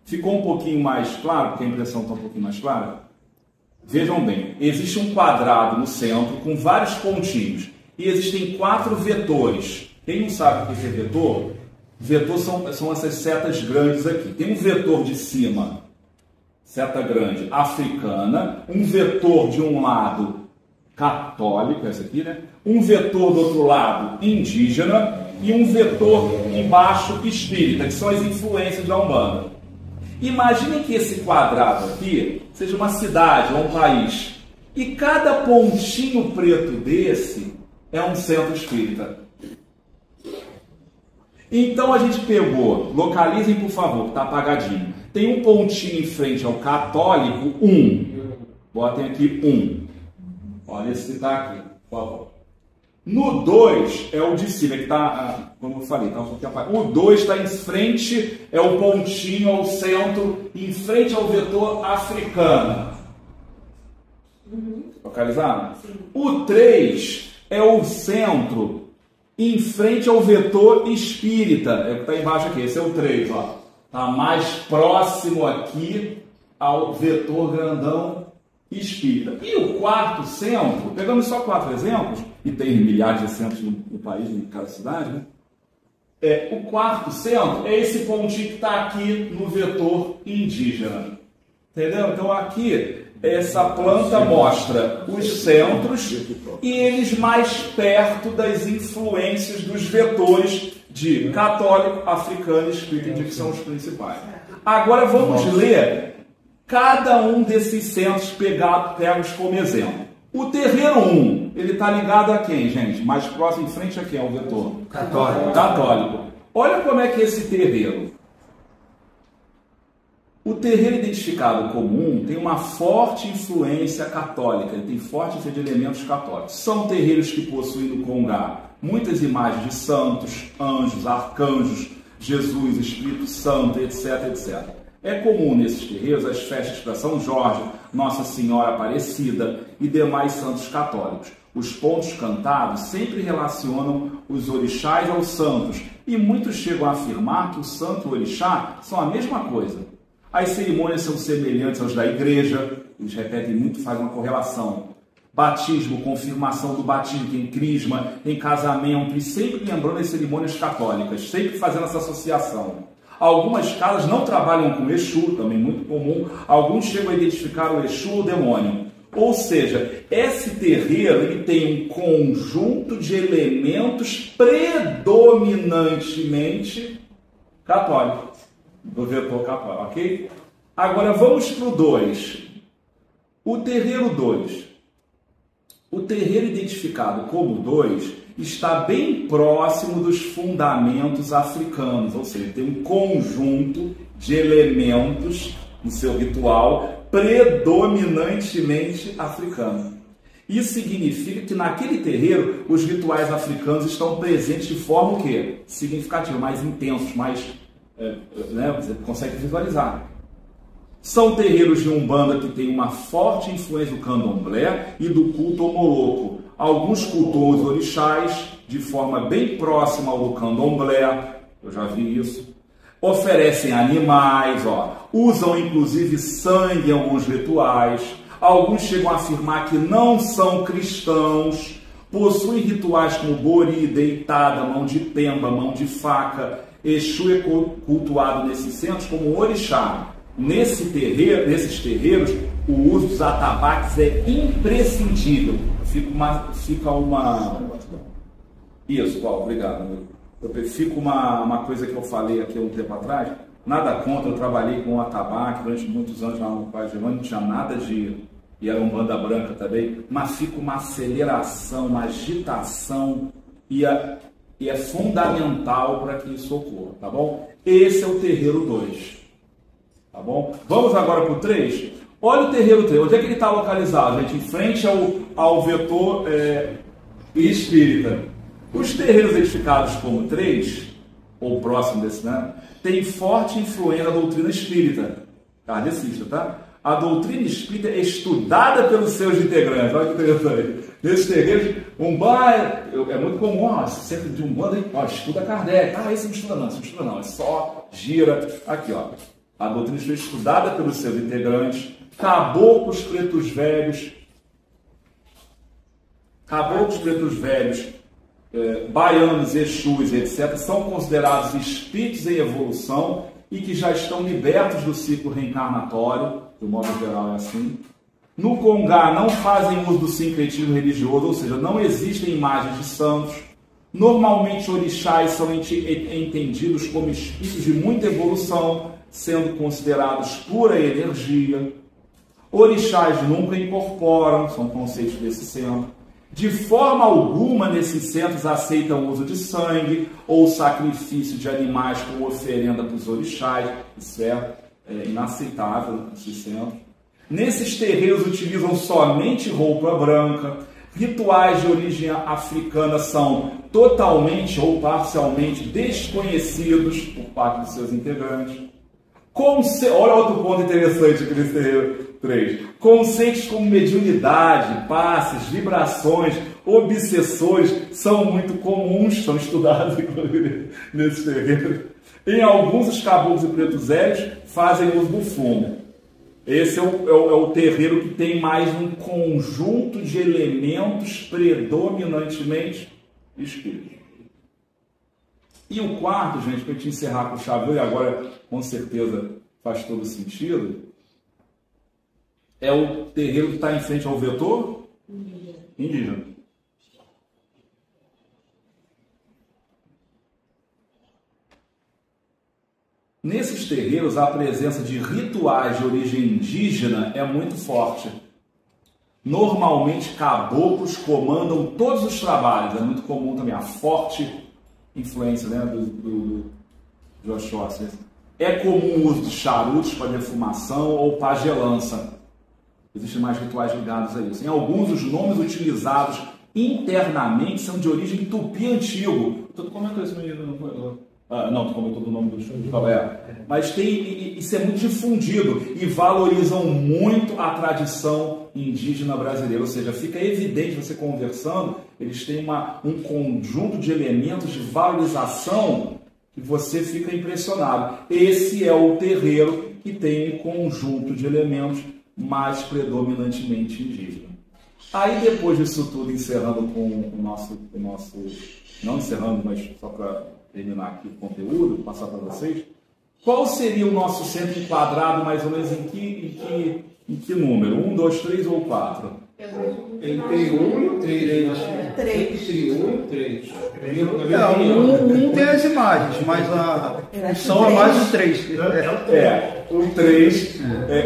Ficou um pouquinho mais claro, porque a impressão está um pouquinho mais clara? Vejam bem, existe um quadrado no centro com vários pontinhos e existem 4 vetores. Quem não sabe o que é vetor? Vetor são essas setas grandes aqui. Tem um vetor de cima, seta grande, africana, um vetor de um lado católico, essa aqui, né? Um vetor do outro lado indígena e um vetor embaixo espírita, que são as influências da Umbanda. Imaginem que esse quadrado aqui seja uma cidade ou um país. E cada pontinho preto desse é um centro espírita. Então a gente pegou, localizem por favor, que está apagadinho. Tem um pontinho em frente ao católico, 1. Botem aqui 1. Olha esse que está aqui, por favor. No 2 é o de cima, que está, como eu falei, tá um pouquinho apagado. O 2 está em frente, é o pontinho ao centro, em frente ao vetor africano. Localizaram? O 3 é o centro, em frente ao vetor espírita. É o que está embaixo aqui, esse é o 3, ó. Está mais próximo aqui ao vetor grandão espírita. E o quarto centro, pegamos só 4 exemplos, e tem milhares de centros no país, em cada cidade, né? O quarto centro é esse pontinho que está aqui no vetor indígena. Entendeu? Então aqui, essa planta mostra os centros e eles mais perto das influências dos vetores de católico, africano e espírita, que são os principais. Agora vamos ler cada um desses centros pegos como exemplo. O terreiro 1, ele está ligado a quem, gente? Mais próximo, em frente a quem? Ao vetor? Católico. Católico. Olha como é que esse terreiro. O terreiro identificado como 1 tem uma forte influência católica, ele tem forte influência de elementos católicos. São terreiros que possuem no Congá muitas imagens de santos, anjos, arcanjos, Jesus, Espírito Santo, etc, etc. É comum nesses terreiros as festas para São Jorge, Nossa Senhora Aparecida e demais santos católicos. Os pontos cantados sempre relacionam os orixás aos santos e muitos chegam a afirmar que o santo e o orixá são a mesma coisa. As cerimônias são semelhantes aos da igreja, eles repetem muito, fazem uma correlação. Batismo, confirmação do batismo, tem crisma, tem casamento, e sempre lembrando as cerimônias católicas, sempre fazendo essa associação. Algumas casas não trabalham com Exu, também muito comum. Alguns chegam a identificar o Exu ou o demônio. Ou seja, esse terreiro ele tem um conjunto de elementos predominantemente católicos, do vetor católico, ok? Agora vamos para o 2. O terreiro 2. O terreiro identificado como 2 está bem próximo dos fundamentos africanos, ou seja, tem um conjunto de elementos no seu ritual predominantemente africano. Isso significa que naquele terreiro os rituais africanos estão presentes de forma o quê? Significativa, mais intensos, mais você consegue visualizar. São terreiros de Umbanda que têm uma forte influência do candomblé e do culto ao moloco. Alguns cultuam os orixás de forma bem próxima ao do candomblé, eu já vi isso. Oferecem animais, usam inclusive sangue em alguns rituais. Alguns chegam a afirmar que não são cristãos, possuem rituais como bori, deitada, mão de pemba, mão de faca. Exu é cultuado nesses centros como orixá. Nesses terreiros, o uso dos atabaques é imprescindível. Fica uma... Isso, Paulo, obrigado. Fica uma coisa que eu falei aqui há um tempo atrás. Nada contra, eu trabalhei com o atabaque durante muitos anos lá no Pai Germano, não tinha nada de... E era um banda branca também. Mas fica uma aceleração, uma agitação e é fundamental para que isso ocorra, tá bom? Esse é o terreiro 2. Tá bom? Vamos agora para o 3. Olha o terreiro 3. Onde é que ele está localizado, gente? Em frente ao vetor espírita. Os terreiros edificados como 3, ou próximo desse, né? Tem forte influência da doutrina espírita. Kardecista, tá? A doutrina espírita é estudada pelos seus integrantes. Olha que interessante. Nesses terreiros, Umbanda é muito comum, sempre de Umbanda, estuda Kardec. Esse não estuda não, é só gira. Aqui, a doutrina espírita é estudada pelos seus integrantes. Caboclos pretos velhos, baianos, exus, etc., são considerados espíritos em evolução e que já estão libertos do ciclo reencarnatório, de modo geral é assim. No Congá não fazem uso do sincretismo religioso, ou seja, não existem imagens de santos. Normalmente, orixás são entendidos como espíritos de muita evolução, sendo considerados pura energia. Orixás nunca incorporam, são conceitos desse centro. De forma alguma, nesses centros aceitam o uso de sangue ou sacrifício de animais como oferenda para os orixás. Isso é inaceitável nesses centros. Nesses terreiros utilizam somente roupa branca. Rituais de origem africana são totalmente ou parcialmente desconhecidos por parte dos seus integrantes. Olha outro ponto interessante aqui nesse terreiro 3. Conceitos como mediunidade, passes, vibrações, obsessores são muito comuns, são estudados nesse terreiro. Em alguns, os caboclos e pretos velhos fazem uso do fumo. Esse é o terreiro que tem mais um conjunto de elementos predominantemente espíritos. E o quarto, gente, para a gente encerrar com chave, e agora com certeza faz todo sentido, é o terreiro que está em frente ao vetor indígena. Nesses terreiros, a presença de rituais de origem indígena é muito forte. Normalmente, caboclos comandam todos os trabalhos. É muito comum também a forte influência, né, do Oxóssi. É comum o uso de charutos para defumação ou pagelança. Existem mais rituais ligados a isso. Em alguns, os nomes utilizados internamente são de origem tupi antigo. Como é que esse menino não, tu comentou do nome do mas isso é muito difundido e valorizam muito a tradição indígena brasileira, ou seja, fica evidente você conversando, eles têm um conjunto de elementos de valorização que você fica impressionado. Esse é o terreiro que tem um conjunto de elementos mais predominantemente indígena. Aí depois disso tudo, encerrando com o nosso não encerrando, mas só para terminar aqui o conteúdo, passar para vocês, qual seria o nosso centro enquadrado mais ou menos em que número? 1, 2, 3 ou 4? Entre 1 e 3. 3. Entre 1 e 3. Um tem as imagens, mas a função é mais o 3. O 3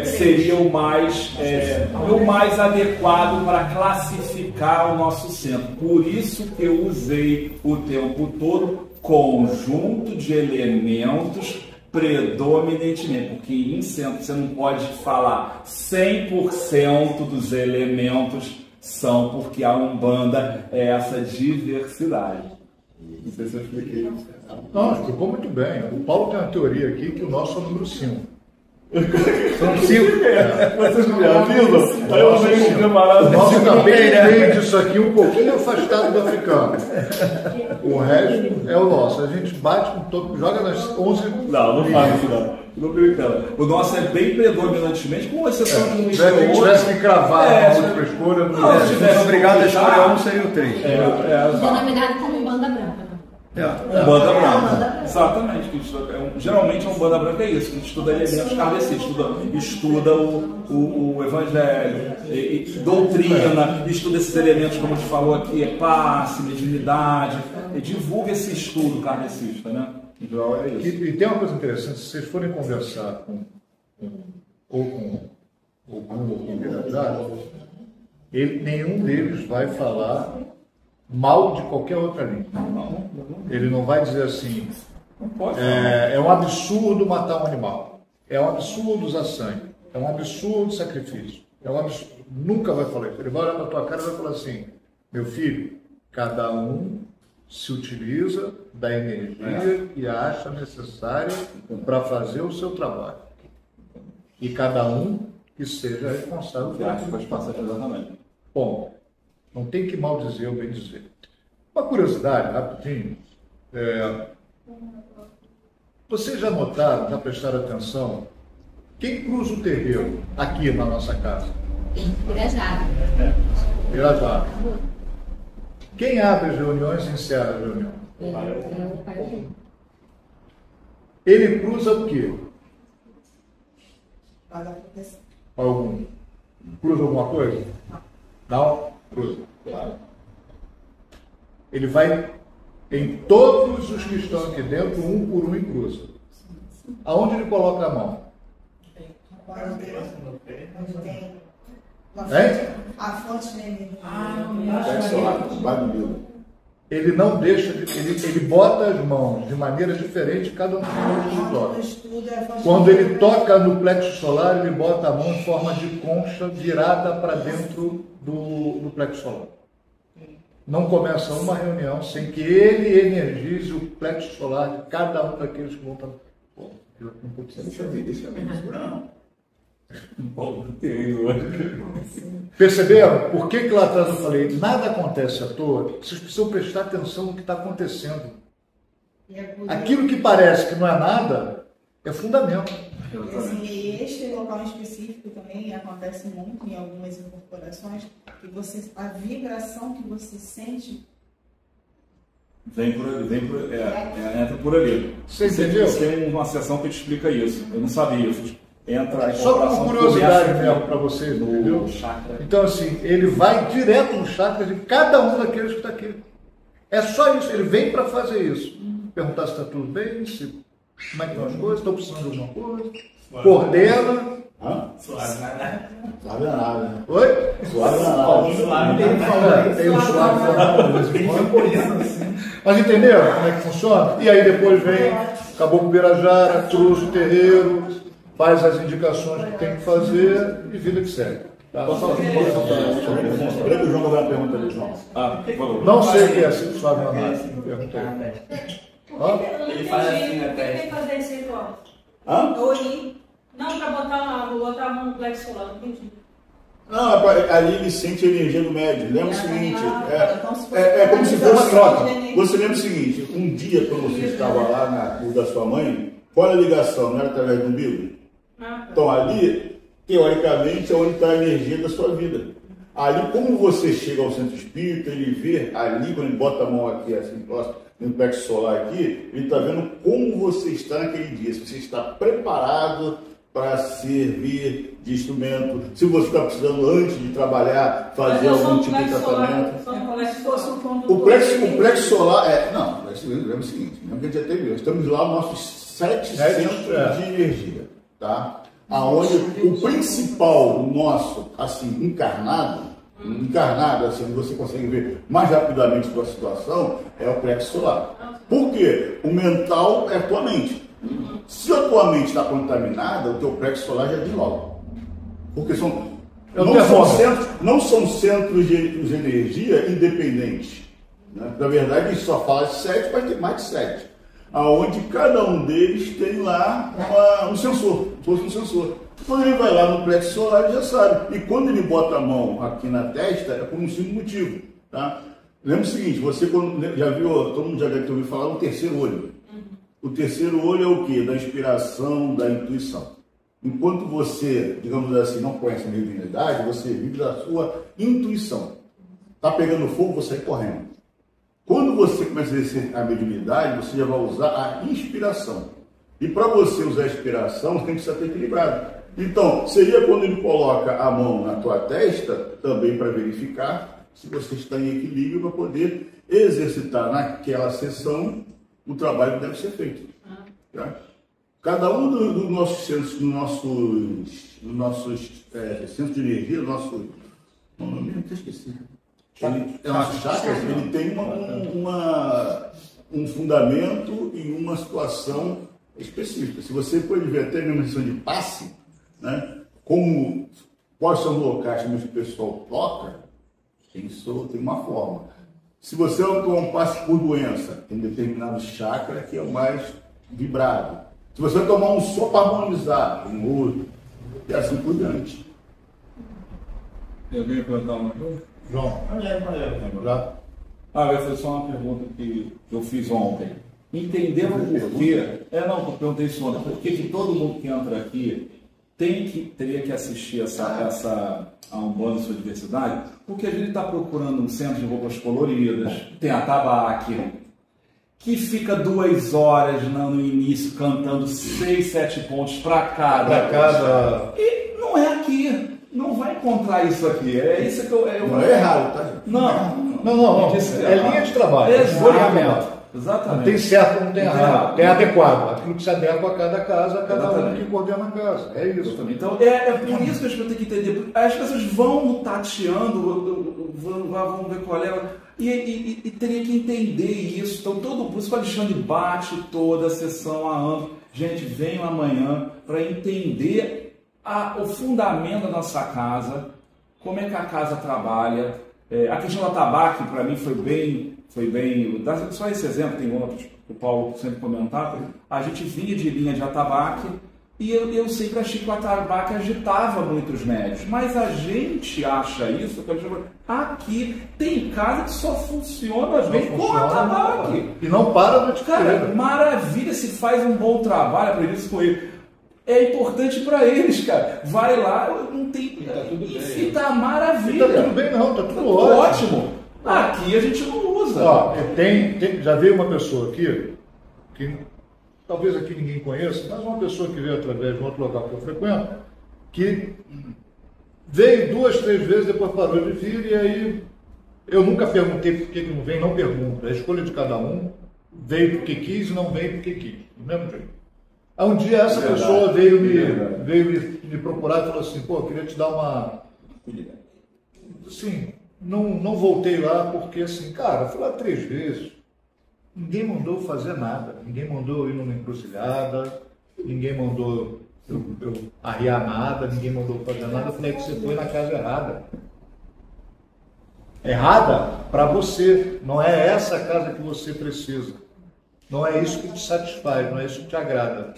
seria o mais adequado para classificar o nosso centro. Por isso que eu usei o tempo todo conjunto de elementos predominantemente, porque em centro você não pode falar 100% dos elementos são, porque a Umbanda é essa diversidade. Não sei se eu expliquei isso. Não, explicou muito bem. O Paulo tem uma teoria aqui que o nosso é o número 5. São 5. Vocês me avisam? Aí eu venho com o camarada. Nossa, está bem disso aqui, um pouquinho afastado do africano. O resto é o nosso. A gente bate com todo, joga nas 11. Não faz isso não. O nosso é bem predominantemente, com exceção de um Se a gente tivesse que cravar uma outra escolha, não tivesse obrigado a escolher um, seria o 3. Denominado como banda branca. Banda branca. Exatamente. Geralmente um banda branca é isso. A gente estuda elementos kardecistas, estuda o evangelho, doutrina, estuda esses elementos, como a gente falou aqui, passe, mediunidade, e divulga esse estudo kardecista, né? Em geral é isso. E tem uma coisa interessante, se vocês forem conversar com o Birajara, nenhum deles vai falar mal de qualquer outra língua. Ele não vai dizer assim, é um absurdo matar um animal, é um absurdo usar sangue, é um absurdo sacrifício, nunca vai falar isso. Ele vai olhar para a tua cara e vai falar assim, meu filho, cada um se utiliza da energia que acha necessária para fazer o seu trabalho. E cada um que seja responsável por exatamente. Bom, não tem que mal dizer ou bem dizer. Uma curiosidade, rapidinho. Vocês já notaram, já prestaram atenção, quem cruza o terreiro aqui na nossa casa? Pirajara. Quem abre as reuniões e encerra a reunião? Ele cruza o quê? Cruza alguma coisa? Não? Cruza. Claro. Ele vai em todos os que estão aqui dentro, um por um, e cruza. Aonde ele coloca a mão? A fonte dele. Ele não deixa, ele bota as mãos de maneira diferente, cada um toca. Quando ele toca no plexo solar, ele bota a mão em forma de concha virada para dentro do plexo solar. Não começa uma reunião sem que ele energize o plexo solar de cada um daqueles que vão estar. Perceberam? Por que lá atrás eu falei, nada acontece à toa? Vocês precisam prestar atenção no que está acontecendo. Aquilo que parece que não é nada, é fundamento. E este local em específico também acontece muito em algumas incorporações, que a vibração que você sente vem por ali, entra por ali. Você entendeu? Tem uma sessão que te explica isso. Eu não sabia isso. Entra só como curiosidade mesmo para vocês, entendeu? Então assim, ele vai direto no chakra de cada um daqueles que está aqui. É só isso, ele vem para fazer isso. Perguntar se está tudo bem, como é que estão as coisas, estão precisando de alguma coisa, coordena. Suave nada. Oi? Suave nada. Tem um suave Mas entenderam como é que funciona? E aí depois vem Caboclo Birajara, cruza o terreiro, faz as indicações que tem que fazer e vida que segue. Tá? Espera que o João vai dar uma pergunta ali, João. Não sei o que é assim, suave na nada. Pergunta aí. Ele faz assim na testa. Tem que fazer esse ritual. Não, para botar a mão no plexo solar, não entendi. Não, ali ele sente a energia do médium. Lembra o seguinte, é como se fosse uma troca. Você lembra o seguinte, um dia quando você estava lá na casa da sua mãe, qual a ligação? Não era através do umbigo? Então ali, teoricamente, é onde está a energia da sua vida. Ali, como você chega ao centro espírita, ele vê ali, quando ele bota a mão aqui, assim, próximo, no plexo solar aqui, ele está vendo como você está naquele dia, se você está preparado para servir de instrumento, se você está precisando, antes de trabalhar, fazer algum tipo de tratamento. O plexo solar não, o plexo solar é o seguinte, mesmo que a gente já teve, estamos lá nos nossos 7 centros de energia, tá? Aonde o principal nosso, assim, encarnado, assim, você consegue ver mais rapidamente a sua situação, é o plexo solar. Por quê? O mental é a tua mente. Se a tua mente está contaminada, o teu plexo solar já diz logo. Porque não são centros de energia independentes. Né? Na verdade, isso só fala de 7, mas tem mais de 7. Aonde cada um deles tem lá um sensor, fosse um sensor. Quando ele vai lá no plexo solar, ele já sabe. E quando ele bota a mão aqui na testa, é por um simples motivo. Tá? Lembra o seguinte, você já viu, todo mundo já deve ter ouvido falar do terceiro olho. O terceiro olho é o quê? Da inspiração, da intuição. Enquanto você, digamos assim, não conhece a mediunidade, você vive da sua intuição. Está pegando fogo, você sai correndo. Quando você começa a exercer a mediunidade, você já vai usar a inspiração. E para você usar a inspiração, você tem que estar equilibrado. Então, seria quando ele coloca a mão na tua testa, também para verificar se você está em equilíbrio, para poder exercitar naquela sessão o trabalho que deve ser feito. Tá? Cada um dos nossos centros, centros de energia, nosso nome, eu esqueci. Nosso chakras, ele tem um fundamento e uma situação específica. Se você pode ver até mesmo a questão de passe, né? Quais são os locais que o pessoal toca, tem uma forma. Se você tomar um passe por doença, tem determinado chakra que é o mais vibrado. Se você tomar um só para harmonizar, tem outro, e assim por diante. Eu venho perguntar uma coisa? João, vai fazer só uma pergunta que eu fiz ontem. Entenderam por quê? Eu perguntei isso ontem. Por que todo mundo que entra aqui teria que assistir a Umbanda e sua diversidade? Porque a gente está procurando um centro de roupas coloridas, tem a Tabaque, que fica 2 horas no início cantando 6, 7 pontos para cada. E não é aqui. Não vai encontrar isso aqui. É isso que eu não é errado, tá? Não. É linha de trabalho. Esvaziamento. Exatamente. Não tem certo, não tem errado. Tem adequado. Aquilo que se adequa a cada casa, a cada um que coordena a casa. É isso. Exatamente. Então, é por isso que a gente tem que entender. As pessoas vão tateando, vão ver qual é. E teria que entender isso. Então, por isso que o Alexandre bate toda a sessão há anos. Gente, venham amanhã para entender o fundamento da nossa casa, como é que a casa trabalha. A questão do atabaque, para mim, foi bem. Só esse exemplo, tem outros que o Paulo sempre comentava. A gente vinha de linha de atabaque e eu sempre achei que o atabaque agitava muitos médios. Mas a gente acha isso, aqui tem casa que só funciona bem com atabaque. E não para a noite inteira. Cara, maravilha, se faz um bom trabalho, aprendi isso com ele. É importante para eles, cara. Vai lá, não tem. E tá tudo bem. E tá maravilha. Não tá tudo bem, não, tá tudo ótimo. Aqui a gente não usa. Ó, já veio uma pessoa aqui, que talvez aqui ninguém conheça, mas uma pessoa que veio através de um outro local que eu frequento, que veio 2, 3 vezes, depois parou de vir, e aí eu nunca perguntei por que não vem, não pergunto. É a escolha de cada um, veio porque quis e não veio porque quis, do mesmo jeito. Aí um dia essa pessoa veio me procurar e falou assim, pô, eu queria te dar uma... Sim. Não voltei lá porque, assim, cara, fui lá 3 vezes, ninguém mandou fazer nada, ninguém mandou ir numa encruzilhada, ninguém mandou eu arriar nada, ninguém mandou fazer nada. Eu falei que você foi na casa errada. Errada para você, não é essa casa que você precisa, não é isso que te satisfaz, não é isso que te agrada.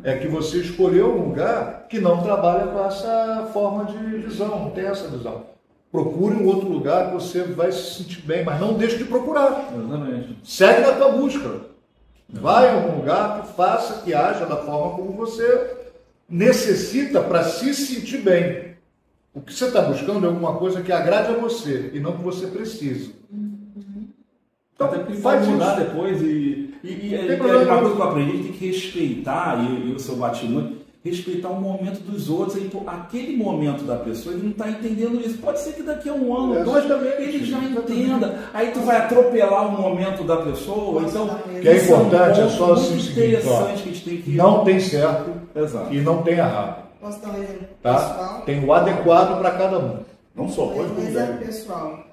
É que você escolheu um lugar que não trabalha com essa forma de visão, não tem essa visão. Procure um outro lugar que você vai se sentir bem, mas não deixe de procurar. Exatamente. Segue na tua busca. Vai a algum lugar que faça, que haja da forma como você necessita para se sentir bem. O que você está buscando é alguma coisa que agrade a você e não que você precise. Então, até porque faz mudar depois uma coisa que eu aprendi, tem que respeitar, e o seu batimento, respeitar o momento dos outros. Aquele momento da pessoa, ele não está entendendo isso. Pode ser que daqui a 1 ano, 2, ele já entenda. Aí tu vai atropelar o momento da pessoa. Então, o que é importante é só assim, interessante que a gente tem que... Não tem certo. Exato. E não tem errado. Posso dar um exemplo pessoal? Tem o adequado para cada um. Não só pode um exemplo pessoal.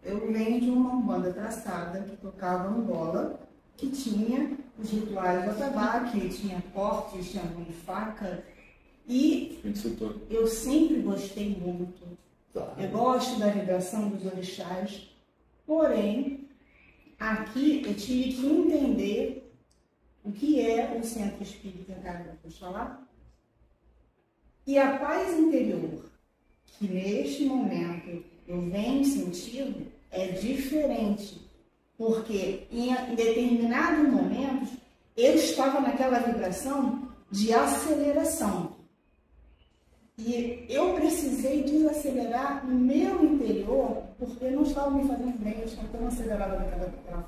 Eu venho de uma banda traçada que tocava Angola, que tinha os rituais do atabaque, tinha cortes, tinha mão de faca. E eu sempre gostei muito. Eu gosto da vibração dos orixás. Porém, aqui eu tive que entender o que é o centro espírita, vou falar. E a paz interior, que neste momento eu venho sentindo, é diferente. Porque em determinados momentos eu estava naquela vibração de aceleração. E eu precisei desacelerar no meu interior, porque não estava me fazendo bem, eu estava tão acelerada daquela forma.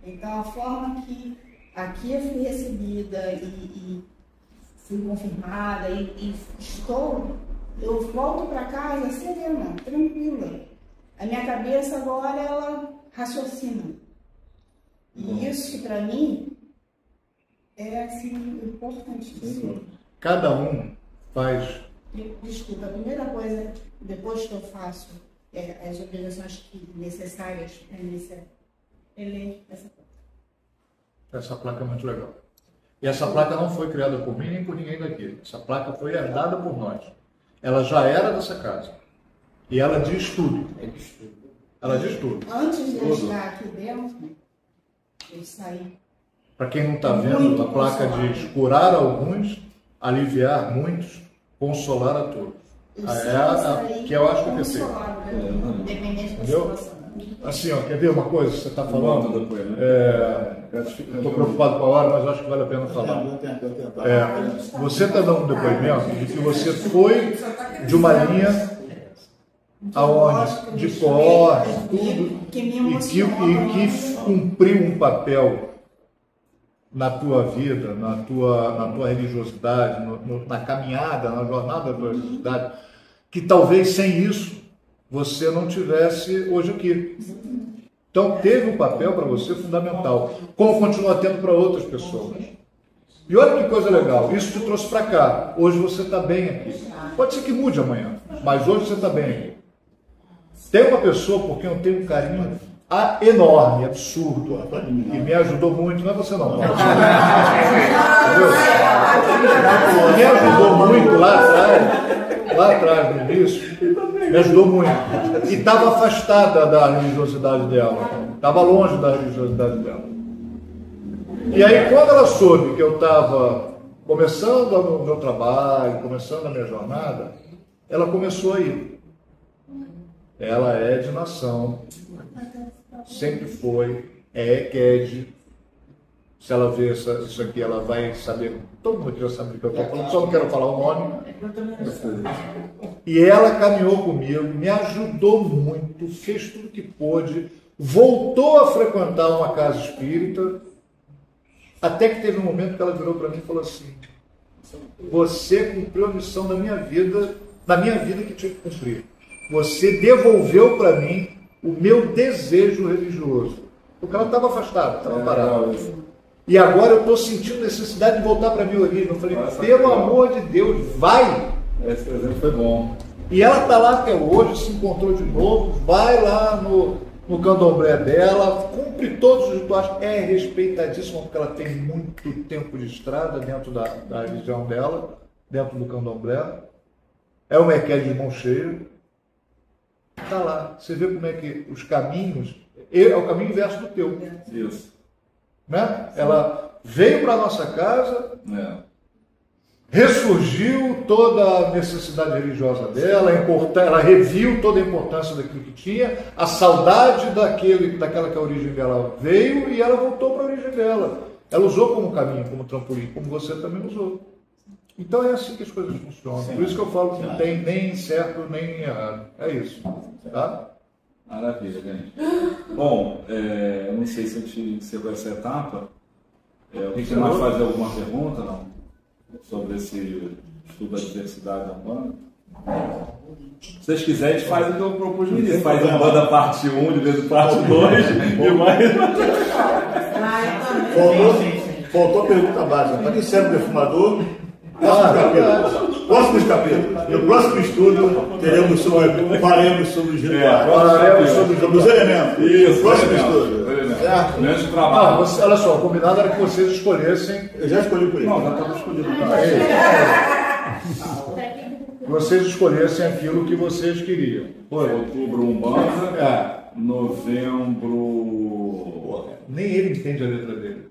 Então, a forma que aqui eu fui recebida e fui confirmada e eu volto para casa serena, tranquila. A minha cabeça agora, ela raciocina. E isso, para mim, é assim, importantíssimo. Cada um faz... Desculpa, a primeira coisa, depois que eu faço as obrigações necessárias para iniciar, é ler essa placa. Essa placa é muito legal. E essa placa não foi criada por mim nem por ninguém daqui. Essa placa foi herdada por nós. Ela já era dessa casa. E ela diz tudo. Ela diz tudo. Antes de eu estar aqui dentro, eu saí. Para quem não está vendo, a placa diz curar alguns, aliviar muitos, consolar a todos. Que eu acho que é perfeito. Independente da situação. Assim, ó, quer ver uma coisa que você está falando? Estou preocupado com a hora, mas acho que vale a pena falar. Você está dando um depoimento de que você foi de uma linha aonde de corte, tudo, e que cumpriu um papel na tua vida, na tua religiosidade, na caminhada, na jornada da tua religiosidade, que talvez sem isso você não tivesse hoje aqui. Então teve um papel para você fundamental, como continua tendo para outras pessoas. E olha que coisa legal, isso te trouxe para cá. Hoje você está bem aqui. Pode ser que mude amanhã, mas hoje você está bem aqui. Tem uma pessoa por quem eu tenho um carinho enorme, absurdo, e me ajudou muito, não é você não. Me ajudou muito lá atrás no início, me ajudou muito. E estava afastada da religiosidade dela, estava longe da religiosidade dela. E aí quando ela soube que eu estava começando o meu trabalho, começando a minha jornada, ela começou a ir. Ela é de nação, sempre foi, QED. Se ela ver isso aqui, ela vai saber, todo mundo já sabe do que eu estou falando, só não quero falar o nome. E ela caminhou comigo, me ajudou muito, fez tudo que pôde, voltou a frequentar uma casa espírita, até que teve um momento que ela virou para mim e falou assim: você cumpriu a missão da minha vida que tinha que cumprir. Você devolveu para mim o meu desejo religioso. Porque ela estava afastada, estava parada. E agora eu estou sentindo necessidade de voltar para a minha origem. Eu falei, pelo amor de Deus, vai! Esse exemplo foi bom. E ela está lá até hoje, se encontrou de novo, vai lá no candomblé dela, cumpre todos os rituais, é respeitadíssima, porque ela tem muito tempo de estrada dentro da religião dela, dentro do candomblé. É uma EQED de mão cheia. Está lá. Você vê como é que os caminhos... É o caminho inverso do teu. Isso. Né? Ela veio para a nossa casa, ressurgiu toda a necessidade religiosa dela, ela reviu toda a importância daquilo que tinha, a saudade daquela que a origem dela veio, e ela voltou para a origem dela. Ela usou como caminho, como trampolim, como você também usou. Então é assim que as coisas funcionam. Por isso que eu falo que não tem nem certo nem errado. É isso. Tá? Maravilha, gente. Bom, eu não sei se a gente encerrou essa etapa. Você mais fazer alguma pergunta, não? Sobre esse estudo da diversidade da Umbanda? Se vocês quiserem, a gente faz o que eu propus no início. Faz a Umbanda parte 1, de vez em parte 2 e mais. Faltou a pergunta básica. Para que serve o defumador? Próximo capítulo. No próximo estudo faremos sobre os rituais. Sobre os elementos. Isso, próximo estudo. Certo? Menos trabalho. Olha só, o combinado era que vocês escolhessem. Eu já escolhi por ele. Não, já estava escolhido. Vocês escolhessem aquilo que vocês queriam. Outubro, Umbanda. Novembro. Nem ele entende a letra dele.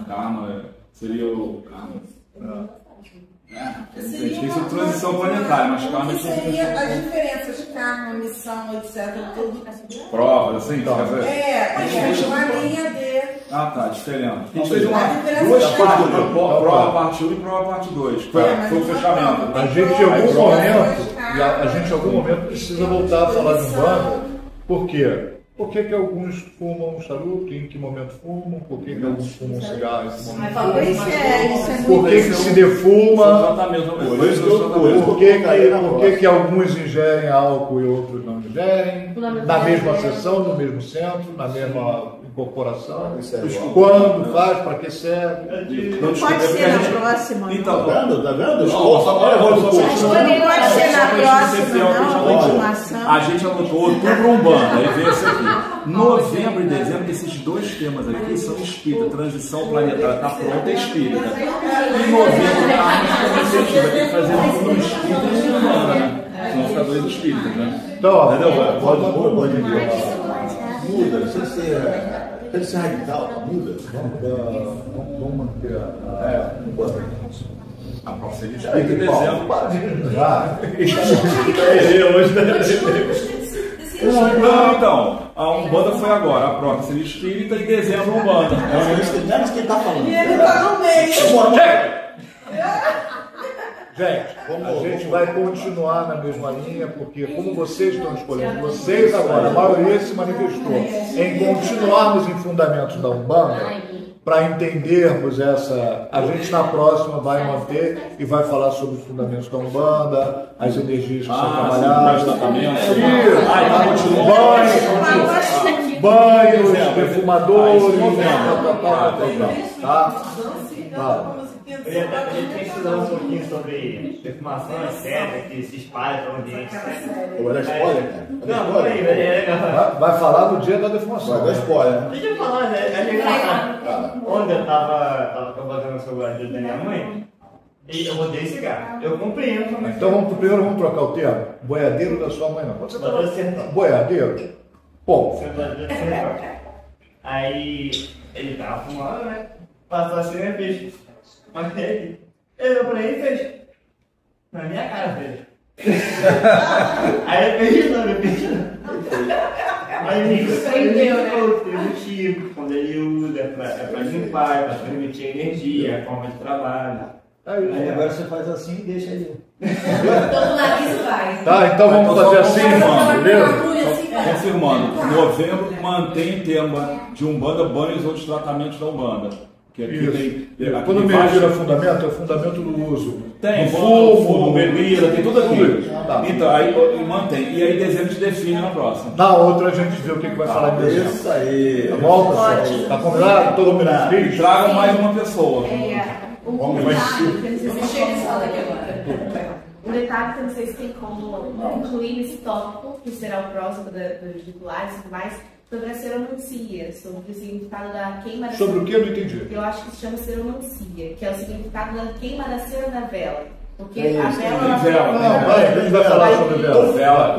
Karma seria o Karma. Tem transição planetária, mas Karma seria as diferenças de Karma, missão, etc. Tudo. Provas, assim? Uma linha de. Ah, tá, diferente. A gente fez duas partes, prova parte 1 e prova parte 2. Foi o fechamento. A gente em algum momento precisa voltar a falar de Umbanda. Por quê? Por que alguns fumam charuto e em que momento fumam? Por que alguns fumam cigarro e em que momento fumam? Por que se defuma? Por que alguns ingerem álcool e outros não ingerem? Na mesma sessão, no mesmo centro, na mesma incorporação? Quando faz? Para que serve? Pode ser na próxima. Então, tá vendo? Pode ser na próxima, não, continuação. A gente anotou outubro Umbanda, aí vem esse aqui. Novembro e dezembro, esses dois temas aqui são espírita, transição planetária, está pronta, é espírita. E novembro, a gente vai ter que fazer um espírita e um Umbanda, né? São os cadores espíritas, né? Então, pode muda, pode ser radical, muda. Vamos manter a próxima espírita em dezembro. Não, então, a Umbanda foi agora, a próxima seria espírita e dezembro Umbanda. É isso que ele está falando. E ele está no meio. Gente, a gente vai continuar na mesma linha, porque como vocês estão escolhendo, vocês agora, a maioria se manifestou em continuarmos em fundamentos da Umbanda, para entendermos essa... A gente na próxima vai manter e vai falar sobre os fundamentos da Umbanda, as energias que são trabalhadas. Banhos, defumadores, tá? Eu ia estudar um pouquinho sobre defumação, etc., que se espalha para o ambiente. Vai dar spoiler, cara? Não, vou aí, é legal. Vai falar do dia da defumação. Vai dar spoiler. Deixa eu falar, é legal. Ontem eu tava fazendo o celular da minha mãe e eu odeio cigarro. Eu compreendo como é que Então primeiro vamos trocar o termo. Boiadeiro da sua mãe, não. Pode ser boiadeiro? Bom. Aí ele tava fumando, né? Passou assim e fez. Mas ele olhou pra ele e fez. Na minha cara, fez. Aí eu fiz de novo, Aí ele tem motivo, quando ele usa, é pra limpar, é pra transmitir energia, é a forma de trabalho. Aí agora você faz assim e deixa ele. Todo nariz vai. Tá, então vamos fazer assim, beleza? Confirmando, novembro mantém tema de Umbanda, banhos ou de tratamentos da Umbanda. Que aqui tem, quando me vira fundamento, é o fundamento do uso. Tem fumo, bebida, tem tudo aqui. Tá. Então, aí mantém. E aí dezembro se define na próxima. Na outra a gente vê o que vai falar em dezembro. Isso aí. Tá bom, pessoal? Tá combinado? Todo mundo feliz? Tragam mais uma pessoa. Um detalhe que eu não sei se tem como incluir nesse tópico, que será o próximo dos rituais e tudo mais, sobre a ceromancia, sobre o significado da queima da cera. Sobre o que eu não entendi? Eu acho que se chama ceromancia, que é o significado da queima da cera da vela. Porque a vela... A gente vai falar sobre vela.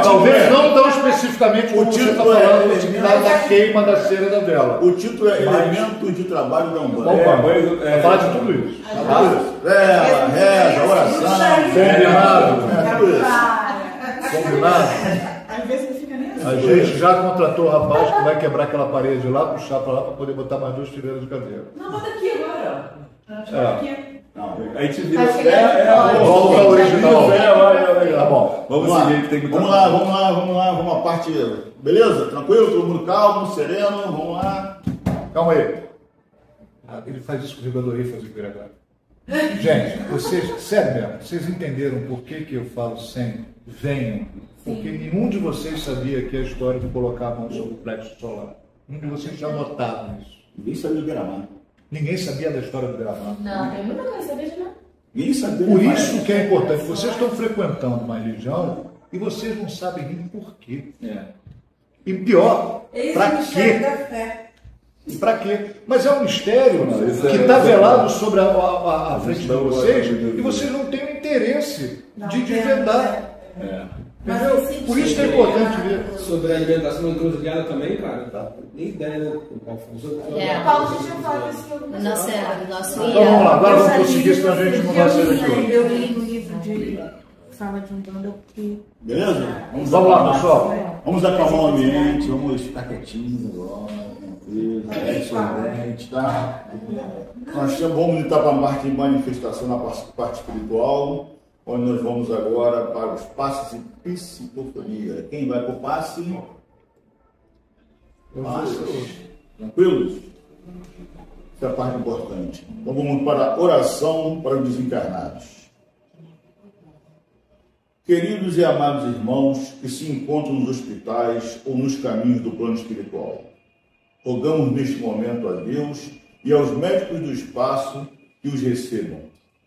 Talvez não tão especificamente como você está falando do significado da queima da cera da vela. O título é Elemento de Trabalho da Umbanda. Vai falar de tudo isso. Vela, reza, oração. Combinado? Às vezes não fica nem assim. A gente já contratou o rapaz que vai quebrar aquela parede lá, puxar para lá para poder botar mais 2 fileiras de cadeira. Não, bota aqui agora. Aí te vira. Volta ao original. Tá bom. Vamos seguir, que tem que vamos lá, vamos à parte. Beleza? Tranquilo? Todo mundo calmo, sereno, vamos lá. Calma aí. Ele faz isso com o jogador aí, faz o agora. Gente, vocês, sério mesmo, vocês entenderam por que eu falo sempre, venham? Porque nenhum de vocês sabia que a história de colocar a mão sobre o plexo solar. Nenhum de vocês já notaram isso. Ninguém sabia do Gramado. Ninguém sabia da história do Gramado. Não, tem muita coisa, sabia de não. Ninguém sabia. Por isso que é importante. Vocês estão frequentando uma religião e vocês não sabem nem por quê. E pior, para quê? E para quê? Mas é um mistério que está velado sobre a frente de vocês e vocês não têm o interesse de desvendar. Entendeu? Por isso que é importante ver. Sobre a alimentação encruzilhada também, cara, nem ideia, né? Paulo, a gente já falou isso no nosso Então vamos lá, agora vamos conseguir, senão a gente não vai sair daqui hoje. Eu li no livro de fala de Umbanda que... Beleza? Vamos lá, pessoal. Vamos acalmar o ambiente, vamos ficar quietinhos agora. Tá? Nós vamos entrar para a parte de manifestação na parte espiritual, onde nós vamos agora para os passes de psicofonia. Quem vai para o passe? Tranquilos? Essa é a parte importante. Então vamos para a oração para os desencarnados. Queridos e amados irmãos que se encontram nos hospitais ou nos caminhos do plano espiritual, rogamos neste momento a Deus e aos médicos do espaço que os recebam,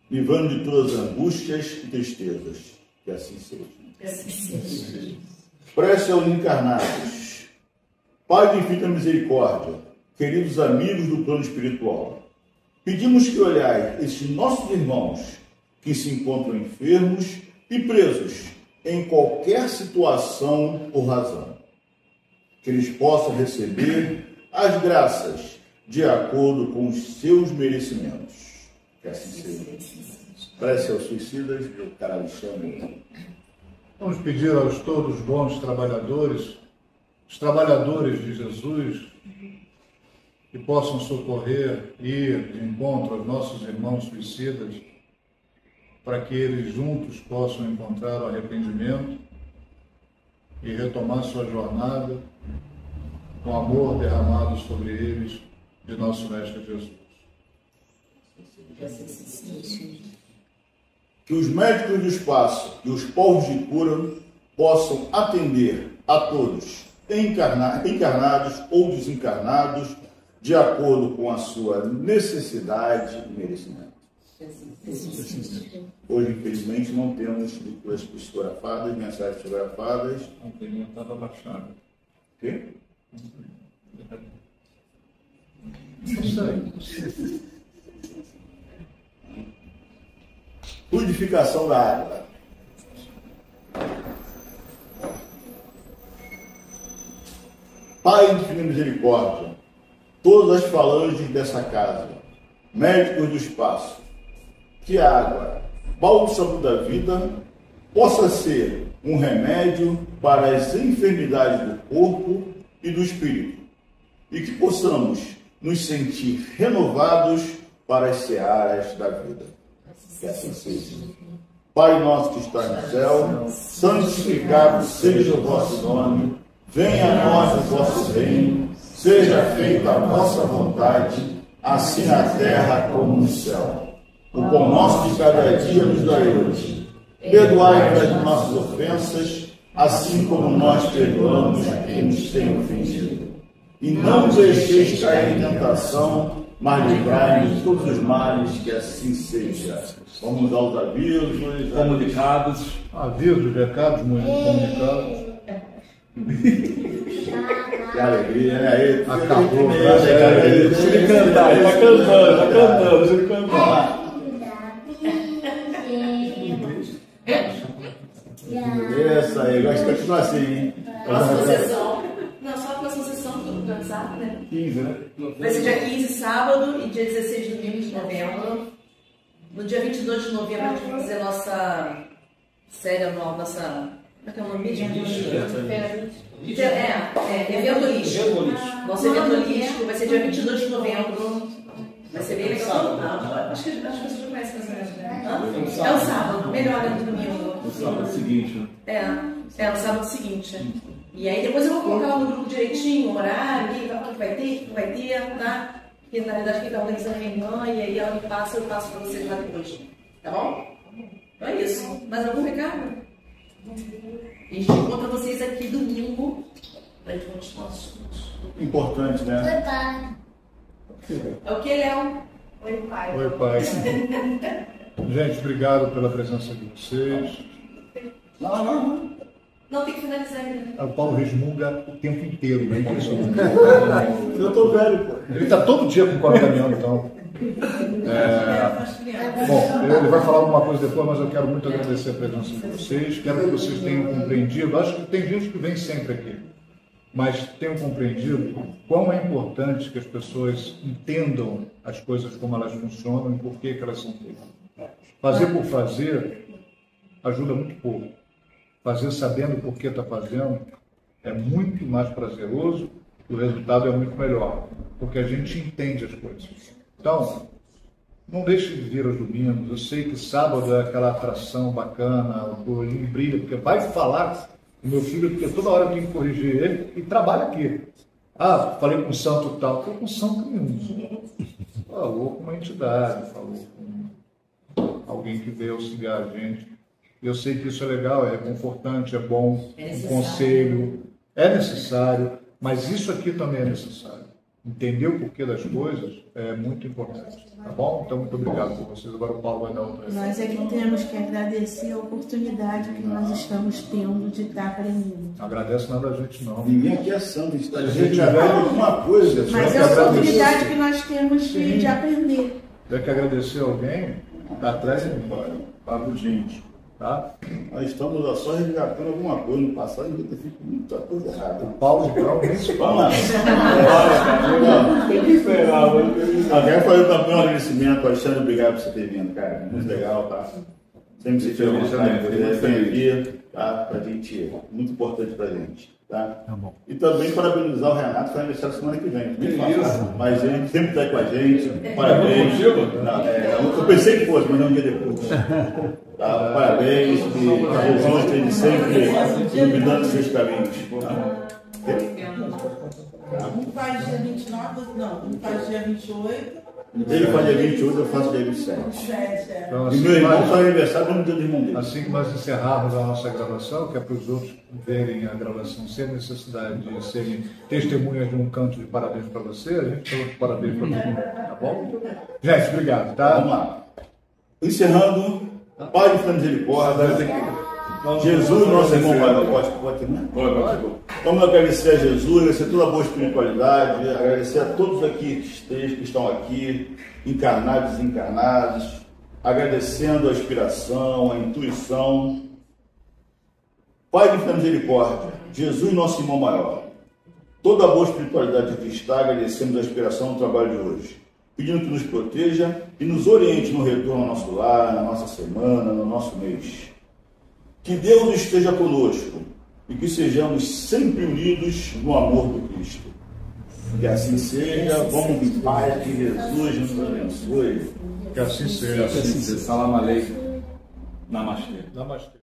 livrando de todas as angústias e tristezas. Que assim seja. Prece aos encarnados. Pai de infinita misericórdia, queridos amigos do plano espiritual, pedimos que olhai estes nossos irmãos que se encontram enfermos e presos em qualquer situação ou razão, que eles possam receber as graças de acordo com os seus merecimentos. Que assim seja. Prece aos suicidas, o cara Alexandre. Vamos pedir aos todos bons trabalhadores, os trabalhadores de Jesus, que possam socorrer, ir de encontro aos nossos irmãos suicidas, para que eles juntos possam encontrar o arrependimento e retomar sua jornada com o amor derramado sobre eles de nosso Mestre Jesus. Que os médicos do espaço e os povos de cura possam atender a todos, encarnados ou desencarnados, de acordo com a sua necessidade e merecimento. Hoje, infelizmente, não temos leituras psicografadas, mensagens psicografadas. A anteninha estava baixada. O quê? Isso aí. Fluidificação da água. Pai de infinita misericórdia, todas as falanges dessa casa, médicos do espaço, que a água, bálsamo da vida, possa ser um remédio para as enfermidades do corpo e do espírito, e que possamos nos sentir renovados para as searas da vida. Que assim seja. Pai nosso que estás no céu, santificado seja o vosso nome, venha a nós o vosso reino, seja feita a vossa vontade, assim na terra como no céu. O pão nosso de cada dia nos dai hoje. Perdoai as nossas ofensas, assim como nós perdoamos a quem nos tem ofendido. E não nos deixeis cair em tentação, mas livrai-nos de todos os males, que assim seja. Vamos aos avisos, comunicados. Avisos, recados, comunicados. Que alegria, né? Aí, acabou. Deixa ele cantar, ele está cantando, deixa ele cantar. Isso aí, gosto de continuar assim, hein? Próxima sessão. Não, só a próxima sessão do WhatsApp, né? 15, né? Vai ser dia 15, sábado, e dia 16, domingo de novembro. No dia 22 de novembro, a gente vai fazer a nossa série anual, nossa. Como é que é o nome? Evento holístico. Nosso evento holístico vai ser dia 22 de novembro. Vai ser bem legal. Acho que as pessoas já conhecem mais ou menos, né? É o sábado, melhor do domingo. O sábado seguinte, né? É no sábado seguinte. E aí depois eu vou colocar lá no grupo direitinho, o horário, o que vai ter, tá? Porque na verdade quem está organizando é minha irmã, e aí ela me passa, eu passo para vocês lá depois. Tá bom? Então é isso. Mais algum recado? A gente encontra vocês aqui domingo para a gente continuar os estudos. Importante, né? Oi, pai. É o que, Léo? Oi, pai. Oi, pai. Gente, obrigado pela presença de vocês. Não, tem que finalizar ainda. O Paulo resmunga o tempo inteiro, né? Eu tô velho, pô. Ele está todo dia com o corpo caminhando, então. Bom, ele vai falar alguma coisa depois, mas eu quero muito agradecer a presença de vocês. Quero que vocês tenham compreendido. Acho que tem gente que vem sempre aqui, mas tenham compreendido quão é importante que as pessoas entendam as coisas como elas funcionam e por que elas são feitas. Fazer por fazer ajuda muito pouco. Fazer sabendo por que está fazendo é muito mais prazeroso e o resultado é muito melhor, porque a gente entende as coisas. Então, não deixe de vir aos domingos. Eu sei que sábado é aquela atração bacana, o olhinho brilha, porque vai falar com meu filho, porque toda hora eu tenho que corrigir ele e trabalha aqui. Ah, falei com o santo tal. Falei com o santo nenhum. Falou com uma entidade, falou com alguém que veio auxiliar a gente. Eu sei que isso é legal, é confortante, é bom, um conselho, é necessário, mas isso aqui também é necessário. Entender o porquê das coisas é muito importante, tá bom? Então, muito obrigado por vocês. Agora o Paulo vai dar outra. Nós é que temos que agradecer a oportunidade que nós estamos tendo de estar aprendendo. Não agradece nada a gente, não. Ninguém aqui é santo, a gente está dizendo alguma coisa. Mas é a oportunidade que nós temos de aprender. Tem que agradecer alguém, está atrás e embora. Papo gente. Tá? Nós estamos só resgatando alguma coisa no passado, devia ter feito muita coisa errada. O Paulo então nem se fala. Tem que esperar. Alguém fazer também um agradecimento, Alexandre, obrigado por você ter vindo, cara. Muito legal, tá? Sempre se tiver vontade, vem aqui, tá? Pra gente, muito importante pra gente, tá? Tá bom. E também parabenizar o Renato, que vai aniversário semana que vem. Mas ele sempre está com a gente. Parabéns. Eu pensei que fosse, mas não um dia depois. Tá? Parabéns, que Jesus esteja sempre iluminando seus caminhos. Um faz dia 29, não, um faz dia 28. Ele faz dia 28, eu faço dia 27. Então, E assim, meu irmão faz aniversário no dia do irmão dele. Assim que nós encerrarmos a nossa gravação, que é para os outros verem a gravação sem necessidade de serem testemunhas de um canto de parabéns para você, a gente fala parabéns para todo mundo, tá bom? Gente, obrigado, tá? Vamos lá. Encerrando, Pai de misericórdia, Jesus, nosso irmão maior, pode terminar? Vamos agradecer a Jesus, agradecer toda a boa espiritualidade, agradecer a todos aqui que estão aqui, encarnados e desencarnados, agradecendo a inspiração, a intuição. Pai de misericórdia, Jesus, nosso irmão maior, toda a boa espiritualidade que está, agradecemos a inspiração no trabalho de hoje, pedindo que nos proteja e nos oriente no retorno ao nosso lar, na nossa semana, no nosso mês. Que Deus esteja conosco e que sejamos sempre unidos no amor do Cristo. Que assim seja, vamos em paz, que Jesus nos abençoe. Que assim seja. Salam aleikum. Namastê. Namastê.